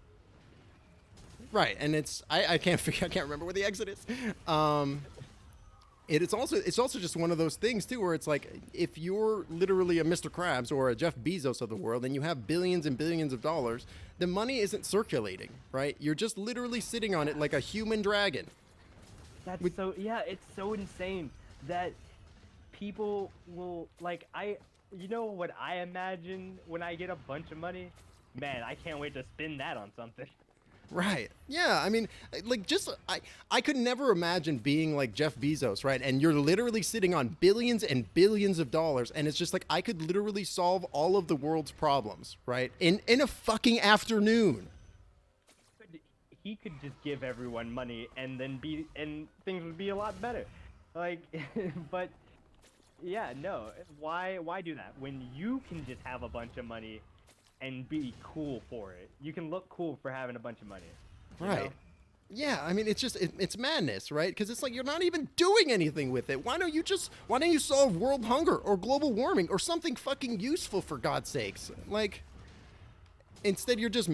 Right, and I can't remember where the exit is. It's also just one of those things too, where it's like, if you're literally a Mr. Krabs or a Jeff Bezos of the world and you have billions and billions of dollars, the money isn't circulating, right? You're just literally sitting on it like a human dragon. It's so insane that people will you know what I imagine when I get a bunch of money? Man, I can't wait to spend that on something. Right. Yeah. I mean, like, I could never imagine being like Jeff Bezos, right? And you're literally sitting on billions and billions of dollars, and it's just like, I could literally solve all of the world's problems, right? In a fucking afternoon. He could just give everyone money and things would be a lot better. Like, but yeah, no. Why do that when you can just have a bunch of money and be cool for it? You can look cool for having a bunch of money. Right. Know? Yeah, I mean, it's madness, right? Because it's like, you're not even doing anything with it. Why don't you solve world hunger or global warming or something fucking useful, for God's sakes? Like, instead you're just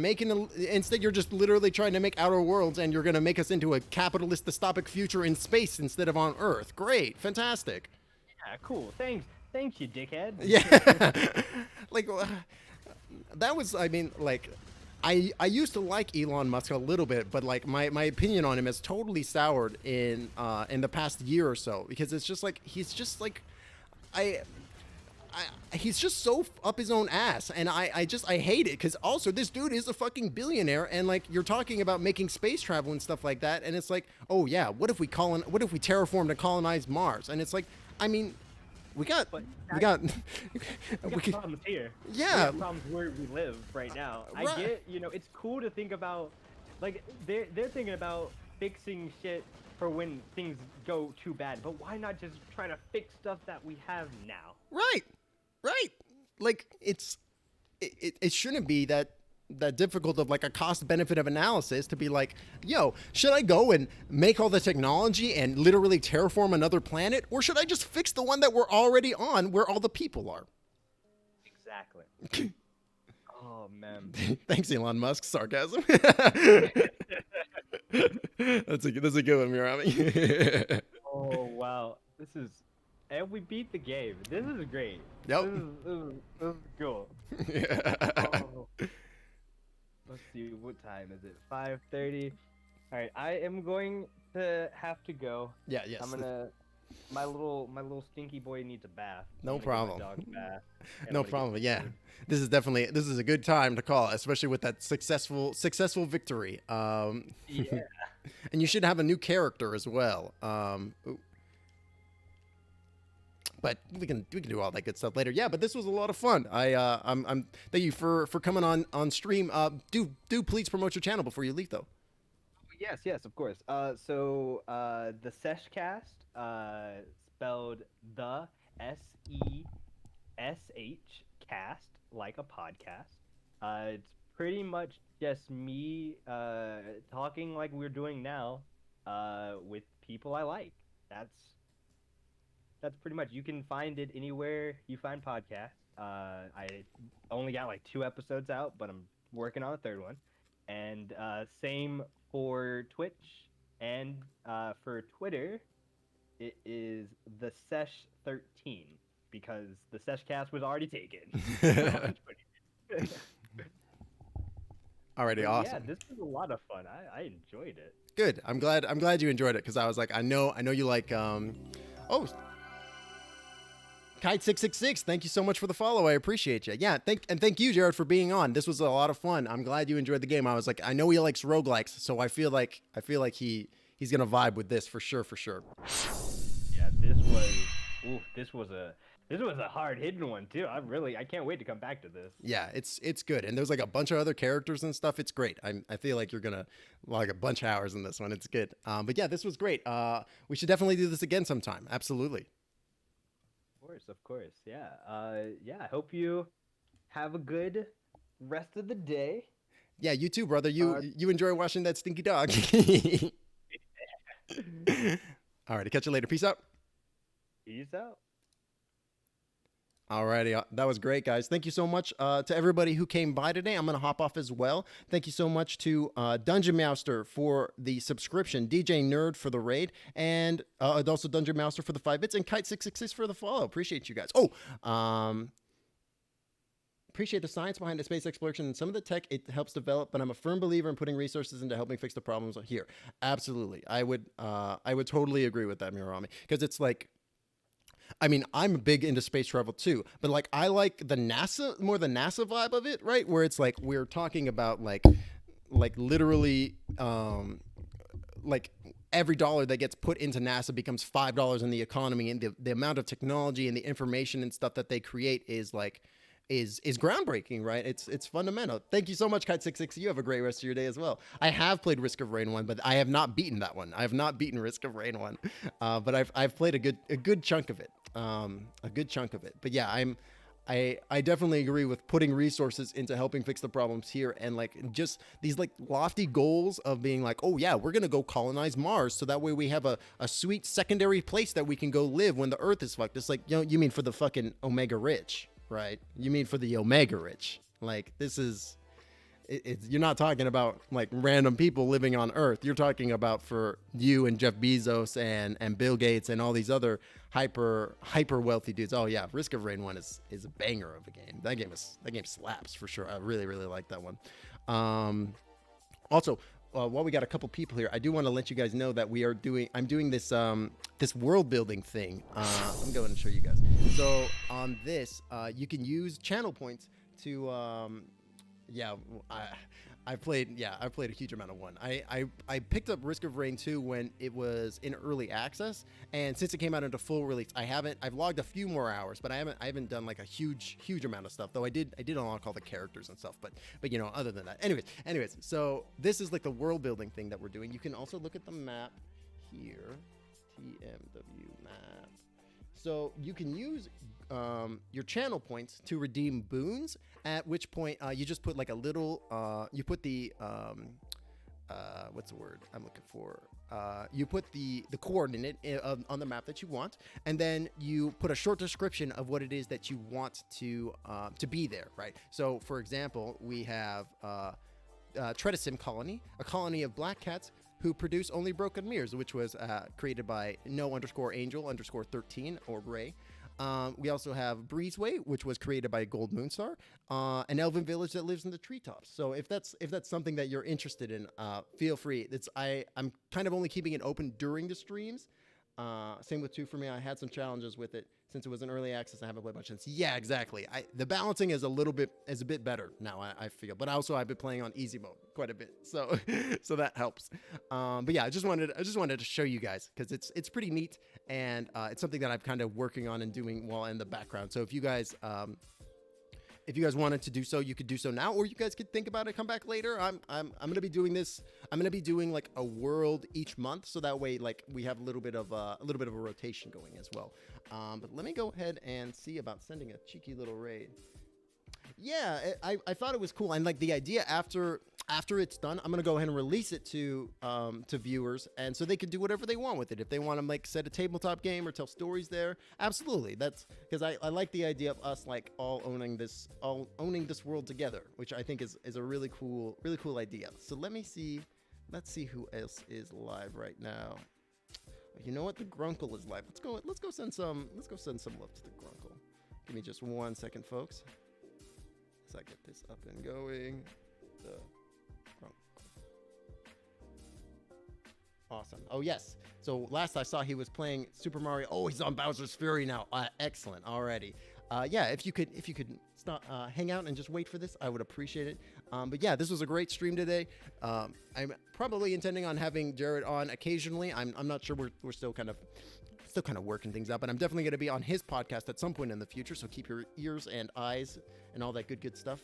literally trying to make outer worlds, and you're going to make us into a capitalist dystopic future in space instead of on Earth. Great. Fantastic. Yeah, cool. Thanks you dickhead. Yeah. Like, that was, I mean, like, I used to like Elon Musk a little bit, but like my opinion on him has totally soured in the past year or so, because it's just like, he's just so up his own ass, and I hate it, because also this dude is a fucking billionaire, and like, you're talking about making space travel and stuff like that, and it's like, oh yeah, what if we terraform to colonize Mars? And it's like, I mean, we got problems here. Yeah, we have problems where we live right now. Right. I get, it's cool to think about, like, they're thinking about fixing shit for when things go too bad, but why not just try to fix stuff that we have now? Right. Like, it shouldn't be that difficult of like a cost benefit of analysis to be like, yo, should I go and make all the technology and literally terraform another planet, or should I just fix the one that we're already on where all the people are? Exactly. Oh man. Thanks, Elon Musk. Sarcasm. That's a good one, Mirami. Oh wow, and we beat the game. This is great. Yep. This is cool. Yeah. Oh. Let's see, what time is it? 5:30. All right, I am going to have to go. Yeah. Yes. My little stinky boy needs a bath. No problem. Dog a bath. No problem. Yeah. This is a good time to call, especially with that successful victory. Yeah. And you should have a new character as well. But we can do all that good stuff later. Yeah, but this was a lot of fun. I'm thank you for coming on stream. Do please promote your channel before you leave, though. Yes, of course. So the theseshcast, spelled the SESH cast, like a podcast. It's pretty much just me talking like we're doing now, with people I like. That's pretty much. You can find it anywhere you find podcasts. I only got like 2 episodes out, but I'm working on a third one. And same for Twitch and for Twitter, it is thesesh13 because the seshcast was already taken. Alrighty, But yeah, awesome. this was a lot of fun. I enjoyed it. Good. I'm glad you enjoyed it because I was like, I know you like. Oh, Kite666, thank you so much for the follow. I appreciate you. Yeah, thank you, Jared, for being on. This was a lot of fun. I'm glad you enjoyed the game. I was like, I know he likes roguelikes, so I feel like he's gonna vibe with this for sure. Yeah, this was a hard hitting one too. I can't wait to come back to this. Yeah, it's good, and there's like a bunch of other characters and stuff. It's great. I feel like you're gonna log a bunch of hours in this one. It's good. But yeah, this was great. We should definitely do this again sometime. Absolutely. Of course, yeah. Yeah. I hope you have a good rest of the day. Yeah, you too, brother. You enjoy watching that stinky dog. All right, catch you later. Peace out. Peace out. Alrighty, that was great, guys. Thank you so much to everybody who came by today. I'm gonna hop off as well. Thank you so much to Dungeon Master for the subscription, DJ Nerd for the raid, and also Dungeon Master for the 5 bits, and Kite666 for the follow. Appreciate you guys. Appreciate the science behind the space exploration and some of the tech it helps develop, but I'm a firm believer in putting resources into helping fix the problems here. Absolutely, I would totally agree with that, Mirami, because it's like, I mean, I'm big into space travel too, but like I like the NASA vibe of it, right? Where it's like we're talking about like literally like every dollar that gets put into NASA becomes $5 in the economy, and the amount of technology and the information and stuff that they create is like is groundbreaking, right? It's fundamental. Thank you so much, Kite666. You have a great rest of your day as well. I have played Risk of Rain 1, but I have not beaten that one. I have not beaten Risk of Rain 1, but I've played a good chunk of it. But yeah, I definitely agree with putting resources into helping fix the problems here, and like just these like lofty goals of being like, oh yeah, we're gonna go colonize Mars so that way we have a sweet secondary place that we can go live when the Earth is fucked. It's like, you mean for the fucking Omega rich, right? You mean for the Omega rich? Like this is. You're not talking about like random people living on Earth. You're talking about for you and Jeff Bezos and Bill Gates and all these other hyper wealthy dudes. Oh yeah, Risk of Rain 1 is a banger of a game. That game slaps for sure. I really like that one. Also, while we got a couple people here, I do want to let you guys know that I'm doing this this world building thing. I'm going to show you guys. So on this, you can use channel points to I played a huge amount of 1. I picked up Risk of Rain 2 when it was in early access, and since it came out into full release, I've logged a few more hours, but I haven't done like a huge amount of stuff, though I did unlock all the characters and stuff, but other than that, anyways, so this is like the world building thing that we're doing. You can also look at the map here, TMW map. So you can use your channel points to redeem boons, at which point you just put like a little, you put the, what's the word I'm looking for? You put the coordinate on the map that you want, and then you put a short description of what it is that you want to be there, right? So for example, we have Tredasim Colony, a colony of black cats who produce only broken mirrors, which was created by no_angel_13 or Ray. We also have Breezeway, which was created by Gold Moonstar, an elven village that lives in the treetops. So if that's something that you're interested in, feel free. I'm kind of only keeping it open during the streams. Same with 2 for me. I had some challenges with it since it was in early access. I haven't played much since. Yeah, exactly. The balancing is a bit better now, I feel. But also I've been playing on easy mode quite a bit, so so that helps. But yeah, I just wanted to show you guys because it's pretty neat, and it's something that I'm kind of working on and doing while in the background. So if you guys wanted to do so, you could do so now, or you guys could think about it, come back later. I'm gonna be doing this. I'm gonna be doing like a world each month, so that way like we have a little bit of a rotation going as well. But let me go ahead and see about sending a cheeky little raid. Yeah, I thought it was cool, and like the idea after after it's done, I'm gonna go ahead and release it to viewers, and so they can do whatever they want with it. If they want to like set a tabletop game or tell stories there, absolutely. That's because I like the idea of us like all owning this world together, which I think is a really cool idea. So let's see who else is live right now. You know what? The Grunkle is live. Let's go send some love to the Grunkle. Give me just 1 second, folks, as I get this up and going. The Awesome. Oh, yes. So last I saw, he was playing Super Mario. Oh, he's on Bowser's Fury now. Excellent. Alrighty. Yeah, if you could stop, hang out and just wait for this, I would appreciate it. But yeah, this was a great stream today. I'm probably intending on having Jared on occasionally. I'm not sure. We're still kind of working things out, but I'm definitely going to be on his podcast at some point in the future. So keep your ears and eyes and all that good stuff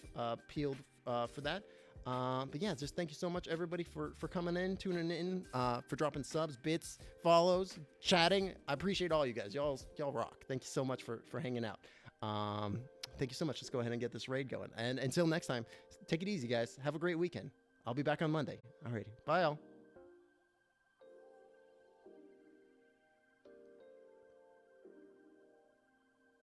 peeled for that. But yeah, just thank you so much, everybody, for coming in, tuning in, for dropping subs, bits, follows, chatting. I appreciate all you guys. Y'all rock. Thank you so much for hanging out. Thank you so much. Let's go ahead and get this raid going. And until next time, take it easy, guys. Have a great weekend. I'll be back on Monday. Alrighty. Bye, all.